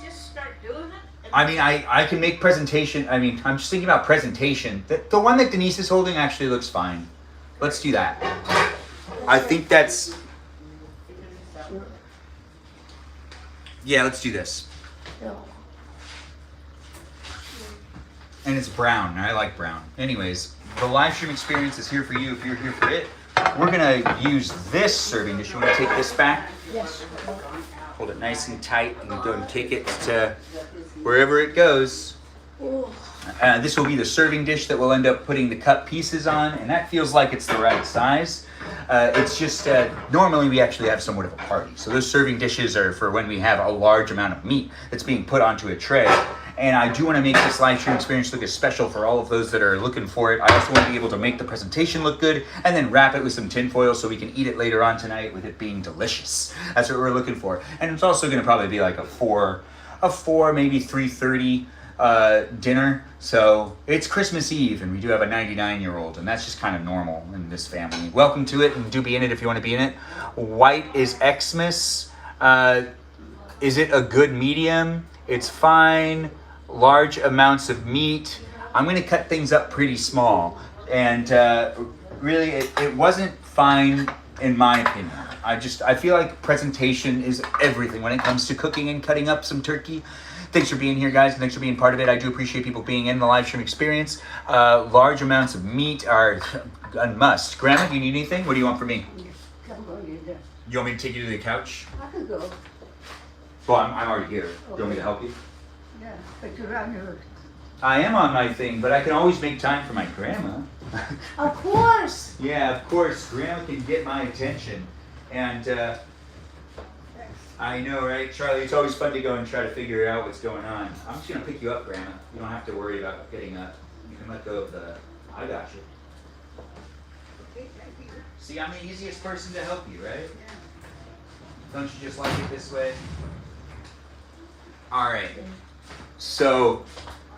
Just start doing it. I mean, I can make presentation. I mean, I'm just thinking about presentation. The one that Denise is holding actually looks fine. Let's do that. I think that's... Yeah, let's do this. No. And it's brown, and I like brown. Anyways, the live stream experience is here for you if you're here for it. We're gonna use this serving dish. You wanna take this back? Yes. Hold it nice and tight and go and take it to wherever it goes. Ooh. This will be the serving dish that we'll end up putting the cut pieces on, and that feels like it's the right size. It's just, normally we actually have somewhat of a party. So those serving dishes are for when we have a large amount of meat that's being put onto a tray. And I do want to make this live stream experience look as special for all of those that are looking for it. I also want to be able to make the presentation look good and then wrap it with some tin foil so we can eat it later on tonight with it being delicious. That's what we're looking for. And it's also going to probably be like a 4, maybe 3:30 dinner. So it's Christmas Eve, and we do have a 99-year-old, and that's just kind of normal in this family. Welcome to it, and do be in it if you want to be in it. White is Xmas. Is it a good medium? It's fine. Large amounts of meat. I'm going to cut things up pretty small, and really it wasn't fine in my opinion. I feel like presentation is everything when it comes to cooking and cutting up some turkey. Thanks for being here, guys, and thanks for being part of it. I do appreciate people being in the live stream experience. Large amounts of meat are a must. Grandma, do you need anything? What do you want from me? Come on, you're there. You want me to take you to the couch? I could go. Well, I'm already here. Do you want me to help you? Yeah, but you're on your... I am on my thing, but I can always make time for my grandma. Of course. Yeah, of course. Grandma can get my attention. And I know, right, Charlie? It's always fun to go and try to figure out what's going on. I'm just going to pick you up, Grandma. You don't have to worry about getting up. You can let go of the... I got you. Okay, thank you. See, I'm the easiest person to help you, right? Don't you just like it this way? All right. So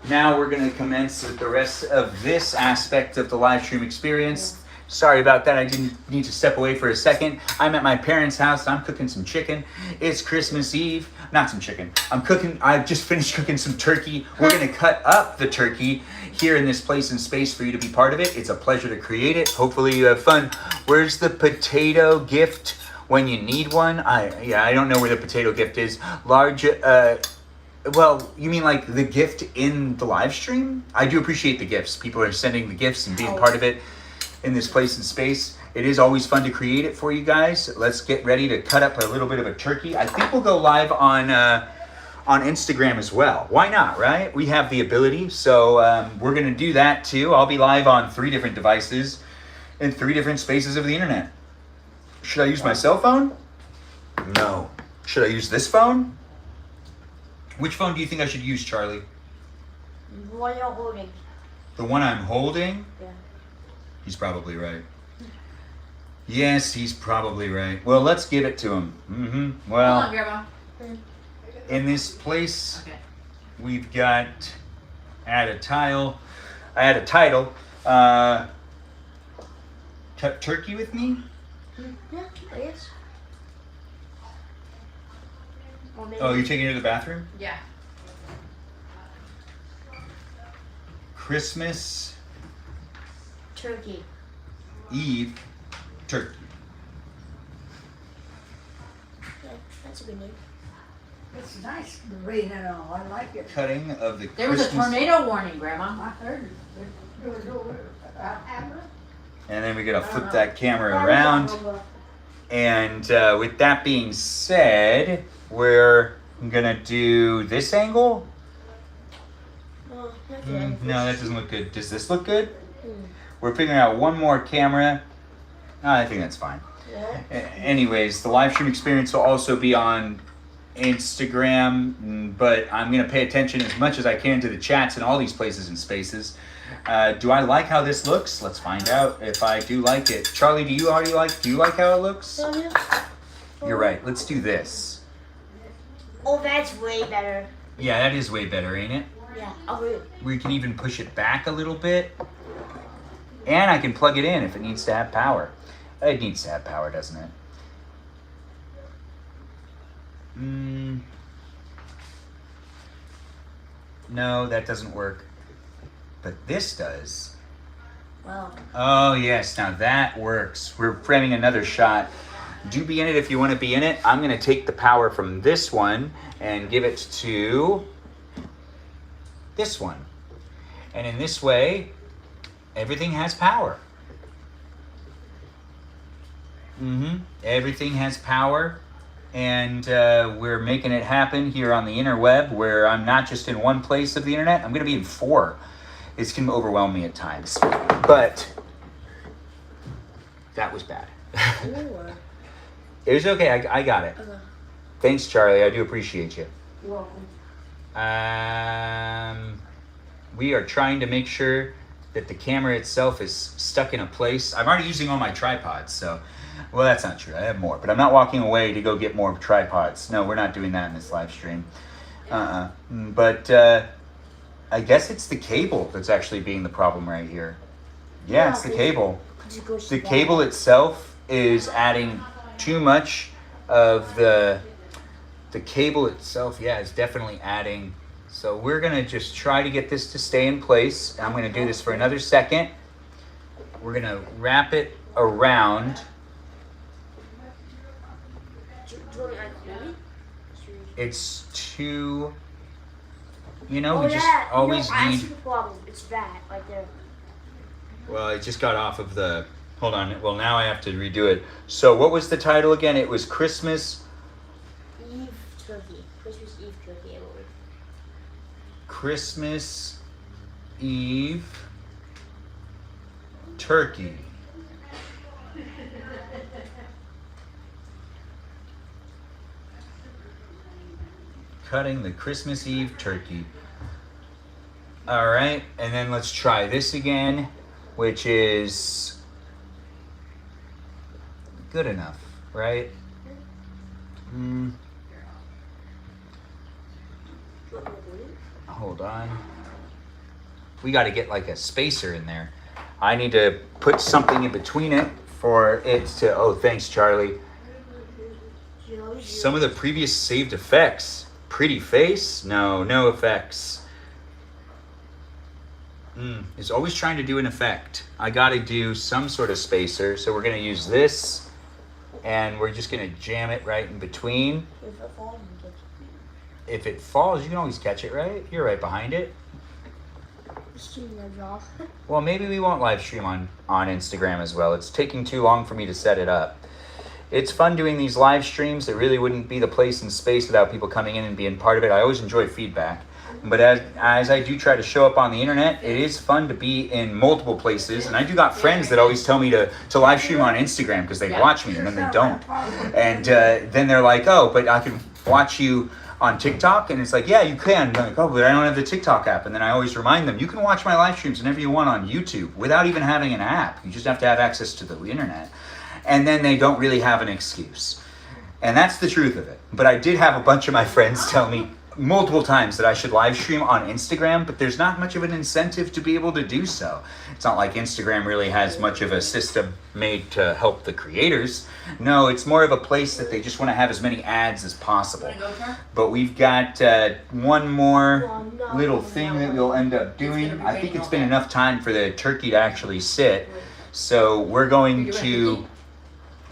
now we're going to commence with the rest of this aspect of the live stream experience. Sorry about that. I didn't need to step away for a second. I'm at my parents' house. I'm cooking some chicken. It's Christmas Eve. Not some chicken. I've just finished cooking some turkey. We're going to cut up the turkey here in this place and space for you to be part of it. It's a pleasure to create it. Hopefully you have fun. Where's the potato gift when you need one? I don't know where the potato gift is. Large, well, you mean like the gift in the live stream? I do appreciate the gifts. People are sending the gifts and being part of it in this place and space. It is always fun to create it for you guys. Let's get ready to cut up a little bit of a turkey. I think we'll go live on Instagram as well. Why not, right? We have the ability, so we're going to do that too. I'll be live on 3 different devices in 3 different spaces of the internet. Should I use my cell phone? No. Should I use this phone? Which phone do you think I should use, Charlie? The one you're holding. The one I'm holding? Yeah. He's probably right. Yes, he's probably right. Well, let's give it to him. Mm-hmm. Hold Well, on, Grandma. in this place, Okay. we've got add a title. Turkey with me? Yeah, I guess. Or maybe Oh, you're taking her to the bathroom? Yeah. Christmas turkey. Eve turkey. Yeah, that's a good name. It's nice, the rain and all, I like it. Cutting of the There was a Christmas. tornado warning, Grandma. I heard it. There was no, hammer. And then we're gonna flip that camera around. And with that being said, we're gonna do this angle. Oh, not good. No, that doesn't look good. Does this look good? Hmm. We're figuring out one more camera. I think that's fine. Yeah. Anyways, the live stream experience will also be on Instagram, but I'm going to pay attention as much as I can to the chats in all these places and spaces. Do I like how this looks? Let's find out if I do like it. Charlie, do you like how it looks? Oh, yeah. You're right. Let's do this. Oh, that's way better. Yeah, that is way better, ain't it? Yeah, I'll agree. We can even push it back a little bit. And I can plug it in if it needs to have power. It needs to have power, doesn't it? No, that doesn't work. But this does. Wow. Oh, yes. Now that works. We're framing another shot. Do be in it if you want to be in it. I'm going to take the power from this one and give it to this one. And in this way, everything has power. Everything has power. And we're making it happen here on the interweb where I'm not just in one place of the internet. I'm going to be in 4. It's going to overwhelm me at times. But that was bad. Ooh. It was okay. I got it. Okay. Thanks, Charlie. I do appreciate you. You're welcome. We are trying to make sure that the camera itself is stuck in a place. I'm already using all my tripods, so... Well, that's not true. I have more. But I'm not walking away to go get more tripods. No, we're not doing that in this live stream. But I guess it's the cable that's actually being the problem right here. Yeah, it's the cable. The cable itself is adding too much of the cable itself. Yeah, is definitely adding. So we're going to just try to get this to stay in place. I'm going to do this for another second. We're going to wrap it around. It's too, we just always I need. see the problem. It's that right there. Well, it just got off of the. Hold on. Well, now I have to redo it. So, what was the title again? It was Christmas Eve turkey. Christmas Eve turkey, I believe. Christmas Eve turkey. Cutting the Christmas Eve turkey. All right, and then let's try this again, which is good enough, right? Hold on. We got to get like a spacer in there. I need to put something in between it for it to. Oh, thanks, Charlie. Some of the previous saved effects. Pretty face? No effects. It's always trying to do an effect. I gotta do some sort of spacer, so we're gonna use this, and we're just gonna jam it right in between. If it falls, you catch it. If it falls, you can always catch it, right? You're right behind it. It's shooting their jaw. Well, maybe we won't live stream on Instagram as well. It's taking too long for me to set it up. It's fun doing these live streams. It really wouldn't be the place and space without people coming in and being part of it. I always enjoy feedback. But as I do try to show up on the internet, it is fun to be in multiple places. And I do got friends that always tell me to live stream on Instagram because they watch me and then they don't. And then they're like, oh, but I can watch you on TikTok. And it's like, yeah, you can. And I'm like, oh, but I don't have the TikTok app. And then I always remind them, you can watch my live streams whenever you want on YouTube without even having an app. You just have to have access to the internet. and then they don't really have an excuse. And that's the truth of it. But I did have a bunch of my friends tell me multiple times that I should live stream on Instagram, but there's not much of an incentive to be able to do so. It's not like Instagram really has much of a system made to help the creators. No, it's more of a place that they just want to have as many ads as possible. But we've got one more little thing that we'll end up doing. I think it's been enough time for the turkey to actually sit. So we're going to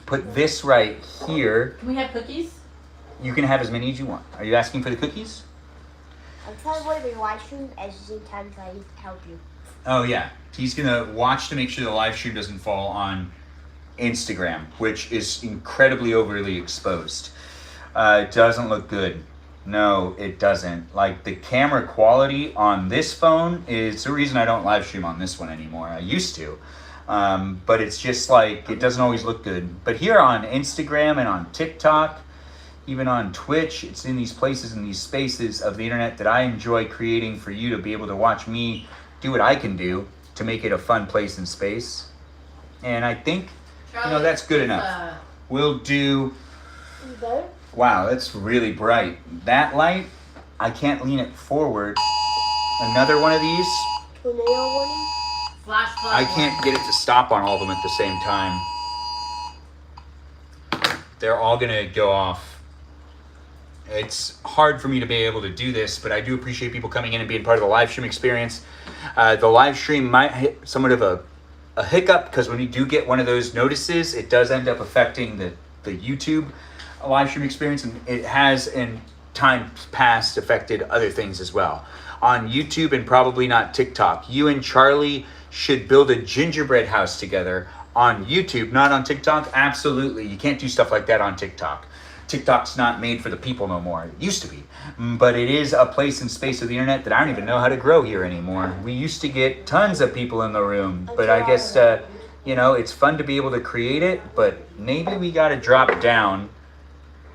put this right here. Can we have cookies? You can have as many as you want. Are you asking for the cookies? I'm trying to wait your live stream at the same time trying to help you. Oh yeah. He's gonna watch to make sure the live stream doesn't fall on Instagram, which is incredibly overly exposed. It doesn't look good. No, it doesn't. Like the camera quality on this phone is the reason I don't live stream on this one anymore. I used to. But it's just like, it doesn't always look good. But here on Instagram and on TikTok, even on Twitch, it's in these places, in these spaces of the internet that I enjoy creating for you to be able to watch me do what I can do to make it a fun place and space. And I think, that's good enough. We'll do, wow, that's really bright. That light, I can't lean it forward. Another one of these, Tornado warning? Flash. I can't get it to stop on all of them at the same time. They're all gonna go off. It's hard for me to be able to do this, but I do appreciate people coming in and being part of the live stream experience. The live stream might hit somewhat of a hiccup because when you do get one of those notices, it does end up affecting the YouTube live stream experience, and it has in times past affected other things as well. On YouTube and probably not TikTok, you and Charlie should build a gingerbread house together on YouTube, not on TikTok. Absolutely, you can't do stuff like that on TikTok. TikTok's not made for the people no more. It used to be, but it is a place and space of the internet that I don't even know how to grow here anymore. We used to get tons of people in the room, but I guess it's fun to be able to create it, but maybe we got to drop down,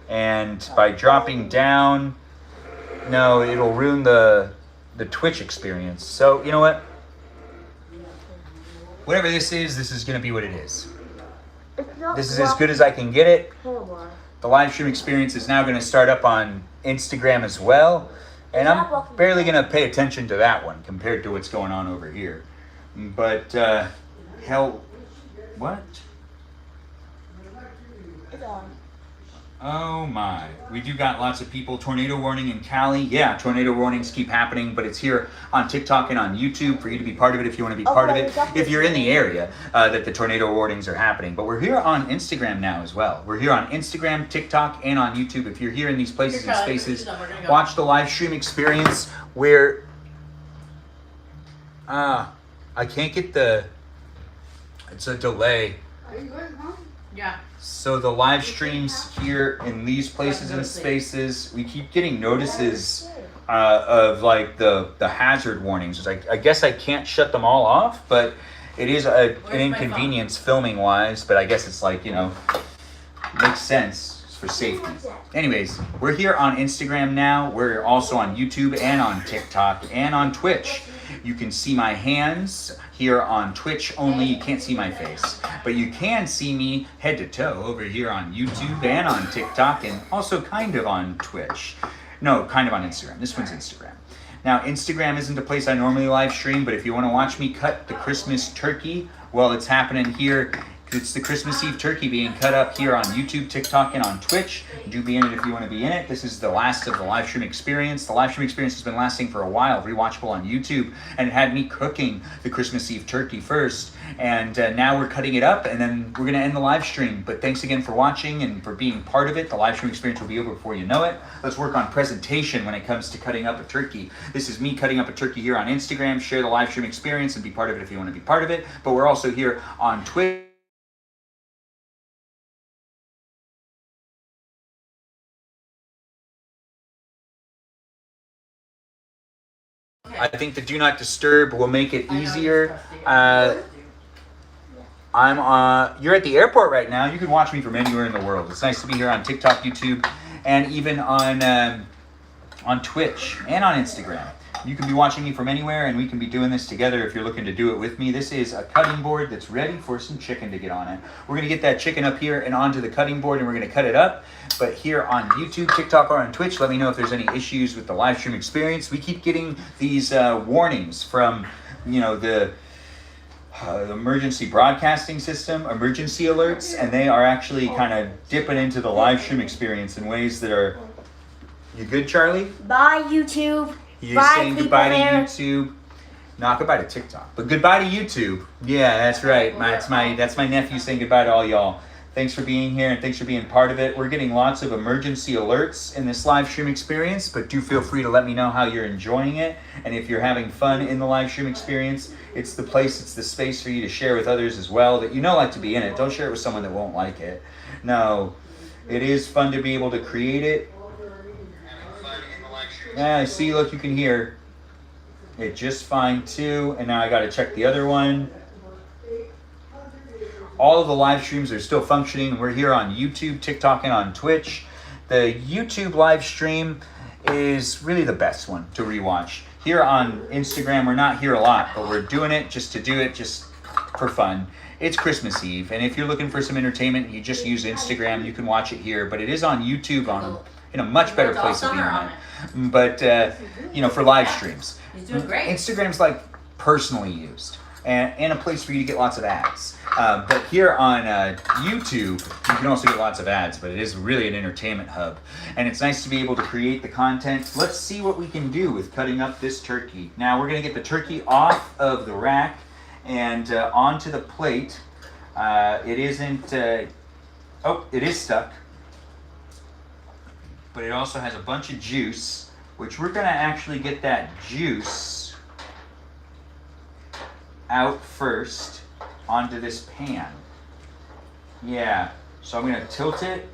and by dropping down, no, it'll ruin the Twitch experience. So you know what? Whatever this is going to be what it is. This is as good as I can get it. The live stream experience is now going to start up on Instagram as well. And I'm barely going to pay attention to that one compared to what's going on over here. But, hell, what? It's on. Oh my. We do got lots of people. Tornado warning in Cali. Yeah, tornado warnings keep happening, but it's here on TikTok and on YouTube for you to be part of it if you want to be part of it. If you're in the area that the tornado warnings are happening. But we're here on Instagram now as well. We're here on Instagram, TikTok, and on YouTube. If you're here in these places and spaces, watch the live stream experience where I can't get it's a delay. Are you good, huh? Yeah. So the live streams here in these places and spaces, we keep getting notices of like the hazard warnings. It's like, I guess I can't shut them all off, but it is an inconvenience filming wise, but I guess it's like, makes sense for safety. Anyways, we're here on Instagram now. We're also on YouTube and on TikTok and on Twitch. You can see my hands here on Twitch only. You can't see my face, but you can see me head to toe over here on YouTube and on TikTok, and also kind of on Twitch. No, kind of on Instagram. This one's Instagram. Now, Instagram isn't a place I normally live stream, but if you want to watch me cut the Christmas turkey, well, it's happening here. It's the Christmas Eve turkey being cut up here on YouTube, TikTok, and on Twitch. Do be in it if you want to be in it. This is the last of the live stream experience. The live stream experience has been lasting for a while, rewatchable on YouTube, and it had me cooking the Christmas Eve turkey first. And now we're cutting it up, and then we're going to end the live stream. But thanks again for watching and for being part of it. The live stream experience will be over before you know it. Let's work on presentation when it comes to cutting up a turkey. This is me cutting up a turkey here on Instagram. Share the live stream experience and be part of it if you want to be part of it. But we're also here on Twitch. I think the do not disturb will make it easier. You're at the airport right now. You can watch me from anywhere in the world. It's nice to be here on TikTok, YouTube, and even on Twitch and on Instagram. You can be watching me from anywhere, and we can be doing this together if you're looking to do it with me. This is a cutting board that's ready for some chicken to get on it. We're going to get that chicken up here and onto the cutting board, and we're going to cut it up. But here on YouTube, TikTok, or on Twitch, let me know if there's any issues with the live stream experience. We keep getting these warnings from, the emergency broadcasting system, emergency alerts, and they are actually kind of dipping into the live stream experience in ways that are... You good, Charlie? Bye, YouTube. You Bye, saying people goodbye there. to YouTube? Not goodbye to TikTok, but goodbye to YouTube. Yeah, that's right. That's my nephew saying goodbye to all y'all. Thanks for being here and thanks for being part of it. We're getting lots of emergency alerts in this live stream experience, but do feel free to let me know how you're enjoying it. And if you're having fun in the live stream experience, it's the place, it's the space for you to share with others as well that like to be in it. Don't share it with someone that won't like it. No, it is fun to be able to create it. Yeah, see, look, you can hear it just fine too. And now I got to check the other one. All of the live streams are still functioning. We're here on YouTube, TikTok, and on Twitch. The YouTube live stream is really the best one to rewatch. Here on Instagram, we're not here a lot, but we're doing it just to do it, just for fun. It's Christmas Eve, and if you're looking for some entertainment, you just use Instagram. You can watch it here, but it is on YouTube in a much better place of the internet. But for live streams, He's doing great. Instagram's like personally used and a place for you to get lots of ads. But here on YouTube, you can also get lots of ads, but it is really an entertainment hub. And it's nice to be able to create the content. Let's see what we can do with cutting up this turkey. Now we're going to get the turkey off of the rack and onto the plate. It isn't, it is stuck. But it also has a bunch of juice, which we're going to actually get that juice out first onto this pan. Yeah, so I'm going to tilt it.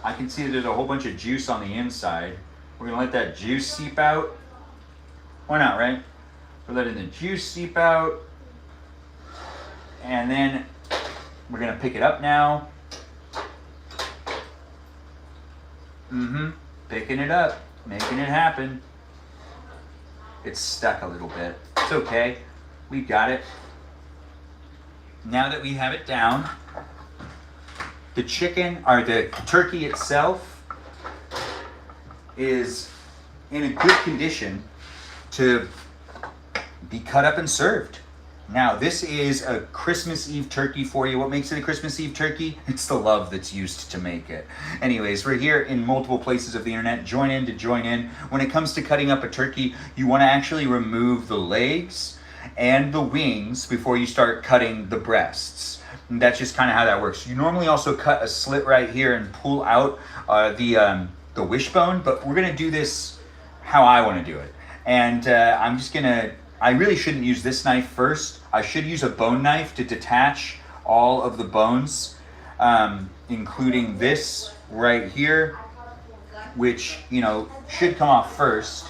I can see that there's a whole bunch of juice on the inside. We're going to let that juice seep out. Why not, right? We're letting the juice seep out. And then we're going to pick it up now. Picking it up, making it happen. It's stuck a little bit. It's okay. We've got it. Now that we have it down, the turkey itself is in a good condition to be cut up and served. Now, this is a Christmas Eve turkey for you. What makes it a Christmas Eve turkey? It's the love that's used to make it. Anyways, we're here in multiple places of the internet. Join in. When it comes to cutting up a turkey, you want to actually remove the legs and the wings before you start cutting the breasts. And that's just kind of how that works. You normally also cut a slit right here and pull out the wishbone, but we're going to do this how I want to do it. And I really shouldn't use this knife first. I should use a bone knife to detach all of the bones, including this right here, which, should come off first.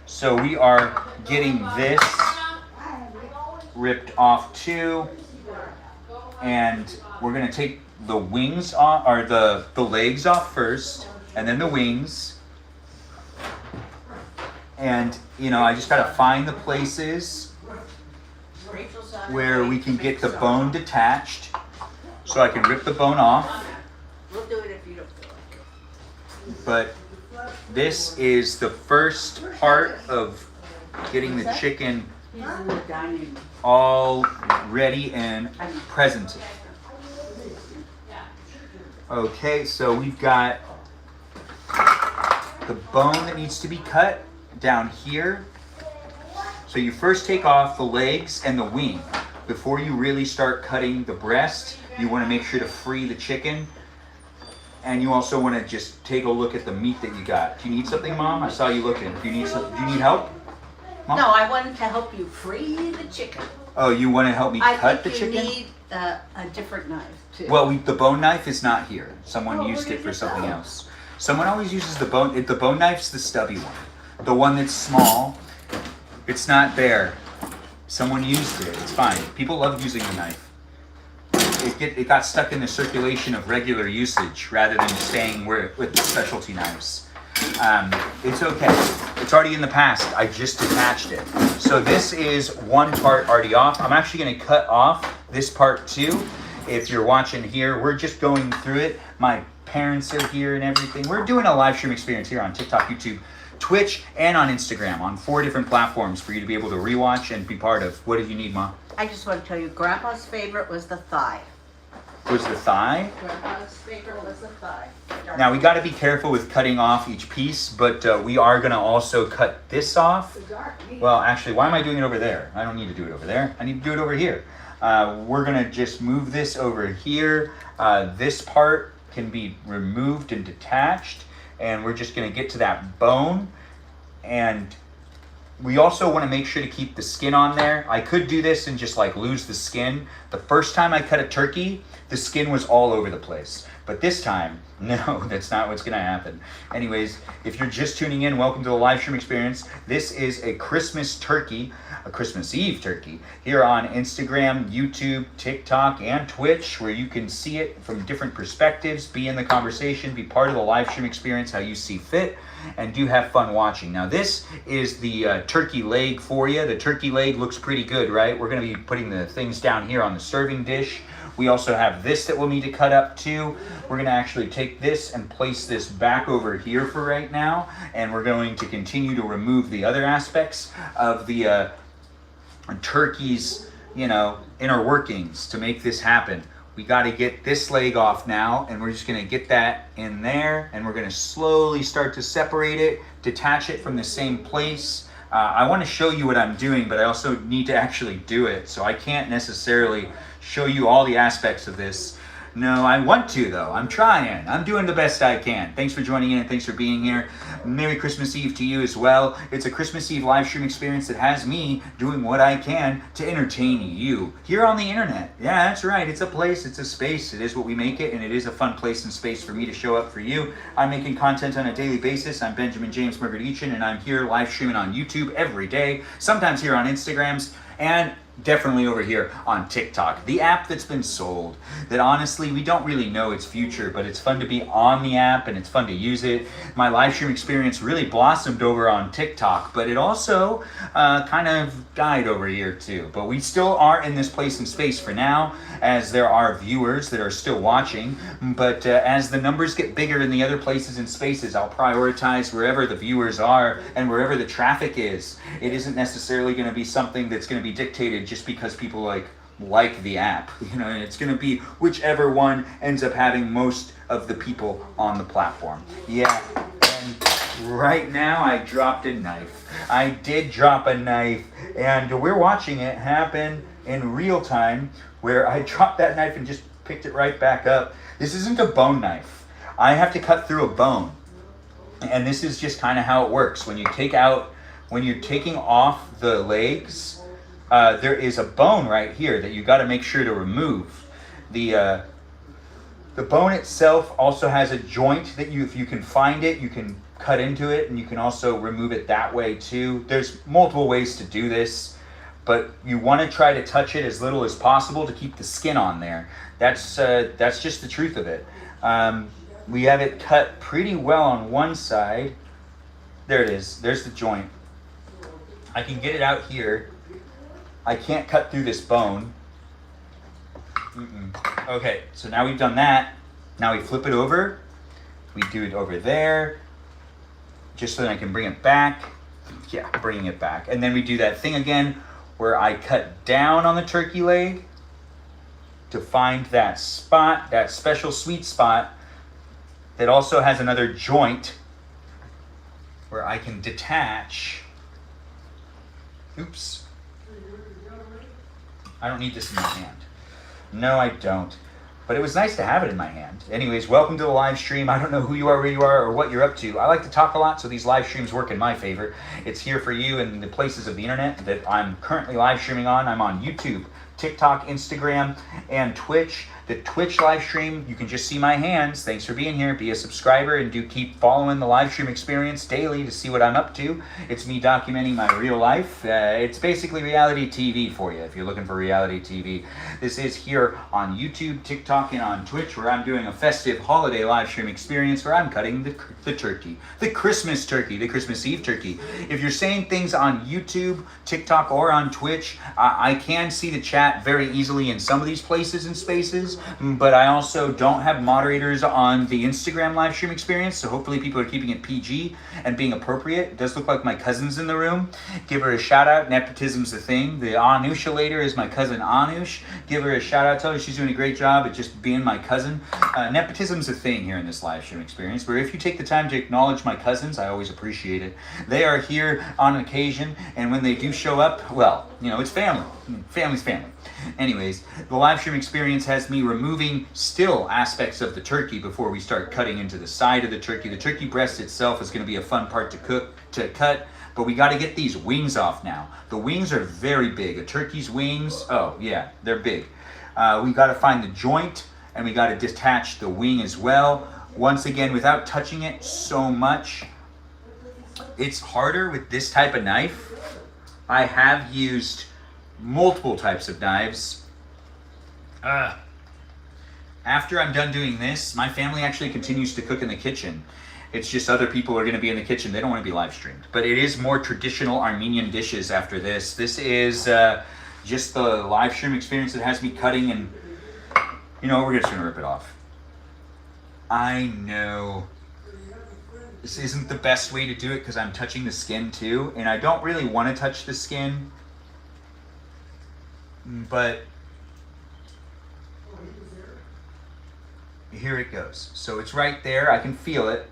So we are getting this ripped off too. And we're gonna take the wings off, or the legs off first, and then the wings. And, I just gotta find the places where we can get the bone detached so I can rip the bone off. We'll do it if you don't feel like it. But this is the first part of getting the chicken He's in the dining room. all ready and presented. Okay, so we've got the bone that needs to be cut down here. So you first take off the legs and the wing. Before you really start cutting the breast, you want to make sure to free the chicken. And you also want to just take a look at the meat that you got. Do you need something, Mom? I saw you looking. Do you need help? Mom? No, I wanted to help you free the chicken. Oh, you want to help me cut the I chicken? think you need a different knife too. Well, the bone knife is not here. Someone used it for something else. Someone always uses the bone. The bone knife's the stubby one. The one that's small, it's not there. Someone used it. It's fine. People love using the knife. It got stuck in the circulation of regular usage rather than staying with the specialty knives. It's okay. It's already in the past. I just detached it. So this is one part already off. I'm actually going to cut off this part too. If you're watching here, we're just going through it. My parents are here and everything. We're doing a live stream experience here on TikTok, YouTube, Twitch, and on Instagram on 4 different platforms for you to be able to rewatch and be part of. What did you need, Ma? I just want to tell you, Grandpa's favorite was the thigh. Was the thigh? Grandpa's favorite was the thigh. Now we got to be careful with cutting off each piece, but we are going to also cut this off. The dark meat. Well, actually, why am I doing it over there? I don't need to do it over there. I need to do it over here. We're going to just move this over here. This part can be removed and detached, and we're just going to get to that bone. And we also want to make sure to keep the skin on there. I could do this and just like lose the skin. The first time I cut a turkey, the skin was all over the place. But this time, no, that's not what's gonna happen. Anyways, if you're just tuning in, welcome to the live stream experience. This is a Christmas turkey, a Christmas Eve turkey, here on Instagram, YouTube, TikTok, and Twitch, where you can see it from different perspectives, be in the conversation, be part of the live stream experience how you see fit, and do have fun watching. Now this is the turkey leg for you. The turkey leg looks pretty good, right? We're gonna be putting the things down here on the serving dish. We also have this that we'll need to cut up too. We're gonna actually take this and place this back over here for right now, and we're going to continue to remove the other aspects of the turkey's, inner workings to make this happen. We gotta get this leg off now, and we're just gonna get that in there, and we're gonna slowly start to separate it, detach it from the same place. I wanna show you what I'm doing, but I also need to actually do it, so I can't necessarily show you all the aspects of this. No, I want to though. I'm trying. I'm doing the best I can. Thanks for joining in and thanks for being here. Merry Christmas Eve to you as well. It's a Christmas Eve live stream experience that has me doing what I can to entertain you here on the internet. Yeah, that's right. It's a place, it's a space. It is what we make it, and it is a fun place and space for me to show up for you. I'm making content on a daily basis. I'm Benjamin James Magrdichian, and I'm here live streaming on YouTube every day, sometimes here on Instagrams, and definitely over here on TikTok, the app that's been sold, that honestly we don't really know its future, but it's fun to be on the app and it's fun to use it. My live stream experience really blossomed over on TikTok, but it also kind of died over here too. But we still are in this place and space for now, as there are viewers that are still watching. But as the numbers get bigger in the other places and spaces, I'll prioritize wherever the viewers are and wherever the traffic is. It isn't necessarily going to be something that's going to be dictated just because people like the app. It's going to be whichever one ends up having most of the people on the platform. Yeah, and right now I dropped a knife. I did drop a knife, and we're watching it happen in real time, where I dropped that knife and just picked it right back up. This isn't a bone knife. I have to cut through a bone, and this is just kind of how it works. When you're taking off the legs, there is a bone right here that you got to make sure to remove. The bone itself also has a joint that if you can find it, you can cut into it, and you can also remove it that way too. There's multiple ways to do this, but you want to try to touch it as little as possible to keep the skin on there. That's just the truth of it. We have it cut pretty well on one side. There it is. There's the joint. I can get it out here. I can't cut through this bone. Okay, so now we've done that. Now we flip it over. We do it over there, just so that I can bring it back. Yeah, bringing it back. And then we do that thing again where I cut down on the turkey leg to find that spot, that special sweet spot that also has another joint where I can detach. Oops. I don't need this in my hand. No, I don't. But it was nice to have it in my hand. Anyways, welcome to the live stream. I don't know who you are, where you are, or what you're up to. I like to talk a lot, so these live streams work in my favor. It's here for you in the places of the internet that I'm currently live streaming on. I'm on YouTube, TikTok, Instagram, and Twitch. The Twitch live stream, you can just see my hands. Thanks for being here. Be a subscriber and do keep following the live stream experience daily to see what I'm up to. It's me documenting my real life. It's basically reality TV for you if you're looking for reality TV. This is here on YouTube, TikTok, and on Twitch, where I'm doing a festive holiday live stream experience where I'm cutting the turkey, the Christmas turkey, the Christmas Eve turkey. If you're saying things on YouTube, TikTok, or on Twitch, I can see the chat very easily in some of these places and spaces, but I also don't have moderators on the Instagram live stream experience, so hopefully people are keeping it PG and being appropriate. It does look like my cousin's in the room. Give her a shout out. Nepotism's a thing. The Anushalator is my cousin Anush. Give her a shout out. Tell her she's doing a great job at just being my cousin. Nepotism's a thing here in this live stream experience, where if you take the time to acknowledge my cousins, I always appreciate it. They are here on occasion, and when they do show up, well, you know, it's family. Family's family. Anyways, the live stream experience has me removing still aspects of the turkey before we start cutting into the side of the turkey. The turkey breast itself is going to be a fun part to cut, but we got to get these wings off now. The wings are very big. A turkey's wings, oh yeah, they're big. We got to find the joint, and we got to detach the wing as well. Once again, without touching it so much, it's harder with this type of knife. I have used multiple types of knives. After I'm done doing this, my family actually continues to cook in the kitchen. It's just other people are going to be in the kitchen. They don't want to be live streamed. But it is more traditional Armenian dishes after this. This is just the live stream experience that has me cutting, and you know, we're just going to rip it off. I know this isn't the best way to do it because I'm touching the skin too, and I don't really want to touch the skin, but here it goes. So it's right there. I can feel it.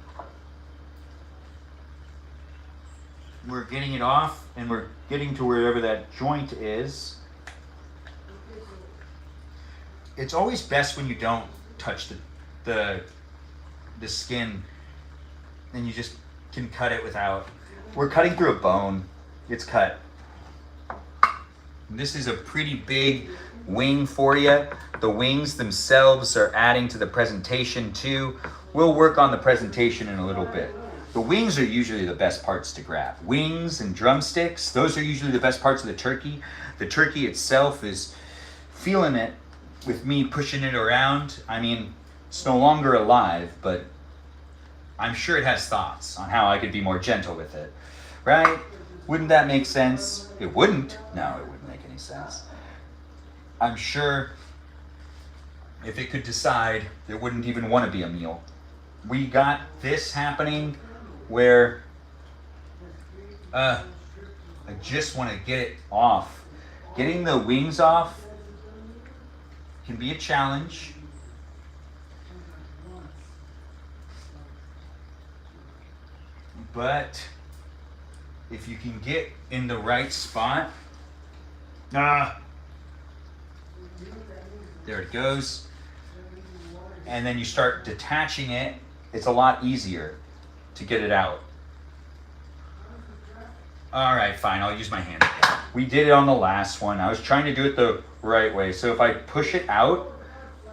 We're getting it off, and we're getting to wherever that joint is. It's always best when you don't touch the skin, and you just can cut it without. We're cutting through a bone. It's cut. This is a pretty big wing for you. The wings themselves are adding to the presentation too. We'll work on the presentation in a little bit. The wings are usually the best parts to grab. Wings and drumsticks, those are usually the best parts of the turkey. The turkey itself is feeling it with me pushing it around. I mean, it's no longer alive, but I'm sure it has thoughts on how I could be more gentle with it, right? Wouldn't that make sense? It wouldn't. No, it wouldn't make any sense. I'm sure if it could decide, it wouldn't even want to be a meal. We got this happening where I just want to get it off. Getting the wings off can be a challenge. But if you can get in the right spot, there it goes. And then you start detaching it, it's a lot easier to get it out. All right, fine, I'll use my hand. We did it on the last one. I was trying to do it the right way. So if I push it out,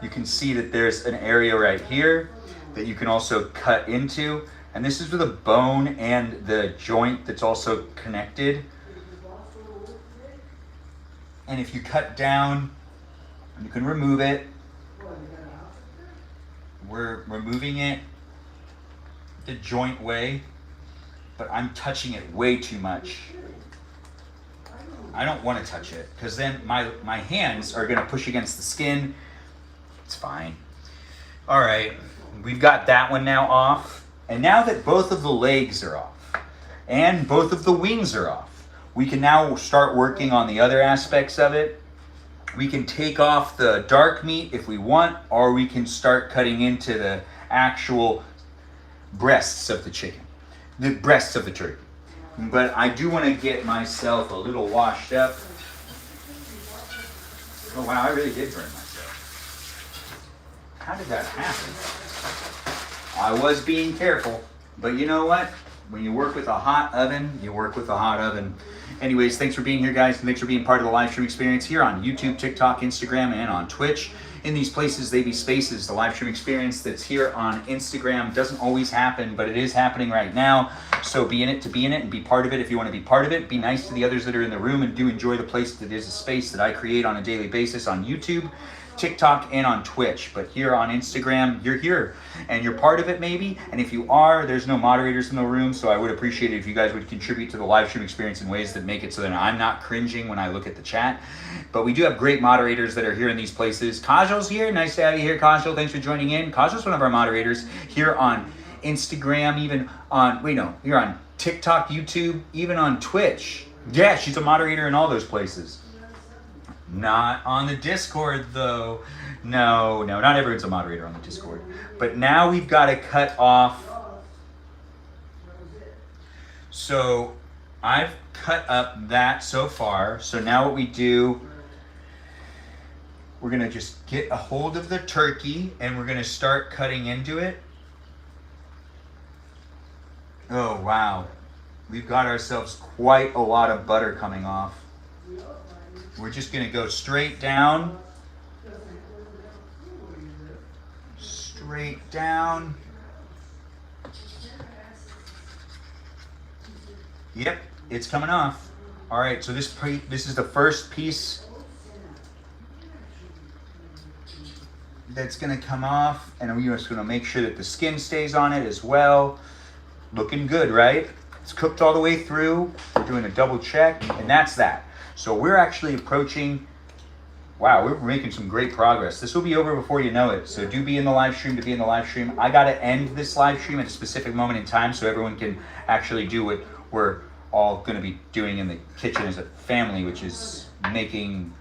you can see that there's an area right here that you can also cut into. And this is with a bone and the joint that's also connected. And if you cut down, you can remove it. We're removing it the joint way, but I'm touching it way too much. I don't want to touch it because then my hands are going to push against the skin. It's fine. All right, we've got that one now off. And now that both of the legs are off and both of the wings are off, we can now start working on the other aspects of it. We can take off the dark meat if we want, or we can start cutting into the actual breasts of the chicken, the breasts of the turkey. But I do want to get myself a little washed up. Oh wow, I really did burn myself. How did that happen? I was being careful, but you know what? When you work with a hot oven, you work with a hot oven. Anyways, thanks for being here, guys, and thanks for being part of the live stream experience here on YouTube, TikTok, Instagram, and on Twitch. In these places, they be spaces. The live stream experience that's here on Instagram doesn't always happen, but it is happening right now. So be in it to be in it and be part of it if you want to be part of it. Be nice to the others that are in the room and do enjoy the place that is a space that I create on a daily basis on YouTube, TikTok, and on Twitch. But here on Instagram, you're here and you're part of it maybe. And if you are, there's no moderators in the room, so I would appreciate it if you guys would contribute to the live stream experience in ways that make it so that I'm not cringing when I look at the chat. But we do have great moderators that are here in these places. Kajal's here. Nice to have you here, Kajal. Thanks for joining in. Kajal's one of our moderators here on Instagram, even on, you're on TikTok, YouTube, even on Twitch. Yeah, she's a moderator in all those places. Not on the Discord, though. No, not everyone's a moderator on the Discord. But now we've got to cut off. So I've cut up that so far. So now what we do, we're going to just get a hold of the turkey and we're going to start cutting into it. Oh, wow. We've got ourselves quite a lot of butter coming off. We're just going to go straight down. Straight down. Yep, it's coming off. All right, so this is the first piece that's going to come off, and we're just going to make sure that the skin stays on it as well. Looking good, right? It's cooked all the way through. We're doing a double check, and that's that. So we're actually approaching, wow, we're making some great progress. This will be over before you know it. So do be in the live stream to be in the live stream. I got to end this live stream at a specific moment in time so everyone can actually do what we're all going to be doing in the kitchen as a family, which is making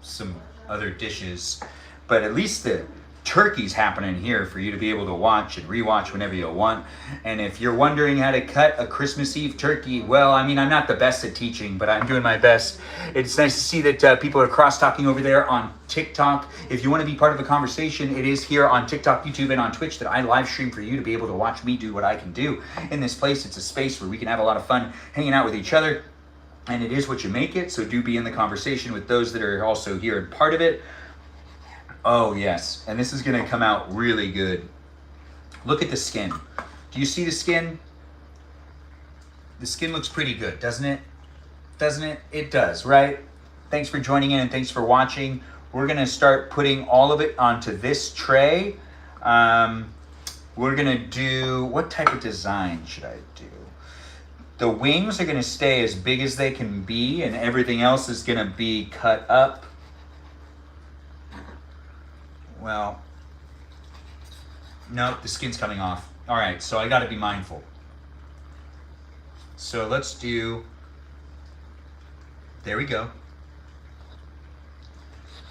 some other dishes. But at least the turkey's happening here for you to be able to watch and rewatch whenever you want. And if you're wondering how to cut a Christmas Eve turkey, well, I mean, I'm not the best at teaching, but I'm doing my best. It's nice to see that people are cross-talking over there on TikTok. If you want to be part of the conversation, it is here on TikTok, YouTube, and on Twitch that I live stream for you to be able to watch me do what I can do. In this place, it's a space where we can have a lot of fun hanging out with each other, and it is what you make it, so do be in the conversation with those that are also here and part of it. Oh, yes. And this is going to come out really good. Look at the skin. Do you see the skin? The skin looks pretty good, doesn't it? Doesn't it? It does, right? Thanks for joining in and thanks for watching. We're going to start putting all of it onto this tray. We're going to do... What type of design should I do? The wings are going to stay as big as they can be, and everything else is going to be cut up. Well, nope, the skin's coming off. All right, so I got to be mindful. So let's do, there we go.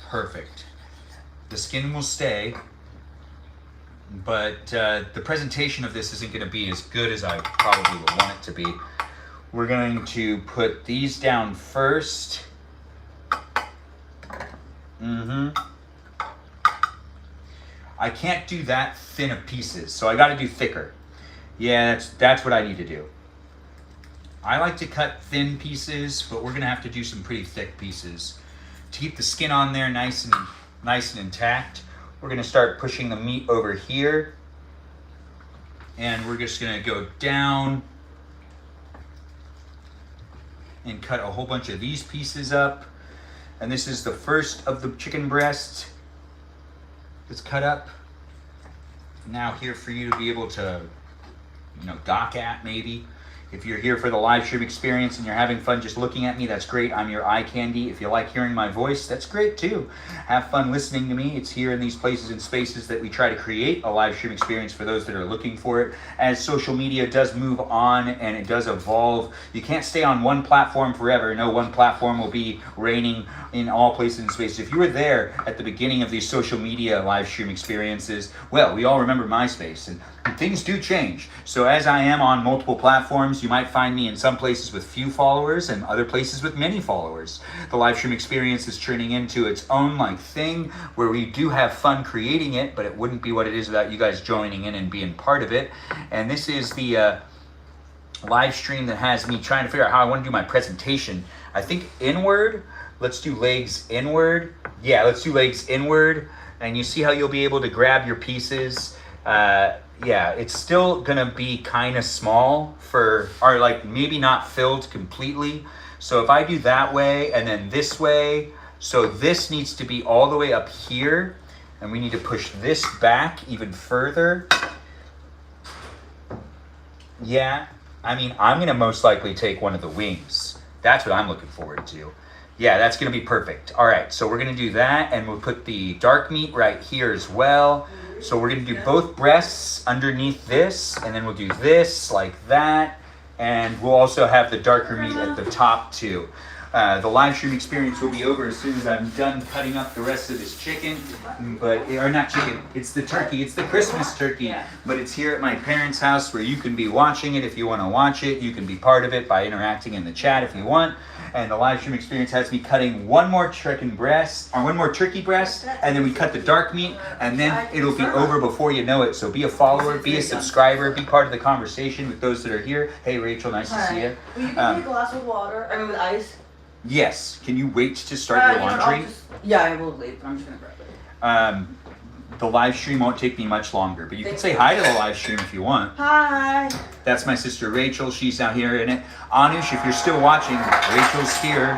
Perfect. The skin will stay, but the presentation of this isn't going to be as good as I probably would want it to be. We're going to put these down first. I can't do that thin of pieces, so I got to do thicker. Yeah, that's what I need to do. I like to cut thin pieces, but we're gonna have to do some pretty thick pieces to keep the skin on there nice and intact. We're gonna start pushing the meat over here, and we're just gonna go down and cut a whole bunch of these pieces up. And this is the first of the chicken breast. It's cut up. Now here for you to be able to, gawk at maybe. If you're here for the live stream experience and you're having fun just looking at me, that's great. I'm your eye candy. If you like hearing my voice, that's great too. Have fun listening to me. It's here in these places and spaces that we try to create a live stream experience for those that are looking for it. As social media does move on and it does evolve, you can't stay on one platform forever. No one platform will be reigning in all places and spaces. If you were there at the beginning of these social media live stream experiences, well, we all remember MySpace, and things do change. So as I am on multiple platforms, you might find me in some places with few followers and other places with many followers. The live stream experience is turning into its own thing where we do have fun creating it, but it wouldn't be what it is without you guys joining in and being part of it. And this is the live stream that has me trying to figure out how I want to do my presentation. I think inward. Let's do legs inward. Yeah, let's do legs inward. And you see how you'll be able to grab your pieces. Yeah, it's still gonna be kind of small or like maybe not filled completely. So if I do that way and then this way, so this needs to be all the way up here, and we need to push this back even further. Yeah, I mean, I'm gonna most likely take one of the wings. That's what I'm looking forward to. Yeah, that's gonna be perfect. All right, so we're gonna do that, and we'll put the dark meat right here as well. So we're gonna do both breasts underneath this, and then we'll do this like that, and we'll also have the darker meat at the top too. The live stream experience will be over as soon as I'm done cutting up the rest of this chicken, or not chicken, it's the turkey, it's the Christmas turkey, but it's here at my parents' house where you can be watching it if you want to watch it. You can be part of it by interacting in the chat if you want. And the live stream experience has me cutting one more turkey breast, and then we cut the dark meat, and then it'll be over before you know it. So be a follower, be a subscriber, be part of the conversation with those that are here. Hey Rachel, nice to see you. Will you give me a glass of water? I mean, with ice? Yes. Can you wait to start your laundry? Yeah, I will leave, but I'm just gonna grab it. The live stream won't take me much longer, but you can say hi to the live stream if you want. Hi. That's my sister Rachel. She's out here in it. Anush, if you're still watching, Rachel's here.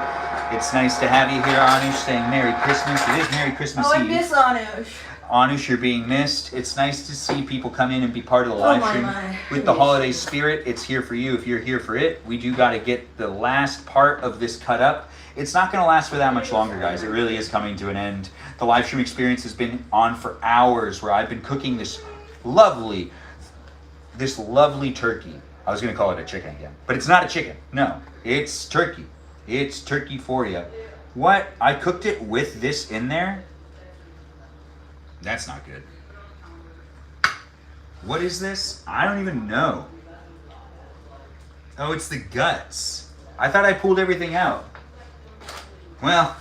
It's nice to have you here, Anush, saying Merry Christmas. It is Merry Christmas Eve. I miss Anush. Anush, you're being missed. It's nice to see people come in and be part of the live stream. With the holiday spirit, it's here for you if you're here for it. We do got to get the last part of this cut up. It's not going to last for that much longer, guys. It really is coming to an end. The live stream experience has been on for hours, where I've been cooking this lovely turkey. I was going to call it a chicken again, but it's not a chicken. No, it's turkey. It's turkey for you. What? I cooked it with this in there? That's not good. What is this? I don't even know. Oh, it's the guts. I thought I pulled everything out. Well,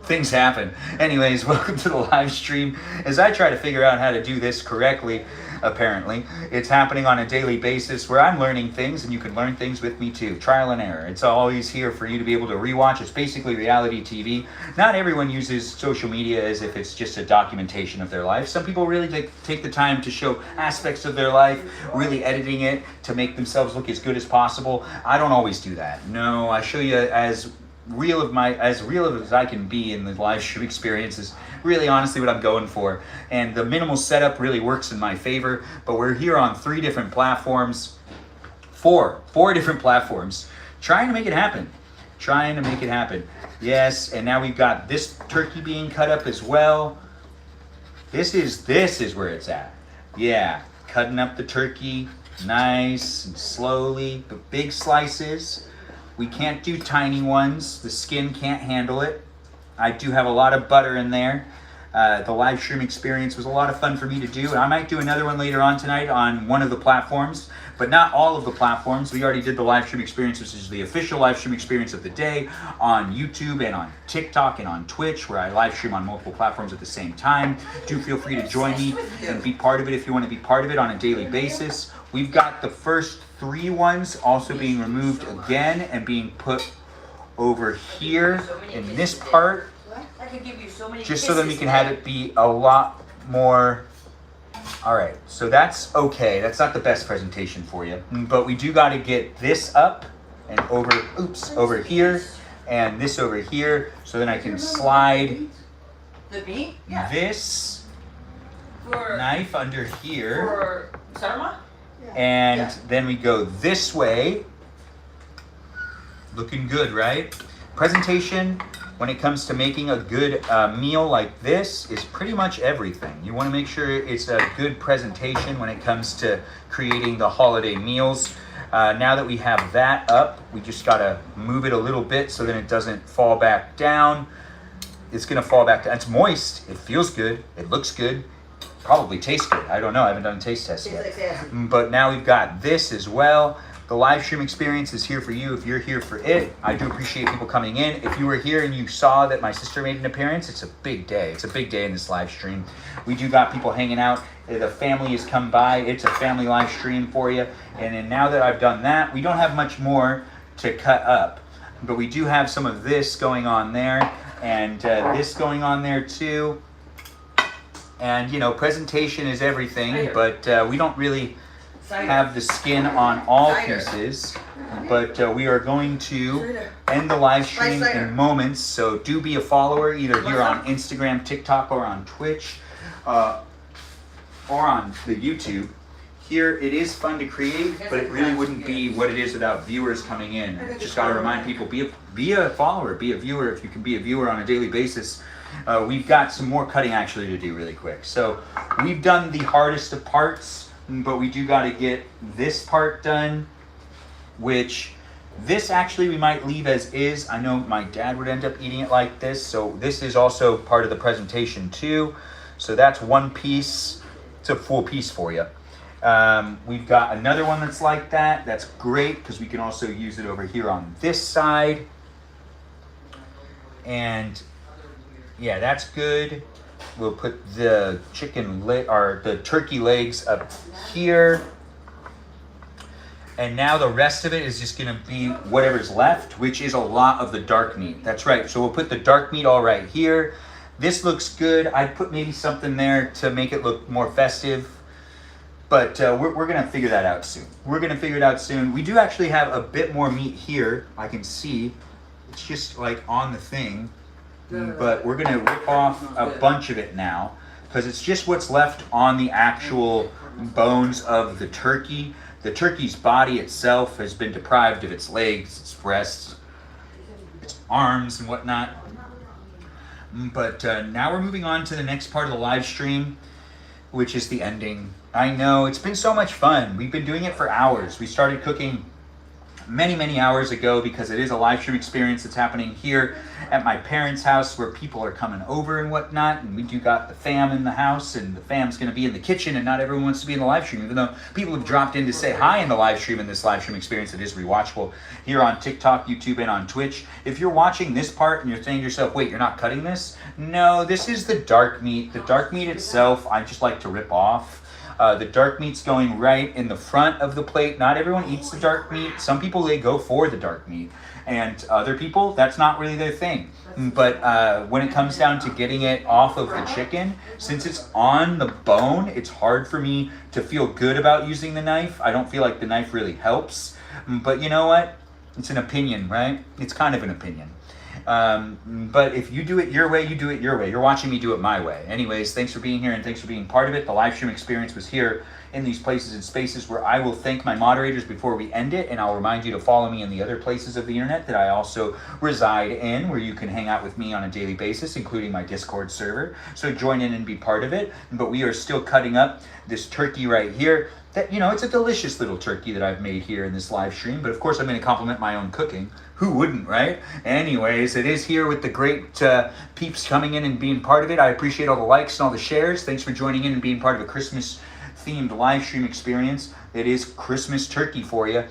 things happen. Anyways, welcome to the live stream. As I try to figure out how to do this correctly, apparently, it's happening on a daily basis where I'm learning things, and you can learn things with me too. Trial and error. It's always here for you to be able to rewatch. It's basically reality TV. Not everyone uses social media as if it's just a documentation of their life. Some people really take the time to show aspects of their life, really editing it to make themselves look as good as possible. I don't always do that. No, I show you as real as I can be in the live stream experience is really honestly what I'm going for. And the minimal setup really works in my favor, but we're here on four different platforms, trying to make it happen. Yes, and now we've got this turkey being cut up as well. This is where it's at. Yeah, cutting up the turkey nice and slowly, the big slices. We can't do tiny ones. The skin can't handle it. I do have a lot of butter in there. The live stream experience was a lot of fun for me to do. And I might do another one later on tonight on one of the platforms, but not all of the platforms. We already did the live stream experience, which is the official live stream experience of the day on YouTube and on TikTok and on Twitch, where I live stream on multiple platforms at the same time. Do feel free to join me and be part of it if you want to be part of it on a daily basis. We've got the first 3 ones also being removed again and being put over here in this part, I could give you so many just so that we can have it be a lot more. All right, so that's okay. That's not the best presentation for you, but we do got to get this up and over here, and this over here, so then I can slide the meat. Yeah. This For knife under here. For sarma. And then we go this way. Looking good, right? Presentation, when it comes to making a good meal like this, is pretty much everything. You want to make sure it's a good presentation when it comes to creating the holiday meals. Now that we have that up, we just got to move it a little bit so that it doesn't fall back down. It's going to fall back down. It's moist. It feels good. It looks good. Probably tastes good. I don't know. I haven't done a taste test yet. But now we've got this as well. The live stream experience is here for you if you're here for it. I do appreciate people coming in. If you were here and you saw that my sister made an appearance, it's a big day. It's a big day in this live stream. We do got people hanging out. The family has come by. It's a family live stream for you. And then now that I've done that, we don't have much more to cut up. But we do have some of this going on there. And this going on there too. And, you know, presentation is everything. But we don't really have the skin on all pieces, but we are going to end the live stream in moments, so do be a follower either here on Instagram, TikTok, or on Twitch, or on the YouTube. Here it is fun to create, but it really wouldn't be what it is without viewers coming in. Just got to remind people, be a follower, be a viewer if you can be a viewer on a daily basis. We've got some more cutting actually to do really quick. So we've done the hardest of parts, but we do got to get this part done, which this actually we might leave as is. I know my dad would end up eating it like this, so this is also part of the presentation too. So that's one piece. It's a full piece for you. We've got another one that's like that. That's great because we can also use it over here on this side. And yeah, that's good. We'll put the the turkey legs up here. And now the rest of it is just gonna be whatever's left, which is a lot of the dark meat. That's right, so we'll put the dark meat all right here. This looks good. I'd put maybe something there to make it look more festive. But we're gonna figure that out soon. We're gonna figure it out soon. We do actually have a bit more meat here. I can see, it's just like on the thing. But we're gonna rip off a bunch of it now because it's just what's left on the actual bones of the turkey. The turkey's body itself has been deprived of its legs, its breasts, its arms and whatnot. But now we're moving on to the next part of the live stream, which is the ending. I know, it's been so much fun. We've been doing it for hours. We started cooking many hours ago because it is a live stream experience that's happening here at my parents' house where people are coming over and whatnot, and we do got the fam in the house, and the fam's going to be in the kitchen, and not everyone wants to be in the live stream, even though people have dropped in to say hi in the live stream in this live stream experience that is rewatchable here on TikTok, YouTube, and on Twitch. If you're watching this part and you're saying to yourself, wait, you're not cutting this? No, this is the dark meat. The dark meat itself, I just like to rip off. The dark meat's going right in the front of the plate. Not everyone eats the dark meat. Some people, they go for the dark meat. And other people, that's not really their thing. But when it comes down to getting it off of the chicken, since it's on the bone, it's hard for me to feel good about using the knife. I don't feel like the knife really helps. But you know what? It's an opinion, right? It's kind of an opinion. But if you do it your way, you do it your way. You're watching me do it my way. Anyways, thanks for being here and thanks for being part of it. The live stream experience was here in these places and spaces where I will thank my moderators before we end it, and I'll remind you to follow me in the other places of the internet that I also reside in, where you can hang out with me on a daily basis, including my Discord server. So join in and be part of it. But we are still cutting up this turkey right here. That, you know, it's a delicious little turkey that I've made here in this live stream, but of course I'm going to compliment my own cooking. Who wouldn't, right? Anyways, it is here with the great peeps coming in and being part of it. I appreciate all the likes and all the shares. Thanks for joining in and being part of a Christmas-themed live stream experience. It is Christmas turkey for you.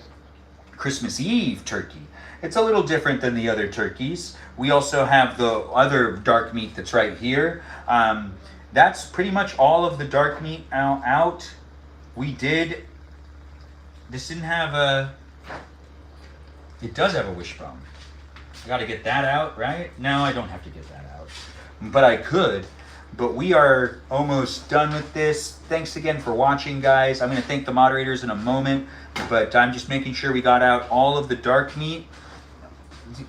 Christmas Eve turkey. It's a little different than the other turkeys. We also have the other dark meat that's right here. That's pretty much all of the dark meat out. This didn't have a... It does have a wishbone. I got to get that out, right? No, I don't have to get that out. But I could. But we are almost done with this. Thanks again for watching, guys. I'm going to thank the moderators in a moment. But I'm just making sure we got out all of the dark meat.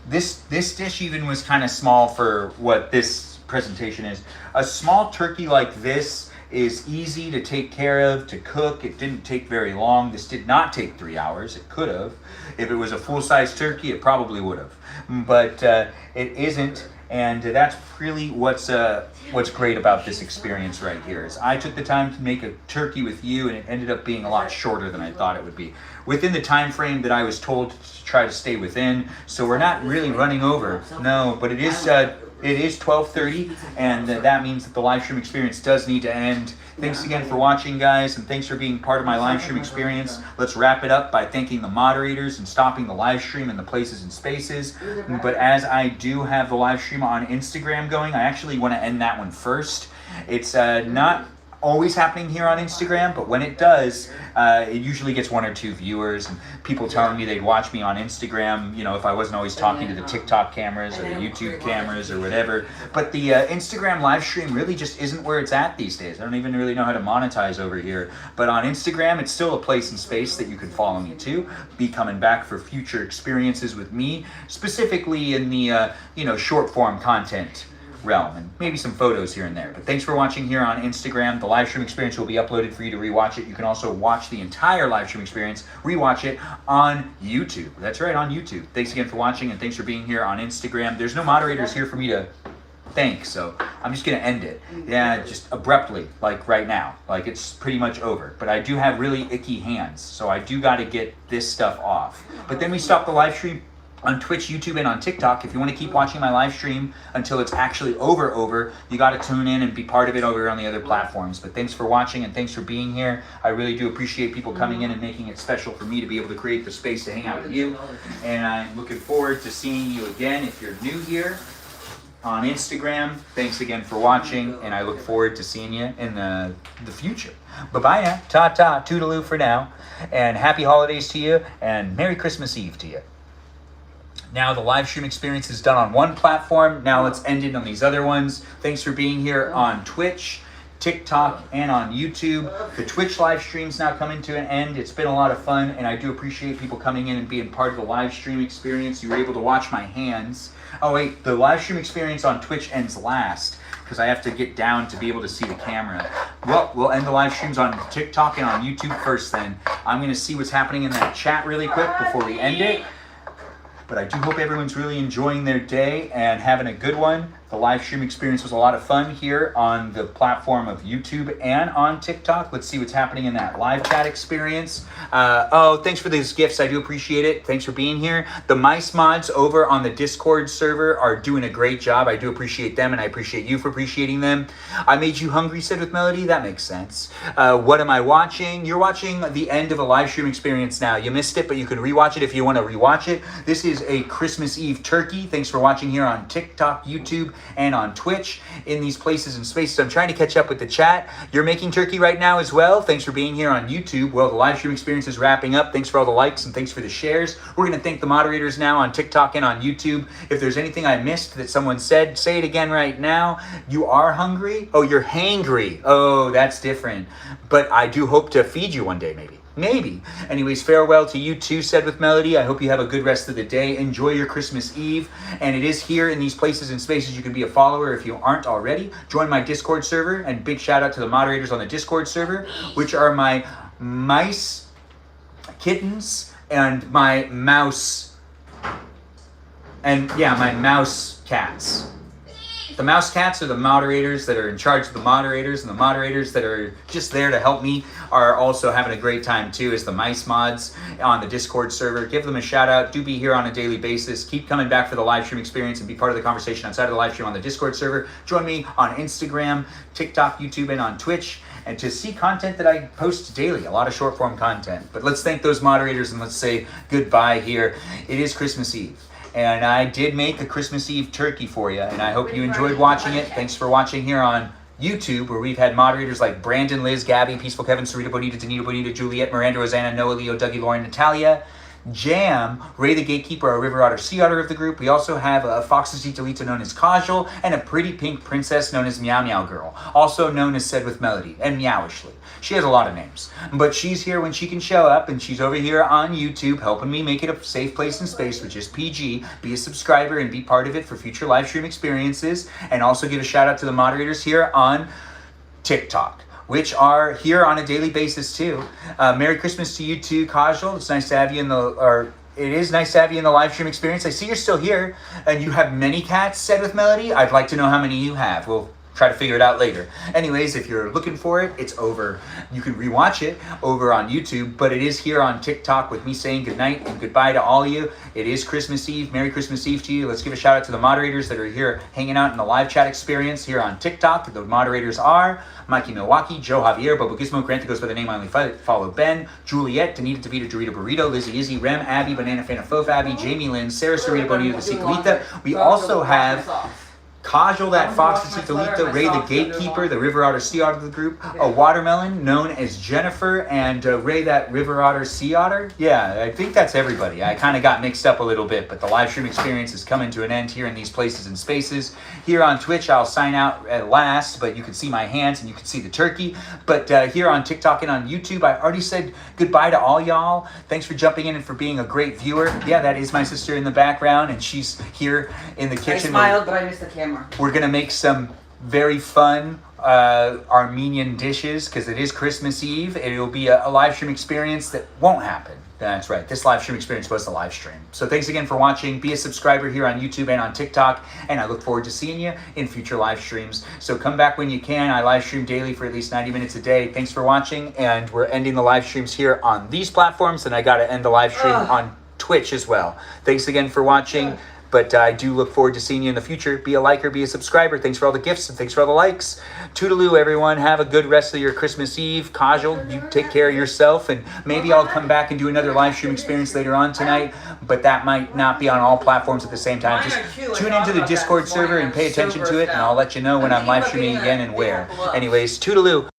This dish even was kind of small for what this presentation is. A small turkey like this is easy to take care of, to cook. It didn't take very long. This did not take 3 hours. It could have. If it was a full-size turkey, it probably would have. But it isn't, and that's really what's great about this experience right here. Is I took the time to make a turkey with you, and it ended up being a lot shorter than I thought it would be. Within the time frame that I was told to try to stay within, so we're not really running over. No, but it is It is 12:30, and that means that the live stream experience does need to end. Thanks again for watching, guys, and thanks for being part of my live stream experience. Let's wrap it up by thanking the moderators and stopping the live stream in the places and spaces. But as I do have the live stream on Instagram going, I actually want to end that one first. It's not always happening here on Instagram, but when it does, it usually gets 1 or 2 viewers and people telling me they'd watch me on Instagram, you know, if I wasn't always talking to the TikTok cameras or the YouTube cameras or whatever. But the Instagram live stream really just isn't where it's at these days. I don't even really know how to monetize over here. But on Instagram, it's still a place and space that you can follow me to, be coming back for future experiences with me, specifically in the, short form content realm, and maybe some photos here and there. But thanks for watching here on Instagram. The live stream experience will be uploaded for you to rewatch it. You can also watch the entire live stream experience, rewatch it on YouTube. That's right, on YouTube. Thanks again for watching, and thanks for being here on Instagram. There's no moderators here for me to thank, so I'm just gonna end it. Yeah, just abruptly, like right now. Like it's pretty much over. But I do have really icky hands, so I do gotta get this stuff off. But then we stop the live stream on Twitch, YouTube, and on TikTok. If you want to keep watching my live stream until it's actually over, you got to tune in and be part of it over on the other platforms. But thanks for watching and thanks for being here. I really do appreciate people coming in and making it special for me to be able to create the space to hang out with you. And I'm looking forward to seeing you again if you're new here on Instagram. Thanks again for watching, and I look forward to seeing you in the future. Bye-bye now. Ta-ta, toodaloo for now. And happy holidays to you, and Merry Christmas Eve to you. Now the live stream experience is done on one platform. Now let's end it on these other ones. Thanks for being here on Twitch, TikTok, and on YouTube. The Twitch live stream's now coming to an end. It's been a lot of fun, and I do appreciate people coming in and being part of the live stream experience. You were able to watch my hands. Oh wait, the live stream experience on Twitch ends last because I have to get down to be able to see the camera. Well, we'll end the live streams on TikTok and on YouTube first then. I'm going to see what's happening in that chat really quick before we end it. But I do hope everyone's really enjoying their day and having a good one. The live stream experience was a lot of fun here on the platform of YouTube and on TikTok. Let's see what's happening in that live chat experience. Thanks for these gifts. I do appreciate it. Thanks for being here. The mice mods over on the Discord server are doing a great job. I do appreciate them, and I appreciate you for appreciating them. I made you hungry, said with Melody. That makes sense. What am I watching? You're watching the end of a live stream experience now. You missed it, but you can rewatch it if you want to rewatch it. This is a Christmas Eve turkey. Thanks for watching here on TikTok, YouTube, and on Twitch in these places and spaces. I'm trying to catch up with the chat. You're making turkey right now as well. Thanks for being here on YouTube. Well, the live stream experience is wrapping up. Thanks for all the likes and thanks for the shares. We're going to thank the moderators now on TikTok and on YouTube. If there's anything I missed that someone said, say it again right now. You are hungry? Oh, you're hangry. Oh, that's different. But I do hope to feed you one day, maybe. Maybe. Anyways, farewell to you too, said with Melody. I hope you have a good rest of the day. Enjoy your Christmas Eve. And it is here in these places and spaces you can be a follower if you aren't already. Join my Discord server, and big shout out to the moderators on the Discord server, which are my mice, kittens, and my mouse, my mouse cats. The mouse cats are the moderators that are in charge of the moderators, and the moderators that are just there to help me are also having a great time too as the mice mods on the Discord server. Give them a shout out. Do be here on a daily basis. Keep coming back for the live stream experience and be part of the conversation outside of the live stream on the Discord server. Join me on Instagram, TikTok, YouTube, and on Twitch, and to see content that I post daily, a lot of short form content. But let's thank those moderators and let's say goodbye here. It is Christmas Eve. And I did make a Christmas Eve turkey for you, and I hope you enjoyed watching it. Thanks for watching here on YouTube, where we've had moderators like Brandon, Liz, Gabby, Peaceful Kevin, Sarita, Bonita, Danita, Bonita, Juliet, Miranda, Rosanna, Noah, Leo, Dougie, Lauren, Natalia, Jam, Ray the Gatekeeper, a river otter, sea otter of the group. We also have a Fox's Gitalita known as Kajal, and a pretty pink princess known as Meow Meow Girl, also known as Said with Melody, and Meowishly. She has a lot of names, but she's here when she can show up, and she's over here on YouTube helping me make it a safe place and space, which is PG. Be a subscriber and be part of it for future live stream experiences, and also give a shout out to the moderators here on TikTok, which are here on a daily basis too. Merry Christmas to you too, Kajal. It's nice to have you it is nice to have you in the live stream experience. I see you're still here, and you have many cats, said with Melody. I'd like to know how many you have. Well, try to figure it out later. Anyways, if you're looking for it, it's over. You can rewatch it over on YouTube, but it is here on TikTok with me saying goodnight and goodbye to all of you. It is Christmas Eve. Merry Christmas Eve to you. Let's give a shout out to the moderators that are here hanging out in the live chat experience here on TikTok. The moderators are Mikey Milwaukee, Joe Javier, Bobo Gizmo, Grant that goes by the name I only follow, Ben, Juliet, Danita DeVito, Dorito Burrito, Lizzie Izzy, Rem, Abby, Banana Fana Fof, Abby, Jamie Lynn, Sarah Sarita Bonita, the Secretita. We also have Kajal, that Fox the Titolita, Ray the Gatekeeper, the River Otter Sea Otter of the group, a Watermelon known as Jennifer, and Ray that River Otter Sea Otter. Yeah, I think that's everybody. I kind of got mixed up a little bit, but the live stream experience is coming to an end here in these places and spaces. Here on Twitch, I'll sign out at last, but you can see my hands and you can see the turkey. But here on TikTok and on YouTube, I already said goodbye to all y'all. Thanks for jumping in and for being a great viewer. Yeah, that is my sister in the background, and she's here in the kitchen. I smiled, but I missed the camera. We're going to make some very fun Armenian dishes because it is Christmas Eve. It'll be a live stream experience that won't happen. That's right. This live stream experience was the live stream. So thanks again for watching. Be a subscriber here on YouTube and on TikTok. And I look forward to seeing you in future live streams. So come back when you can. I live stream daily for at least 90 minutes a day. Thanks for watching. And we're ending the live streams here on these platforms. And I got to end the live stream on Twitch as well. Thanks again for watching. But I do look forward to seeing you in the future. Be a liker, be a subscriber. Thanks for all the gifts and thanks for all the likes. Toodaloo, everyone. Have a good rest of your Christmas Eve. Kajal, you take care of yourself. And maybe I'll come back and do another live stream experience later on tonight. But that might not be on all platforms at the same time. Just tune into the Discord server and pay attention to it. And I'll let you know when I'm live streaming again and where. Anyways, toodaloo.